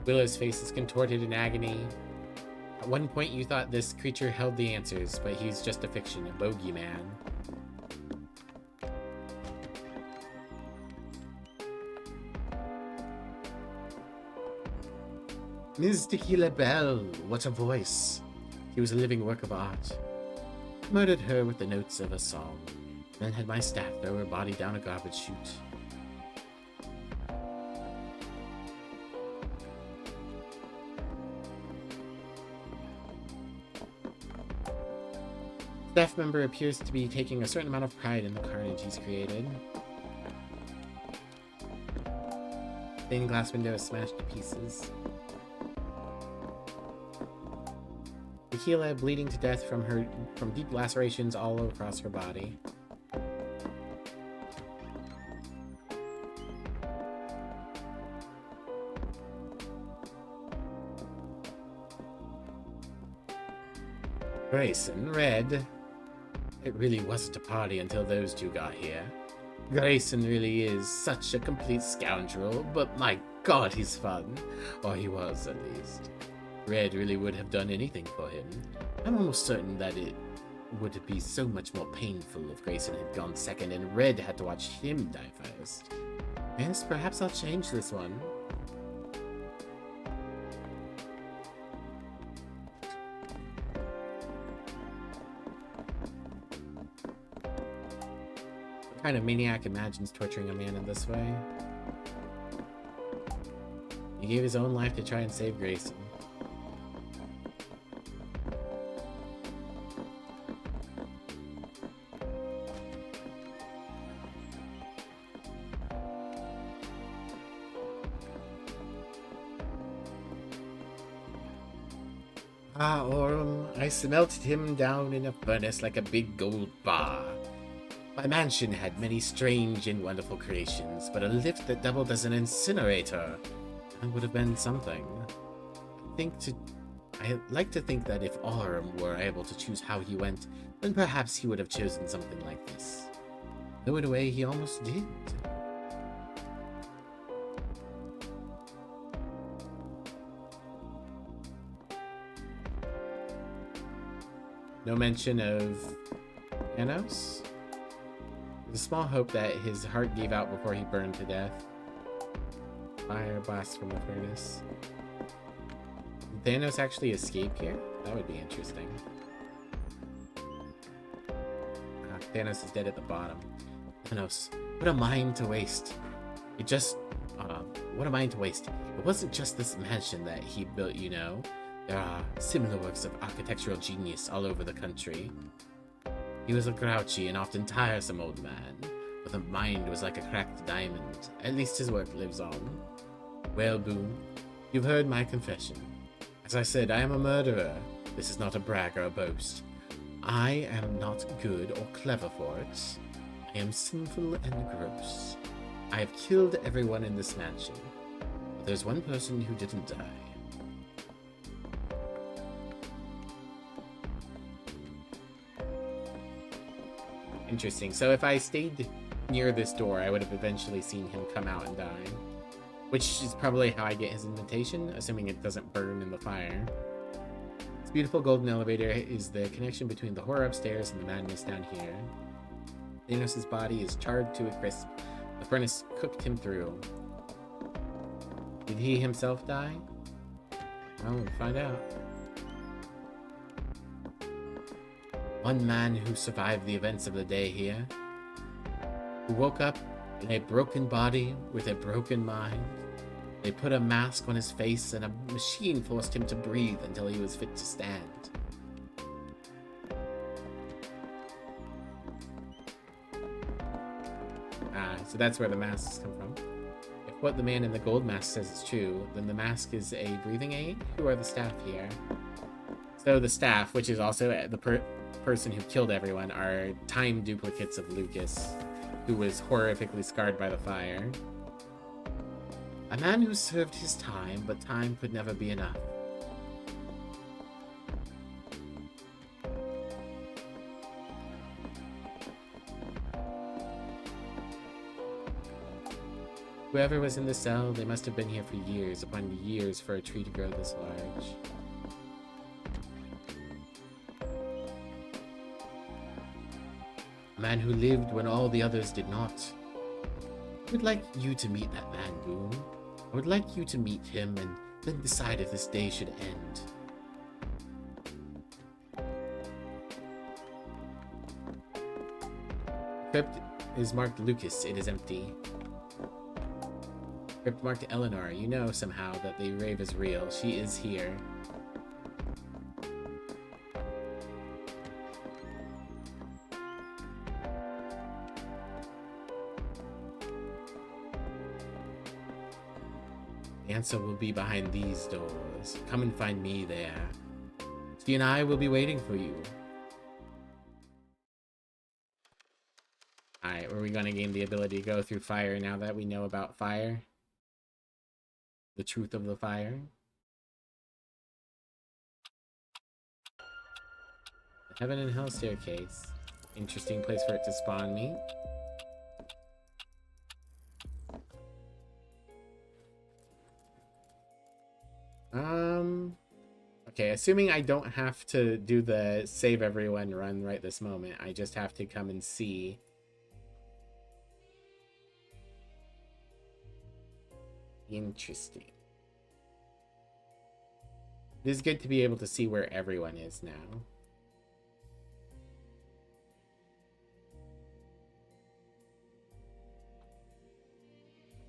Willow's face is contorted in agony. At one point, you thought this creature held the answers, but he's just a fiction, a bogeyman. Ms. Tequila Bell, what a voice. She was a living work of art. I murdered her with the notes of a song, then had my staff throw her body down a garbage chute. Staff member appears to be taking a certain amount of pride in the carnage he's created. Stained glass window is smashed to pieces. Tequila bleeding to death from deep lacerations all across her body. Grayson, Red. It really wasn't a party until those two got here. Grayson really is such a complete scoundrel, but my god, he's fun. Or he was, at least. Red really would have done anything for him. I'm almost certain that it would be so much more painful if Grayson had gone second and Red had to watch him die first. Yes, perhaps I'll change this one. What kind of maniac imagines torturing a man in this way? He gave his own life to try and save Grayson. Ah, Orm, I smelted him down in a furnace like a big gold bar. My mansion had many strange and wonderful creations, but a lift that doubled as an incinerator, that would have been something. I like to think that if Orm were able to choose how he went, then perhaps he would have chosen something like this. Though in a way he almost did. No mention of Thanos? There's a small hope that his heart gave out before he burned to death. Fire blast from the furnace. Did Thanos actually escape here? That would be interesting. Thanos is dead at the bottom. Thanos, what a mind to waste. What a mind to waste. It wasn't just this mansion that he built, you know. There are similar works of architectural genius all over the country. He was a grouchy and often tiresome old man, with a mind was like a cracked diamond. At least his work lives on. Well, Boone, you've heard my confession. As I said, I am a murderer. This is not a brag or a boast. I am not good or clever for it. I am sinful and gross. I have killed everyone in this mansion. But there's one person who didn't die. Interesting. So if I stayed near this door, I would have eventually seen him come out and die. Which is probably how I get his invitation, assuming it doesn't burn in the fire. This beautiful golden elevator is the connection between the horror upstairs and the madness down here. Thanos' body is charred to a crisp. The furnace cooked him through. Did he himself die? Well, we'll find out. One man who survived the events of the day here, who woke up in a broken body with a broken mind. They put a mask on his face and a machine forced him to breathe until he was fit to stand. So that's where the masks come from. If what the man in the gold mask says is true, then the mask is a breathing aid? Who are the staff here? So the staff, which is also the person who killed everyone, are time duplicates of Lucas, who was horrifically scarred by the fire. A man who served his time, but time could never be enough. Whoever was in the cell, they must have been here for years upon years for a tree to grow this large. A man who lived when all the others did not. I would like you to meet that man, Boone. I would like you to meet him and then decide if this day should end. Crypt is marked Lucas. It is empty. Crypt marked Eleanor. You know somehow that the rave is real. She is here. The answer will be behind these doors. Come and find me there. She and I will be waiting for you. Alright, are we going to gain the ability to go through fire now that we know about fire? The truth of the fire? The Heaven and Hell staircase. Interesting place for it to spawn me. Okay, assuming I don't have to do the save everyone run right this moment, I just have to come and see. Interesting. It is good to be able to see where everyone is now.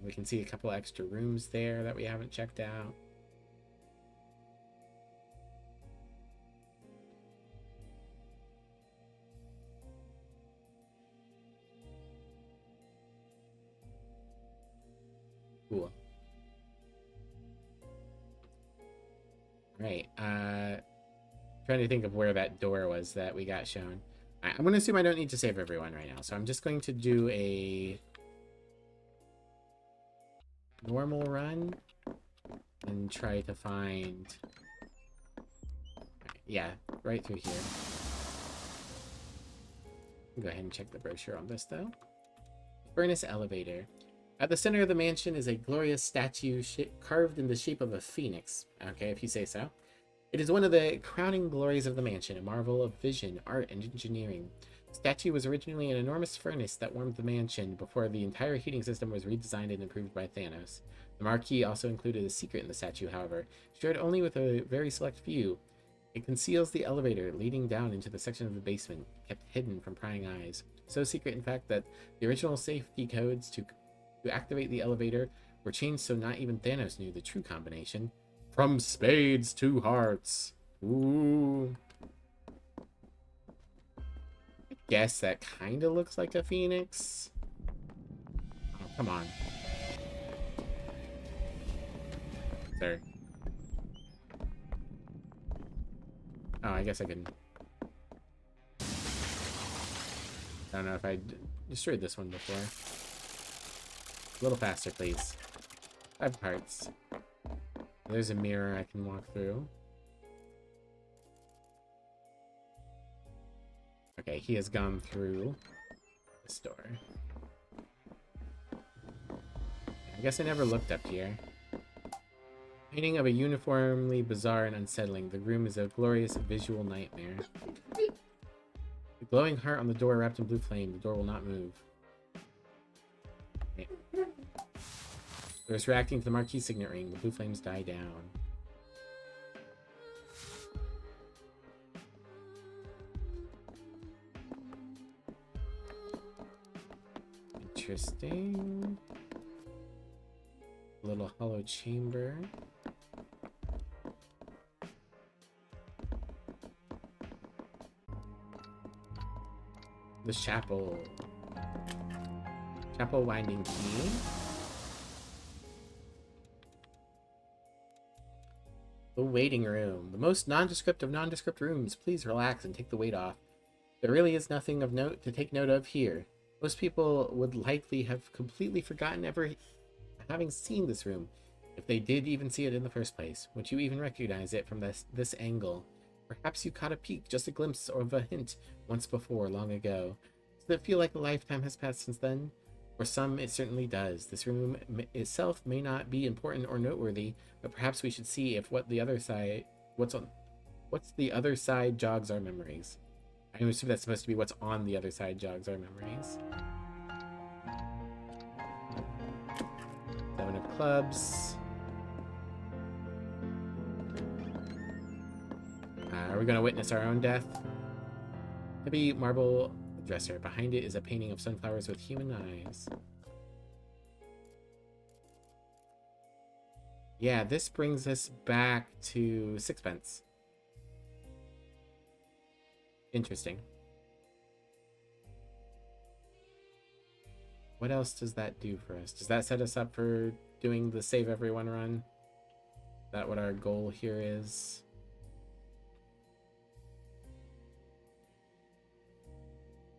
We can see a couple extra rooms there that we haven't checked out. Cool. Right, trying to think of where that door was that we got shown. I'm going to assume I don't need to save everyone right now, so I'm just going to do a normal run and try to find... Yeah, right through here. Go ahead and check the brochure on this, though. Furnace elevator. At the center of the mansion is a glorious statue carved in the shape of a phoenix. Okay, if you say so. It is one of the crowning glories of the mansion, a marvel of vision, art, and engineering. The statue was originally an enormous furnace that warmed the mansion before the entire heating system was redesigned and improved by Thanos. The marquee also included a secret in the statue, however, shared only with a very select few. It conceals the elevator leading down into the section of the basement, kept hidden from prying eyes. So secret, in fact, that the original safety codes to activate the elevator were changed so not even Thanos knew the true combination. From spades to hearts. Ooh. I guess that kind of looks like a phoenix. Oh, come on. There. Oh, I guess I can... I don't know if I destroyed this one before. A little faster, please. 5 parts. There's a mirror I can walk through. Okay, he has gone through this door. I guess I never looked up here. Painting of a uniformly bizarre and unsettling. The room is a glorious visual nightmare. The glowing heart on the door wrapped in blue flame. The door will not move. Okay. There's reacting to the marquee signet ring. The blue flames die down. Interesting. A little hollow chamber. The chapel. Chapel winding key. The waiting room. The most nondescript of nondescript rooms. Please relax and take the weight off. There really is nothing of note to take note of here. Most people would likely have completely forgotten ever having seen this room, if they did even see it in the first place. Would you even recognize it from this angle? Perhaps you caught a peek, just a glimpse of a hint once before, long ago. Does it feel like a lifetime has passed since then? For some, it certainly does. This room itself may not be important or noteworthy, but perhaps we should see if what's the other side jogs our memories. I assume that's supposed to be what's on the other side jogs our memories. 7 of clubs. Are we going to witness our own death? Heavy marble dresser. Behind it is a painting of sunflowers with human eyes. Yeah, this brings us back to Sixpence. Interesting. What else does that do for us? Does that set us up for doing the save everyone run? Is that what our goal here is?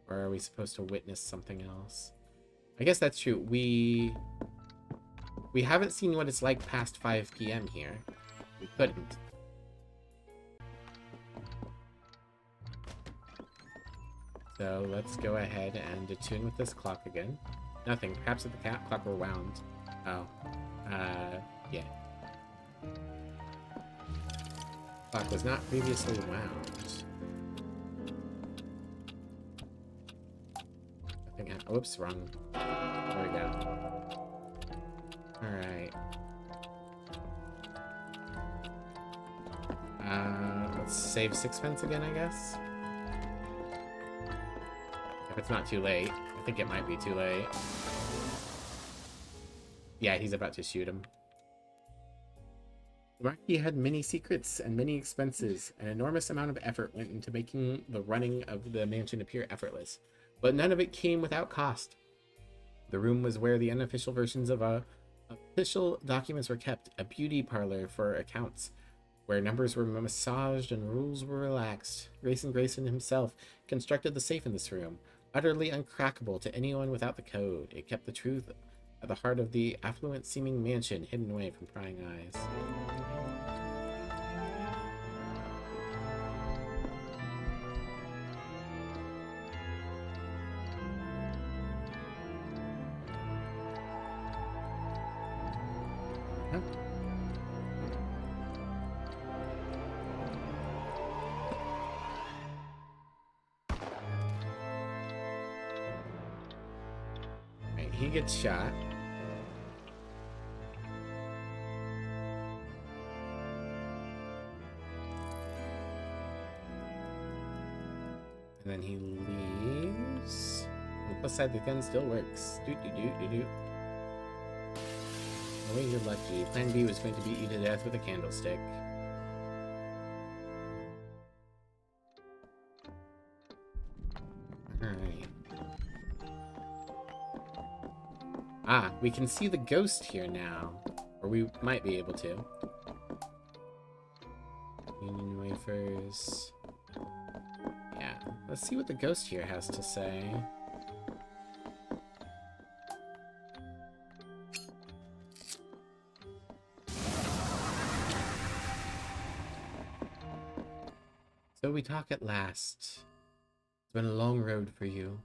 Or are we supposed to witness something else? I guess that's true. We haven't seen what it's like past 5 p.m. here. We couldn't. So let's go ahead and attune with this clock again. Nothing. Perhaps if the clock were wound. Oh. Yeah. Clock was not previously wound. Oops, wrong. There we go. Alright. Let's save Sixpence again, I guess. If it's not too late. I think it might be too late. Yeah, he's about to shoot him. The Marquis had many secrets and many expenses. An enormous amount of effort went into making the running of the mansion appear effortless. But none of it came without cost. The room was where the unofficial versions of official documents were kept, a beauty parlor for accounts, where numbers were massaged and rules were relaxed. Grayson himself constructed the safe in this room, utterly uncrackable to anyone without the code. It kept the truth at the heart of the affluent-seeming mansion, hidden away from prying eyes. Huh? Right, he gets shot. And then he leaves. On the plus side, the gun still works. Doot. Oh, you're lucky. Plan B was going to beat you to death with a candlestick. Alright. Ah, we can see the ghost here now. Or we might be able to. Union wafers. Yeah, let's see what the ghost here has to say. So we talk at last. It's been a long road for you.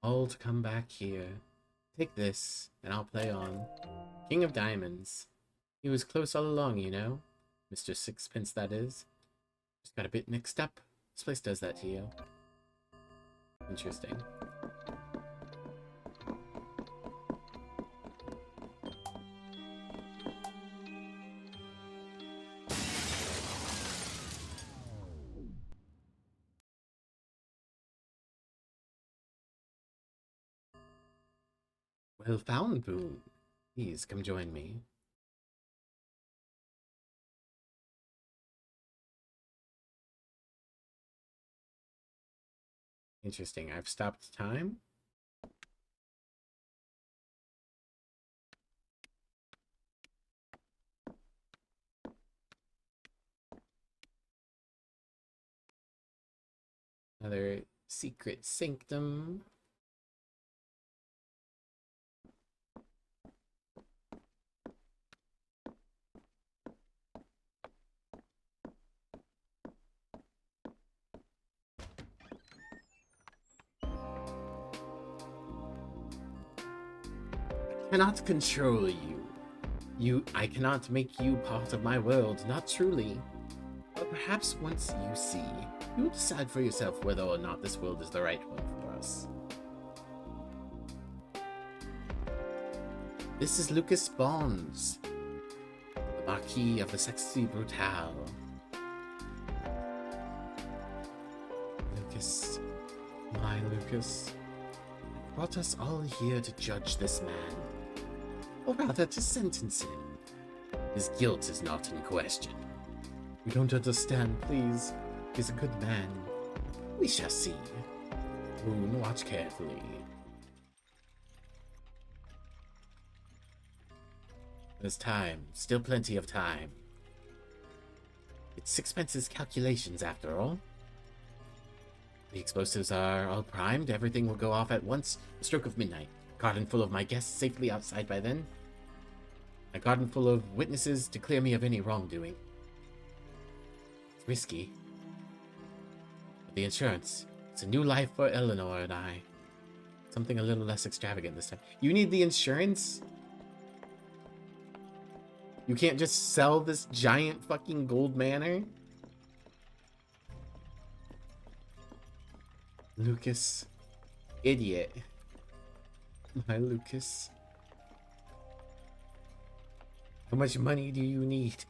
All to come back here. Take this, and I'll play on. King of Diamonds. He was close all along, you know? Mr. Sixpence, that is. Just got a bit mixed up. This place does that to you. Interesting. Well found, Boone. Please come join me. Interesting. I've stopped time. Another secret sanctum. Cannot control you. I cannot make you part of my world, not truly. But perhaps once you see, you will decide for yourself whether or not this world is the right one for us. This is Lucas Bonds, the Marquis of the Sexy Brutale. Lucas, my Lucas, brought us all here to judge this man. Or rather, to sentence him. His guilt is not in question. You don't understand, please. He's a good man. We shall see. Boone, watch carefully. There's time. Still plenty of time. It's Sixpence's calculations, after all. The explosives are all primed. Everything will go off at once. The stroke of midnight. Garden full of my guests safely outside by then. A garden full of witnesses to clear me of any wrongdoing. It's risky. But the insurance. It's a new life for Eleanor and I. Something a little less extravagant this time. You need the insurance? You can't just sell this giant fucking gold manor? Lucas. Idiot. My Lucas. How much money do you need?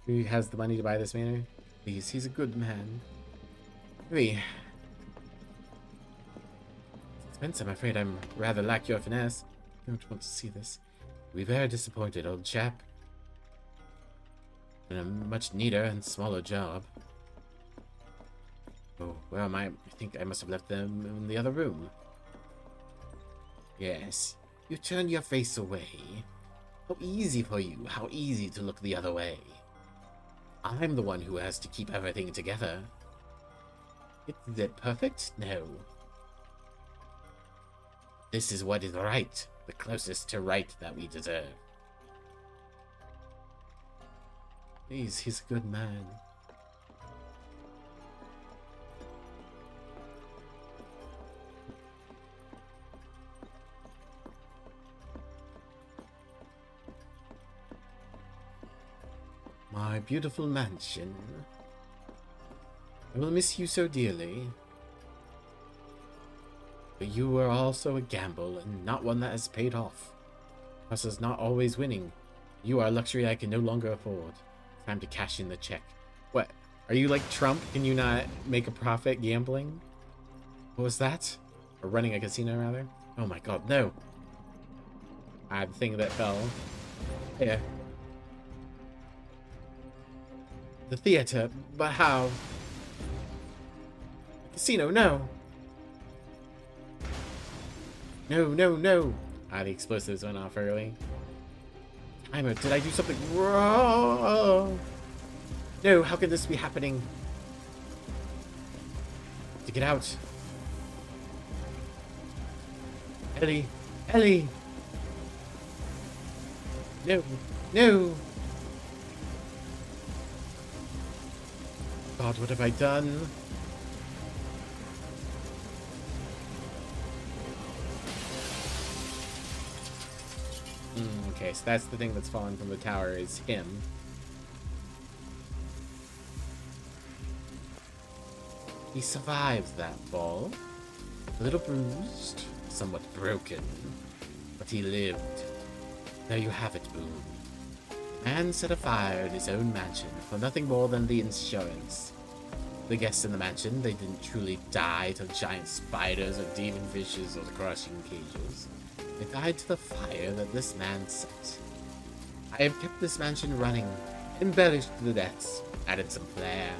Who has the money to buy this manor? Please, he's a good man. Hey. Spence, I'm afraid I'm rather lack your finesse. Don't want to see this. We're very disappointed, old chap. Been a much neater and smaller job. Oh, where am I? I think I must have left them in the other room. Yes, you turn your face away. How easy for you, how easy to look the other way. I'm the one who has to keep everything together. Is it perfect? No. This is what is right, the closest to right that we deserve. He's a good man. My beautiful mansion. I will miss you so dearly. But you were also a gamble, and not one that has paid off. Us is not always winning. You are a luxury I can no longer afford. Time to cash in the check. What? Are you like Trump? Can you not make a profit gambling? What was that? Or running a casino, rather? Oh my god, no. I had the thing that fell. Yeah. The theater, but how? Casino, no! No, no, no! Ah, the explosives went off early. Timer, did I do something wrong? No, how can this be happening? To get out. Ellie! Ellie! No! No! God, what have I done? Okay, so that's the thing that's fallen from the tower, is him. He survives that fall. A little bruised, somewhat broken, but he lived. There you have it, Boone. Man set a fire in his own mansion for nothing more than the insurance. The guests in the mansion, they didn't truly die to giant spiders or demon fishes or the crushing cages. They died to the fire that this man set. I have kept this mansion running, embellished the deaths, added some flair.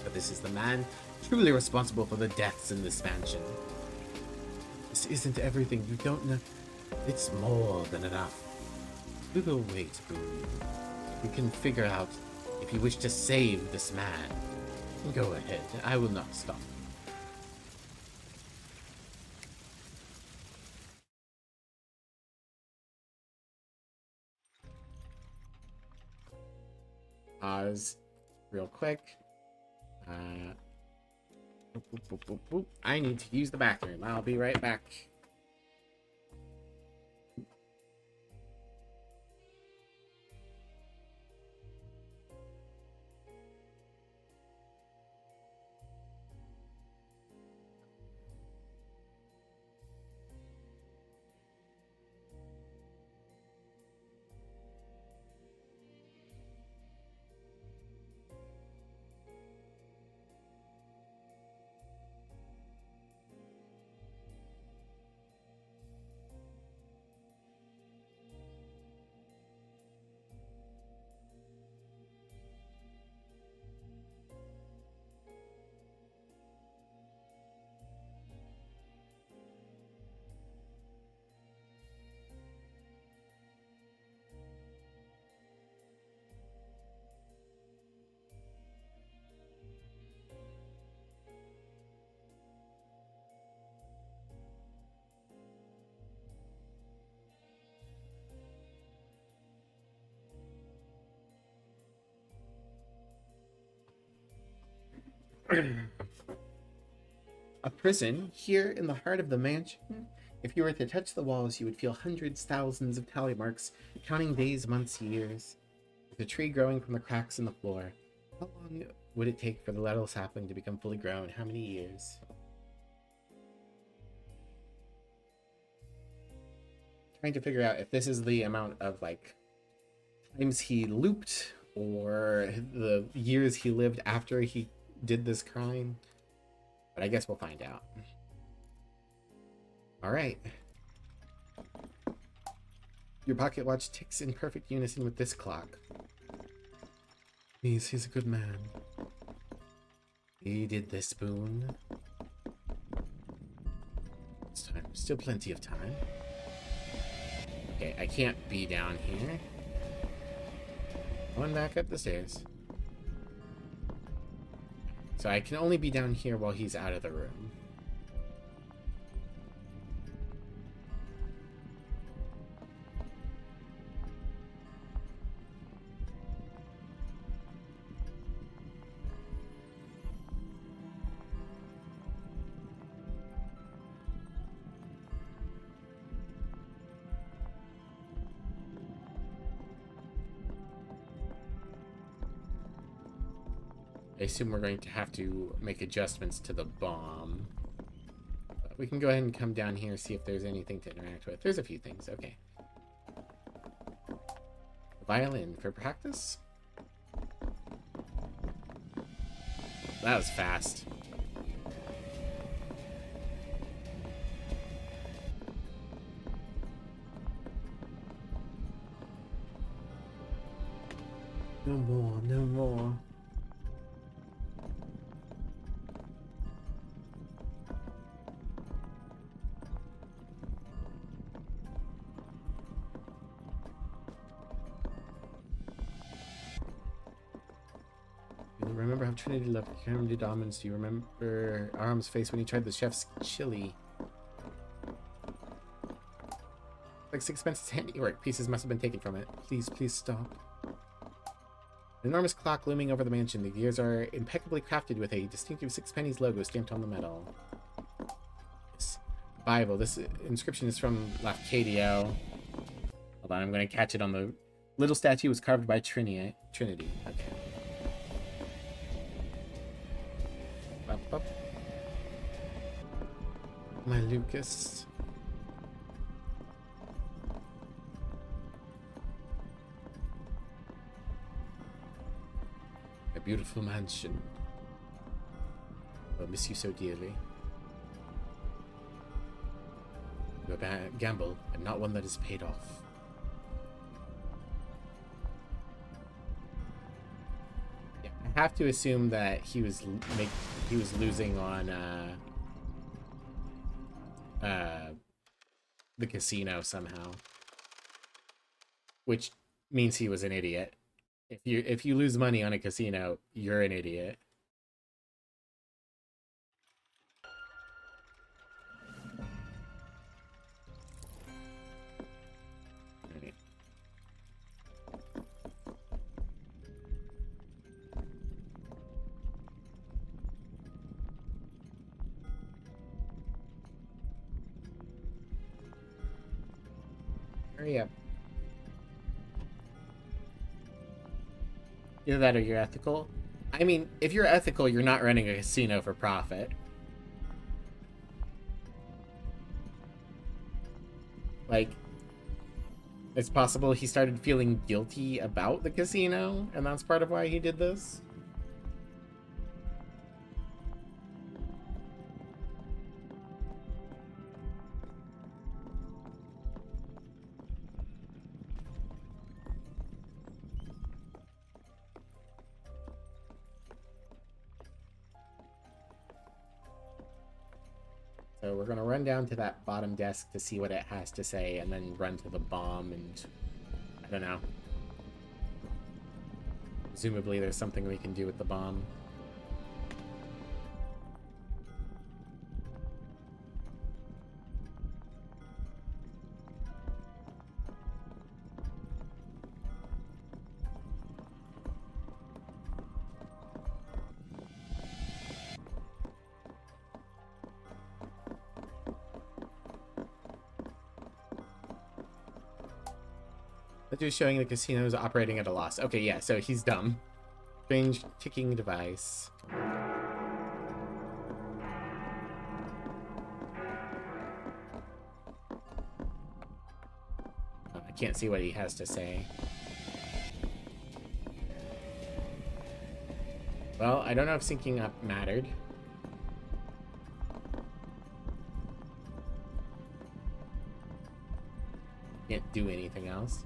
But this is the man truly responsible for the deaths in this mansion. This isn't everything, you don't know. It's more than enough. We will wait, Boone. We can figure out if you wish to save this man. Go ahead, I will not stop. Pause real quick. Boop, boop, boop, boop, boop. I need to use the bathroom. I'll be right back. A prison here in the heart of the mansion? If you were to touch the walls, you would feel hundreds, thousands of tally marks, counting days, months, years. With a tree growing from the cracks in the floor. How long would it take for the little sapling to become fully grown? How many years? Trying to figure out if this is the amount of, like, times he looped, or the years he lived after he did this crime. But I guess we'll find out. Alright. Your pocket watch ticks in perfect unison with this clock. He's a good man. He did this, Boone. It's time. Still plenty of time. Okay, I can't be down here. Going back up the stairs. So I can only be down here while he's out of the room. I assume we're going to have to make adjustments to the bomb. But we can go ahead and come down here, see if there's anything to interact with. There's a few things, okay. Violin for practice? That was fast. No more, no more. Remember how Trinity loved Caramel Diamonds? Do you remember Aram's face when he tried the chef's chili? Like Sixpence's handiwork. Pieces must have been taken from it. Please, please stop. An enormous clock looming over the mansion. The gears are impeccably crafted with a distinctive sixpennies logo stamped on the metal. This Bible. This inscription is from Lafcadio. Hold on, I'm going to catch it on the little statue. Was carved by Trinity. Okay. Up. My Lucas. A beautiful mansion. I'll miss you so dearly. A gamble, and not one that is paid off. Yeah, I have to assume that he was losing on the casino somehow, which means he was an idiot. If you lose money on a casino, you're an idiot. Right. Hurry up. Either that or you're ethical. I mean, if you're ethical, you're not running a casino for profit. Like, it's possible he started feeling guilty about the casino, and that's part of why he did this. So we're going to run down to that bottom desk to see what it has to say, and then run to the bomb, and I don't know. Presumably there's something we can do with the bomb. Just showing the casino is operating at a loss. Okay, yeah, so he's dumb. Strange ticking device. I can't see what he has to say. Well, I don't know if syncing up mattered. Can't do anything else.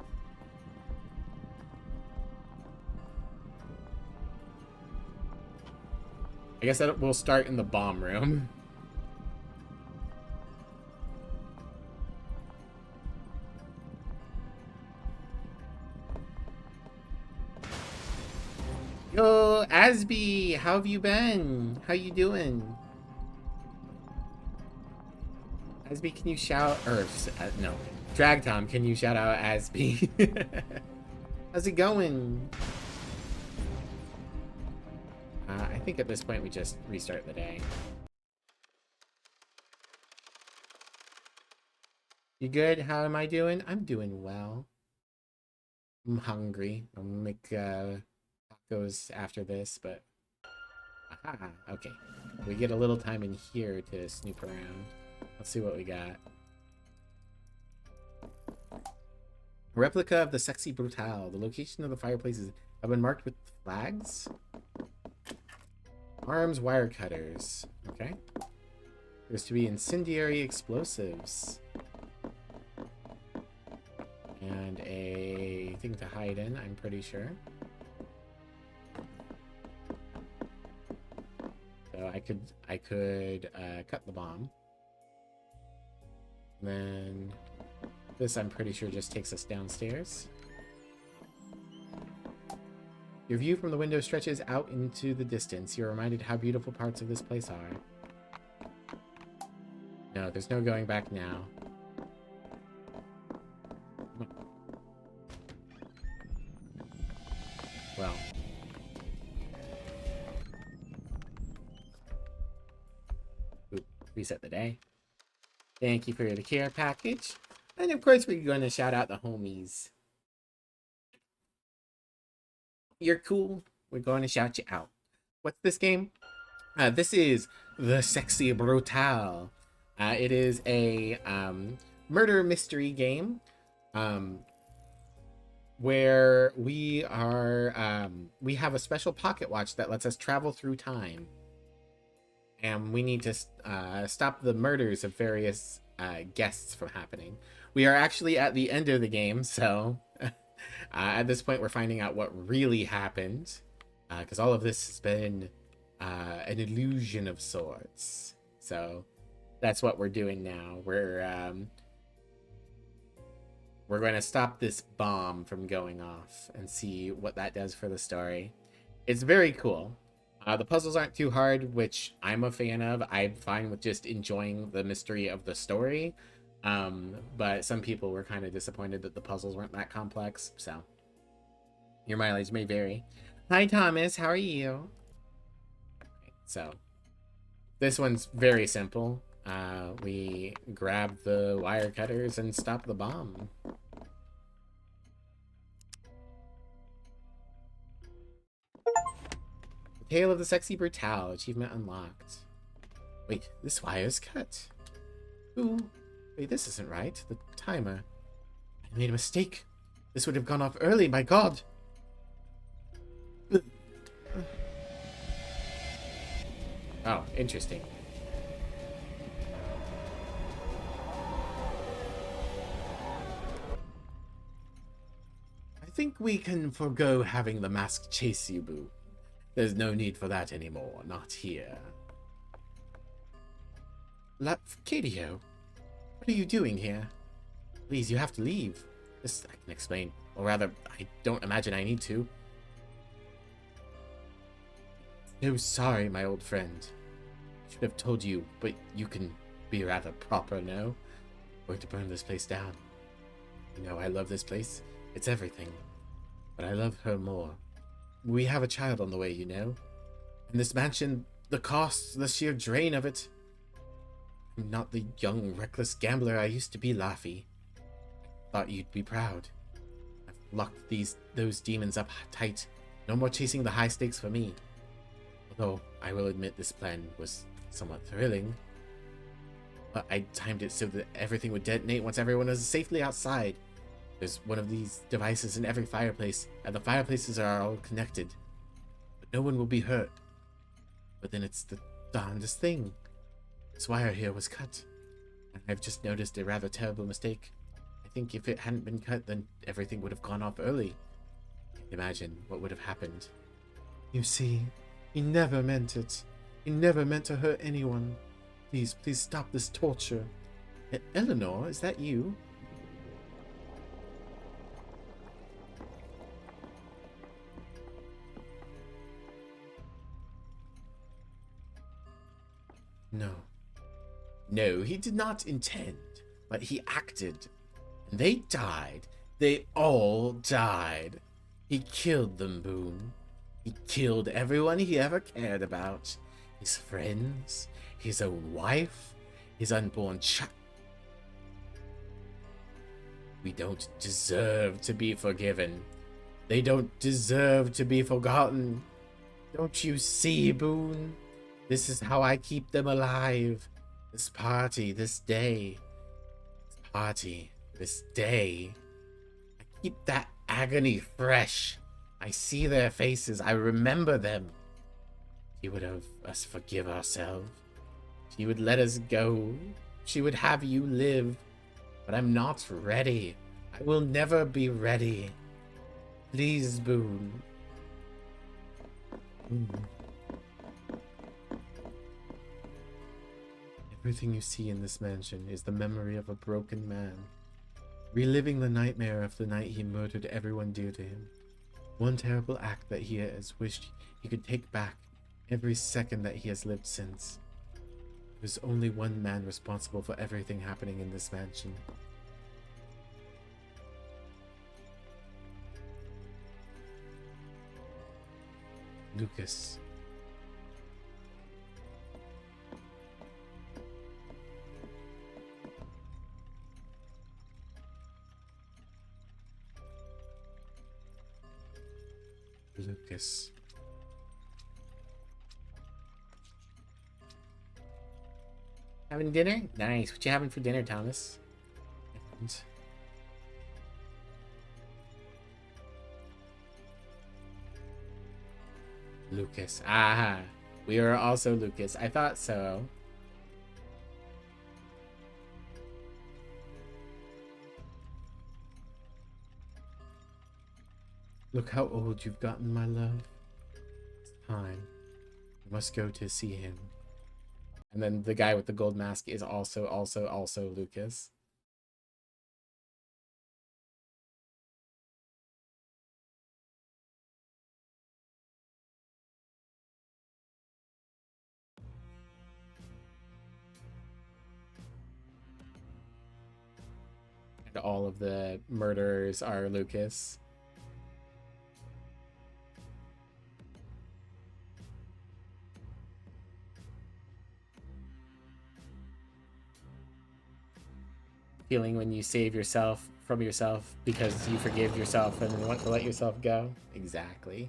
I guess that we'll start in the bomb room. Yo, Asby, how have you been? How you doing? Asby, can you shout, or no, Drag Tom, can you shout out Asby? How's it going? I think at this point we just restart the day. You good? How am I doing? I'm doing well. I'm hungry. I'll make tacos after this, but aha, okay. We get a little time in here to snoop around. Let's see what we got. Replica of the Sexy Brutale. The location of the fireplaces have been marked with flags. Arms wire cutters. Okay. There's to be incendiary explosives. And a thing to hide in, I'm pretty sure. So I could cut the bomb. Then this, I'm pretty sure, just takes us downstairs. Your view from the window stretches out into the distance. You're reminded how beautiful parts of this place are. No, there's no going back now. Well. Oop, reset the day. Thank you for the care package. And of course, we're going to shout out the homies. You're cool. We're going to shout you out. What's this game? This is the Sexy Brutale. It is a murder mystery game where we are we have a special pocket watch that lets us travel through time, and we need to stop the murders of various guests from happening. We are actually at the end of the game, so at this point we're finding out what really happened, because all of this has been an illusion of sorts. So that's what we're doing now. We're going to stop this bomb from going off and see what that does for the story. It's very cool. The puzzles aren't too hard, which I'm a fan of. I'm fine with just enjoying the mystery of the story. But some people were kind of disappointed that the puzzles weren't that complex, so your mileage may vary. Hi, Thomas. How are you? So this one's very simple. We grab the wire cutters and stop the bomb. The Tale of the Sexy Brutale. Achievement unlocked. Wait, this wire's cut. Ooh. Wait, this isn't right. The timer. I made a mistake. This would have gone off early, my god. Oh, interesting. I think we can forego having the mask chase you, Boo. There's no need for that anymore, not here. Cadio, what are you doing here? Please, you have to leave. This I can explain. Or rather, I don't imagine I need to. So sorry, my old friend. I should have told you, but you can be rather proper now. We're to burn this place down. You know, I love this place. It's everything. But I love her more. We have a child on the way, you know. And this mansion, the cost, the sheer drain of it. I'm not the young, reckless gambler I used to be, Laffy. Thought you'd be proud. I've locked those demons up tight. No more chasing the high stakes for me. Although, I will admit this plan was somewhat thrilling. But I timed it so that everything would detonate once everyone was safely outside. There's one of these devices in every fireplace, and the fireplaces are all connected. But no one will be hurt. But then it's the darndest thing. This wire here was cut, and I've just noticed a rather terrible mistake. I think if it hadn't been cut, then everything would have gone off early. Imagine what would have happened. You see, he never meant it. He never meant to hurt anyone. Please stop this torture. Eleanor, is that you? No. No, he did not intend, but he acted. And they died. They all died. He killed them, Boone. He killed everyone he ever cared about. His friends, his own wife, his unborn child. We don't deserve to be forgiven. They don't deserve to be forgotten. Don't you see, Boone? This is how I keep them alive. This party, this day. This party, this day. I keep that agony fresh. I see their faces. I remember them. She would have us forgive ourselves. She would let us go. She would have you live. But I'm not ready. I will never be ready. Please, Boone. Everything you see in this mansion is the memory of a broken man, reliving the nightmare of the night he murdered everyone dear to him. One terrible act that he has wished he could take back every second that he has lived since. There's only one man responsible for everything happening in this mansion. Lucas. Lucas. Having dinner? Nice. What you having for dinner, Thomas? And Lucas. Ah, we are also Lucas. I thought so. Look how old you've gotten, my love. It's time. You must go to see him. And then the guy with the gold mask is also Lucas. And all of the murderers are Lucas. Feeling when you save yourself from yourself because you forgive yourself and want to let yourself go. Exactly.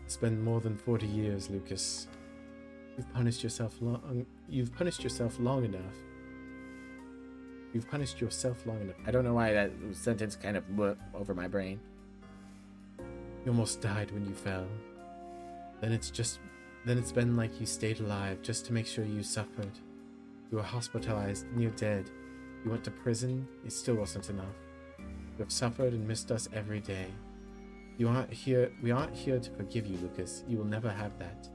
It's been more than 40 years, Lucas. You've punished yourself long enough. You've punished yourself long enough. I don't know why that sentence kind of went over my brain. You almost died when you fell. Then it's been like you stayed alive just to make sure you suffered. You were hospitalized, near dead. You went to prison, it still wasn't enough. You have suffered and missed us every day. We aren't here to forgive you, Lucas. You will never have that.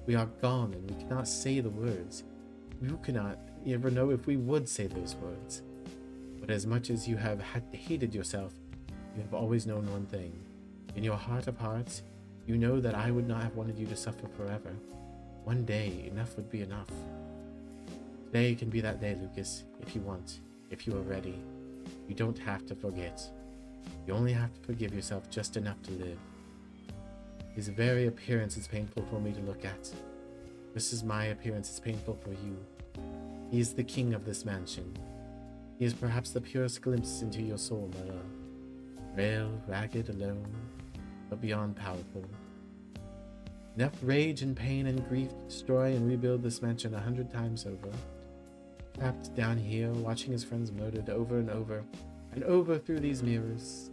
We are gone and we cannot say the words. You cannot ever know if we would say those words. But as much as you have hated yourself, you have always known one thing. In your heart of hearts, you know that I would not have wanted you to suffer forever. One day, enough would be enough. Today can be that day, Lucas, if you want, if you are ready. You don't have to forget. You only have to forgive yourself just enough to live. His very appearance is painful for me to look at. Just as my appearance is painful for you. He is the king of this mansion. He is perhaps the purest glimpse into your soul, my love. Frail, ragged, alone, but beyond powerful. Enough rage and pain and grief to destroy and rebuild this mansion 100 times over. Trapped down here, watching his friends murdered over and over through these mirrors.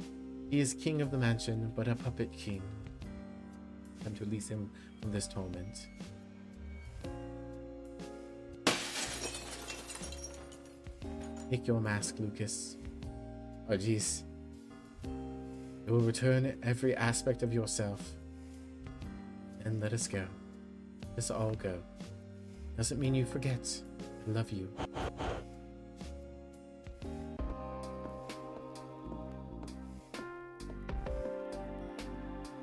He is king of the mansion, but a puppet king. Time to release him from this torment. Take your mask, Lucas. Oh, jeez. It will return every aspect of yourself. And let us go. Let us all go. Doesn't mean you forget. I love you.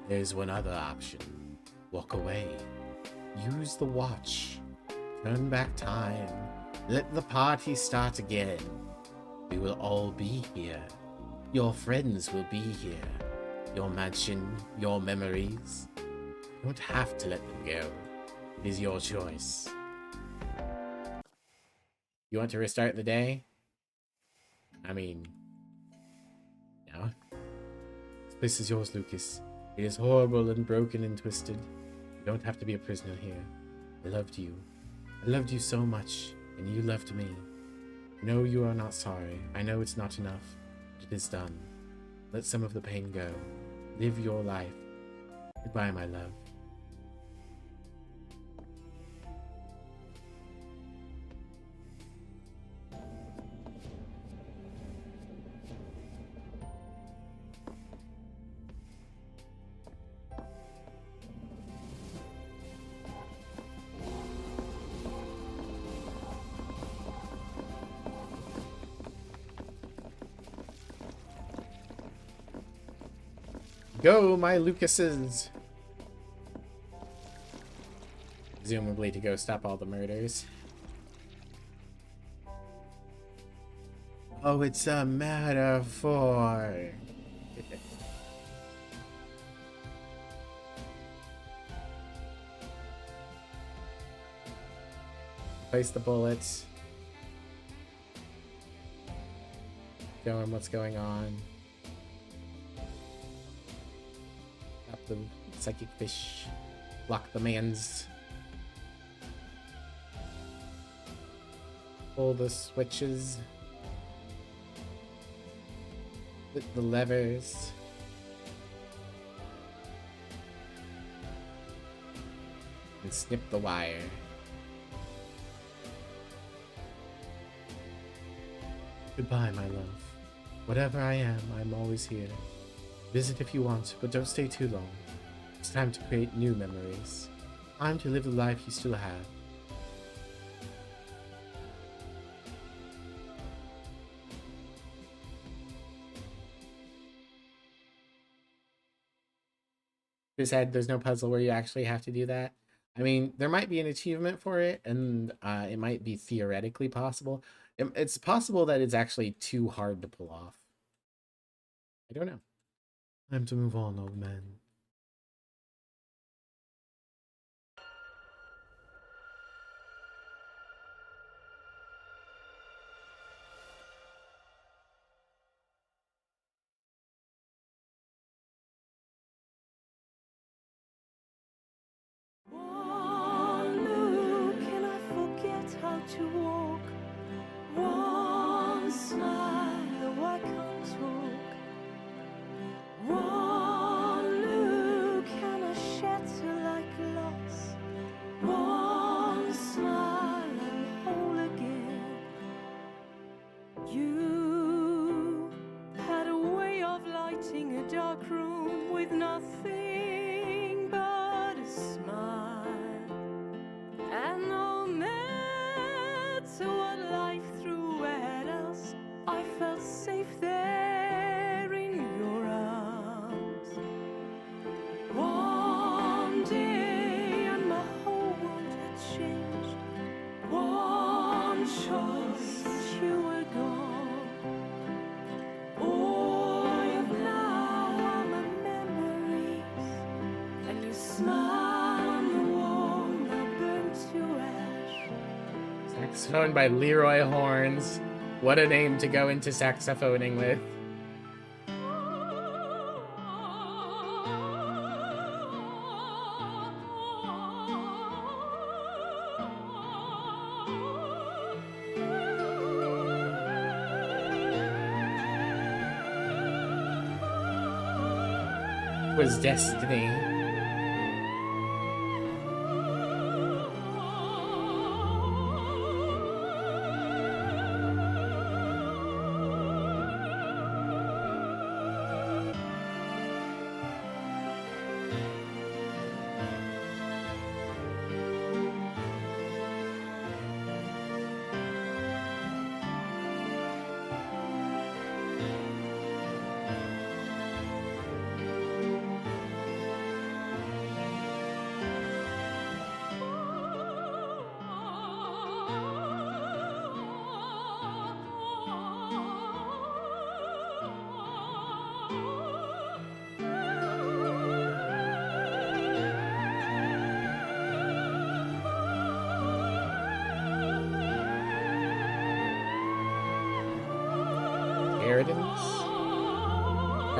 There's one other option. Walk away. Use the watch. Turn back time. Let the party start again. We will all be here. Your friends will be here. Your mansion, your memories. You don't have to let them go. It is your choice. You want to restart the day? I mean, no. This place is yours, Lucas. It is horrible and broken and twisted. You don't have to be a prisoner here. I loved you. I loved you so much, and you loved me. No, you are not sorry. I know it's not enough, but it is done. Let some of the pain go. Live your life. Goodbye, my love. Go, my Lucases! Presumably to go stop all the murders. Oh, it's a metaphor. Place the bullets. Show him what's going on. Stop the psychic fish. Block the man's. Pull the switches. Hit the levers. And snip the wire. Goodbye, my love. Whatever I am, I'm always here. Visit if you want, but don't stay too long. It's time to create new memories. Time to live the life you still have. Just said there's no puzzle where you actually have to do that. I mean, there might be an achievement for it, and it might be theoretically possible. It's possible that it's actually too hard to pull off. I don't know. Time to move on, old man. One look and I forget how to walk. One smile, though I can't talk. One look and I shatter like glass. One smile, I'm whole again. You had a way of lighting a dark room with nothing but a smile. And no matter what life threw at us, I felt safe there in your arms. One day and my whole world had changed. One choice and you were gone. All I have now are my memories, and your smile on the wall now burnt to ash. Saxophone by Leroy Horns. What a name to go into saxophoning with. Was destiny.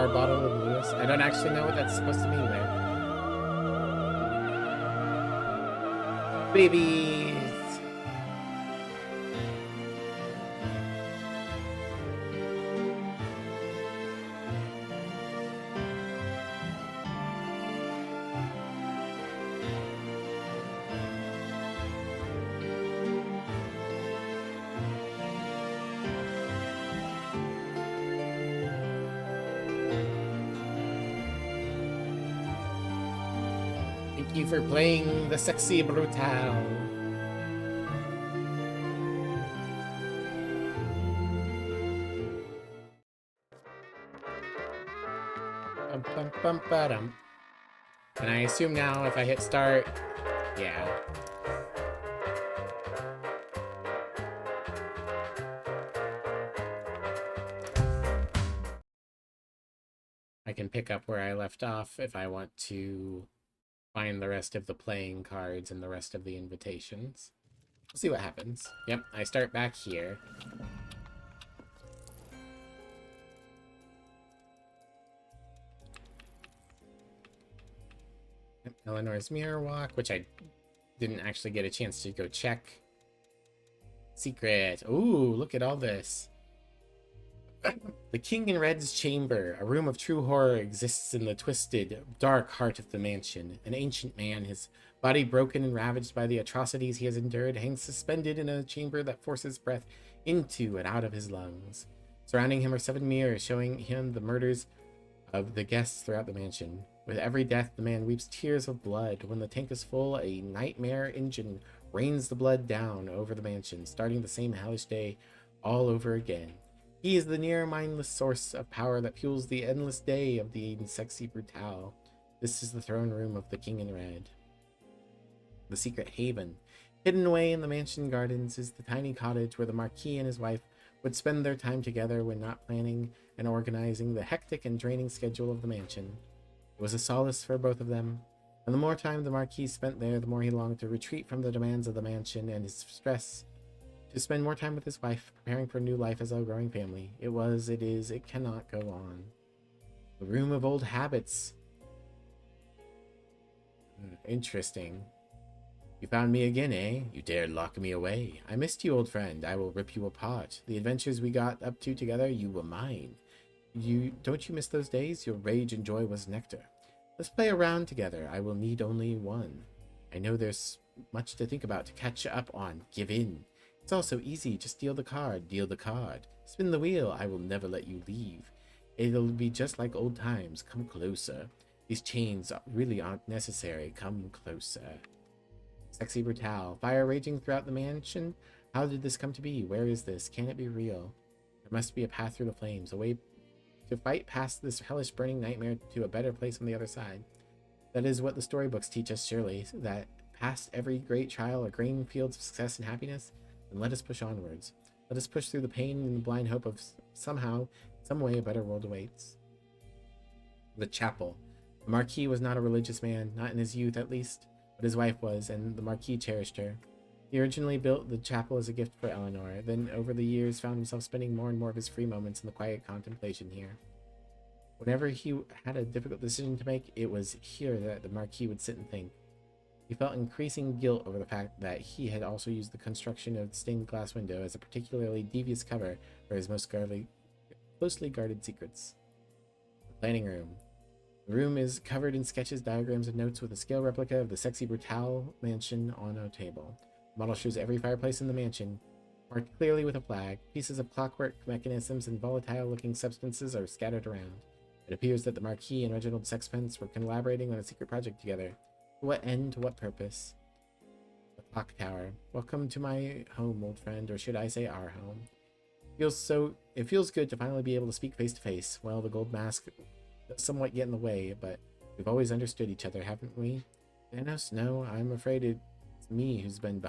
our bottle of Lewis. I don't actually know what that's supposed to mean there. Babies! Thank you for playing the Sexy Brutale. Bum, bum, ba-dum. And I assume now if I hit start, yeah. I can pick up where I left off if I want to find the rest of the playing cards and the rest of the invitations. We'll see what happens. Yep, I start back here. Yep, Eleanor's Mirror Walk, which I didn't actually get a chance to go check. Secret. Ooh, look at all this. The King in Red's chamber, a room of true horror, exists in the twisted, dark heart of the mansion. An ancient man, his body broken and ravaged by the atrocities he has endured, hangs suspended in a chamber that forces breath into and out of his lungs. Surrounding him are 7 mirrors, showing him the murders of the guests throughout the mansion. With every death, the man weeps tears of blood. When the tank is full, a nightmare engine rains the blood down over the mansion, starting the same hellish day all over again. He is the near mindless source of power that fuels the endless day of the Sexy Brutale. This is the throne room of the King in Red. The secret haven. Hidden away in the mansion gardens is the tiny cottage where the Marquis and his wife would spend their time together when not planning and organizing the hectic and draining schedule of the mansion. It was a solace for both of them, and the more time the Marquis spent there, the more he longed to retreat from the demands of the mansion and his stress, to spend more time with his wife, preparing for a new life as a growing family. It was, it is, it cannot go on. The room of old habits. Interesting. You found me again, eh? You dared lock me away. I missed you, old friend. I will rip you apart. The adventures we got up to together, you were mine. Don't you miss those days? Your rage and joy was nectar. Let's play a round together. I will need only one. I know there's much to think about, to catch up on. Give in. It's all so easy. Just deal the card. Deal the card. Spin the wheel. I will never let you leave. It'll be just like old times. Come closer. These chains really aren't necessary. Come closer. Sexy Brutale. Fire raging throughout the mansion? How did this come to be? Where is this? Can it be real? There must be a path through the flames, a way to fight past this hellish burning nightmare to a better place on the other side. That is what the storybooks teach us, surely, that past every great trial, a green field of success and happiness, and let us push onwards. Let us push through the pain in the blind hope of somehow, some way, a better world awaits. The chapel. The Marquis was not a religious man, not in his youth at least, but his wife was, and the Marquis cherished her. He originally built the chapel as a gift for Eleanor, then over the years found himself spending more and more of his free moments in the quiet contemplation here. Whenever he had a difficult decision to make, it was here that the Marquis would sit and think. He felt increasing guilt over the fact that he had also used the construction of the stained glass window as a particularly devious cover for his most closely guarded secrets. The planning room. The room is covered in sketches, diagrams, and notes with a scale replica of the Sexy Brutale mansion on a table. The model shows every fireplace in the mansion, marked clearly with a flag. Pieces of clockwork mechanisms and volatile-looking substances are scattered around. It appears that the Marquis and Reginald Sexpence were collaborating on a secret project together. To what end, to what purpose? The clock tower. Welcome to my home, old friend, or should I say our home. It feels good to finally be able to speak face to face. Well, the gold mask does somewhat get in the way, but we've always understood each other, haven't we? Thanos, no, I'm afraid it's me who's been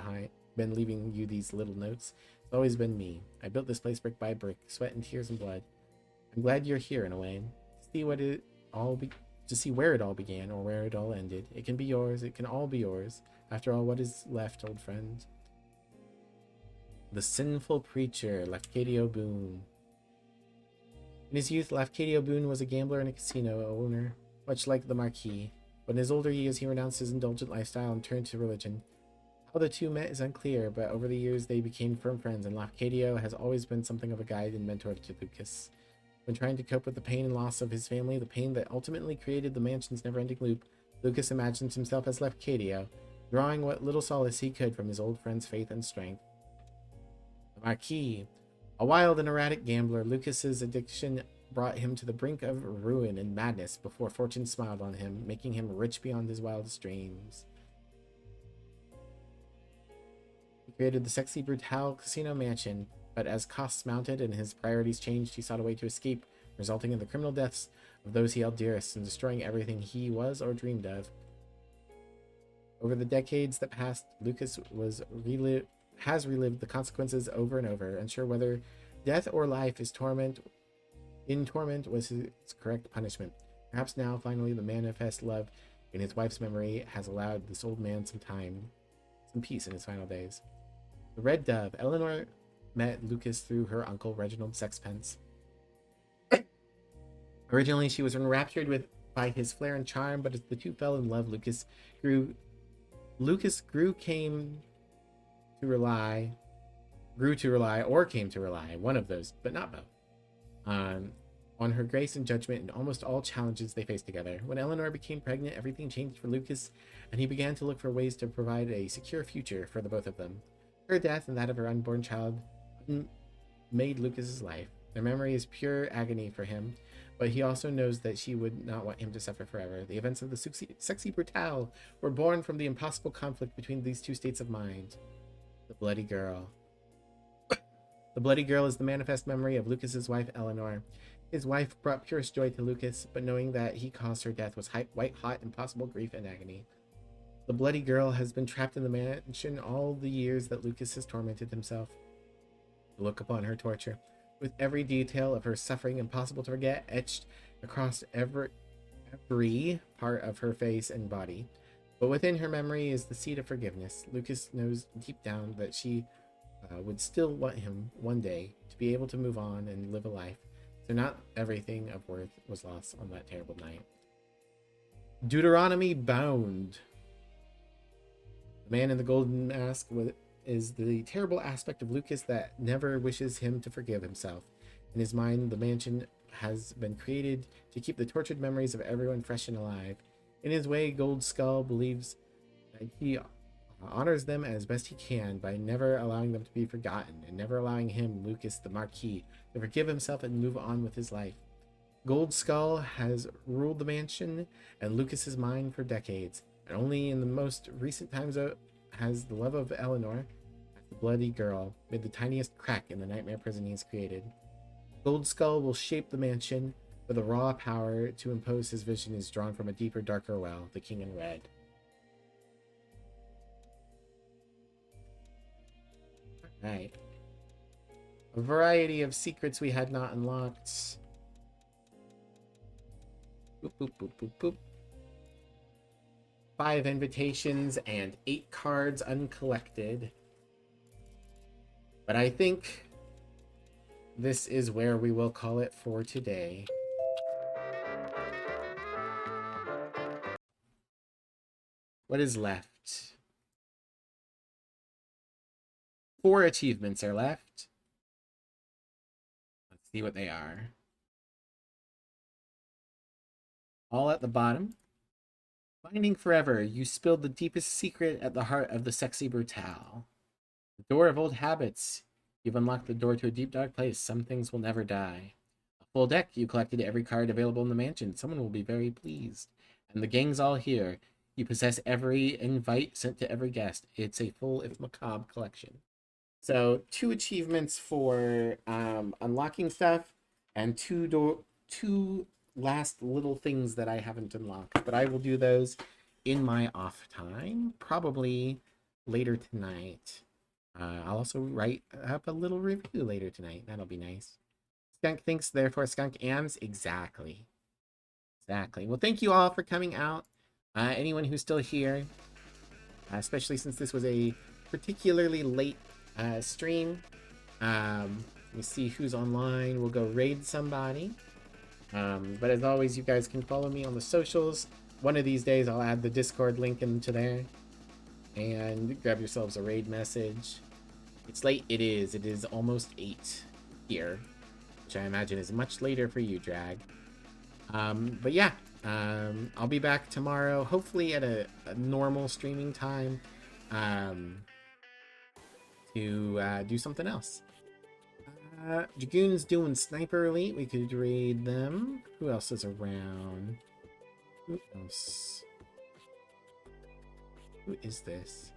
leaving you these little notes. It's always been me. I built this place brick by brick, sweat and tears and blood. I'm glad you're here in a way. To see where it all began or where it all ended. It can be yours. It can all be yours. After all, what is left, old friend? The sinful preacher, Lefcadio Boone. In his youth, Lafcadio Boone was a gambler and a casino owner, much like the Marquis. But in his older years, he renounced his indulgent lifestyle and turned to religion. How the two met is unclear, but over the years they became firm friends, and Lafcadio has always been something of a guide and mentor to Lucas. When trying to cope with the pain and loss of his family, the pain that ultimately created the mansion's never-ending loop, Lucas imagines himself as Lafcadio, drawing what little solace he could from his old friend's faith and strength. The Marquis. A wild and erratic gambler, Lucas's addiction brought him to the brink of ruin and madness before fortune smiled on him, making him rich beyond his wildest dreams. He created the Sexy Brutale Casino Mansion, but as costs mounted and his priorities changed, he sought a way to escape, resulting in the criminal deaths of those he held dearest and destroying everything he was or dreamed of. Over the decades that passed, Lucas has relived the consequences over and over, unsure whether death or life is torment was his correct punishment. Perhaps now, finally, the manifest love in his wife's memory has allowed this old man some peace in his final days. The Red Dove. Eleanor met Lucas through her uncle, Reginald Sexpence. Originally, she was enraptured by his flair and charm, but as the two fell in love, came to rely, one of those, but not both, on her grace and judgment in almost all challenges they faced together. When Eleanor became pregnant, everything changed for Lucas, and he began to look for ways to provide a secure future for the both of them. Her death and that of her unborn child made Lucas's life. Their memory is pure agony for him, but he also knows that she would not want him to suffer forever. The events of the Sexy Brutale were born from the impossible conflict between these two states of mind. The Bloody Girl. The Bloody Girl is the manifest memory of Lucas's wife, Eleanor. His wife brought purest joy to Lucas, but knowing that he caused her death was white-hot, impossible grief and agony. The Bloody Girl has been trapped in the mansion all the years that Lucas has tormented himself. Look upon her torture, with every detail of her suffering impossible to forget, etched across every part of her face and body. But within her memory is the seed of forgiveness. Lucas knows deep down that she would still want him one day to be able to move on and live a life. So not everything of worth was lost on that terrible night. Deuteronomy Bound. The man in the golden mask is the terrible aspect of Lucas that never wishes him to forgive himself. In his mind, the mansion has been created to keep the tortured memories of everyone fresh and alive. In his way, Gold Skull believes that he honors them as best he can by never allowing them to be forgotten and never allowing him, Lucas the Marquis, to forgive himself and move on with his life. Gold Skull has ruled the mansion and Lucas's mind for decades, and only in the most recent times has the love of Eleanor, the Bloody Girl, made the tiniest crack in the nightmare prison he has created. Gold Skull will shape the mansion, but the raw power to impose his vision is drawn from a deeper, darker well, the King in Red. Alright. A variety of secrets we had not unlocked. Boop, boop, boop, boop, boop. 5 invitations and 8 cards uncollected. But I think this is where we will call it for today. What is left? 4 achievements are left. Let's see what they are. All at the bottom. Finding forever, you spilled the deepest secret at the heart of the Sexy Brutale. The door of old habits. You've unlocked the door to a deep dark place. Some things will never die. A full deck. You collected every card available in the mansion. Someone will be very pleased. And the gang's all here. You possess every invite sent to every guest. It's a full, if macabre, collection. So 2 achievements for unlocking stuff, and 2 last little things that I haven't unlocked, but I will do those in my off time, probably later tonight. I'll also write up a little review later tonight. That'll be nice. Skunk thinks, therefore skunk ams. Exactly. Well, thank you all for coming out. Anyone who's still here, especially since this was a particularly late stream. Let me see who's online. We'll go raid somebody. But as always, you guys can follow me on the socials. One of these days, I'll add the Discord link into there. And grab yourselves a raid message. It's late. It is. It is almost 8 here. Which I imagine is much later for you, Drag. But yeah. I'll be back tomorrow. Hopefully at a normal streaming time. To do something else. Dragoon's doing Sniper Elite. We could raid them. Who else is around? Who else? Who is this?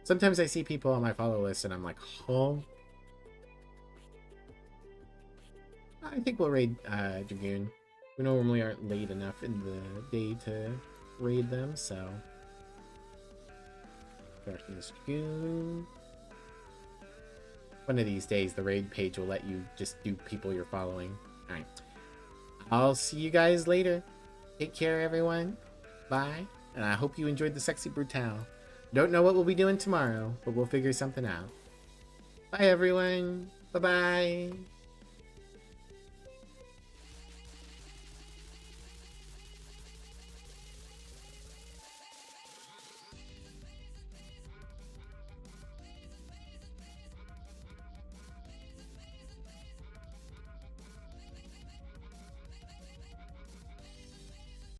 Sometimes I see people on my follow list and I'm like, oh. I think we'll raid Dragoon. We normally aren't late enough in the day to raid them, so. Darkness Dragoon. One of these days, the raid page will let you just do people you're following. Alright. I'll see you guys later. Take care, everyone. Bye. And I hope you enjoyed the Sexy Brutale. Don't know what we'll be doing tomorrow, but we'll figure something out. Bye, everyone. Bye-bye.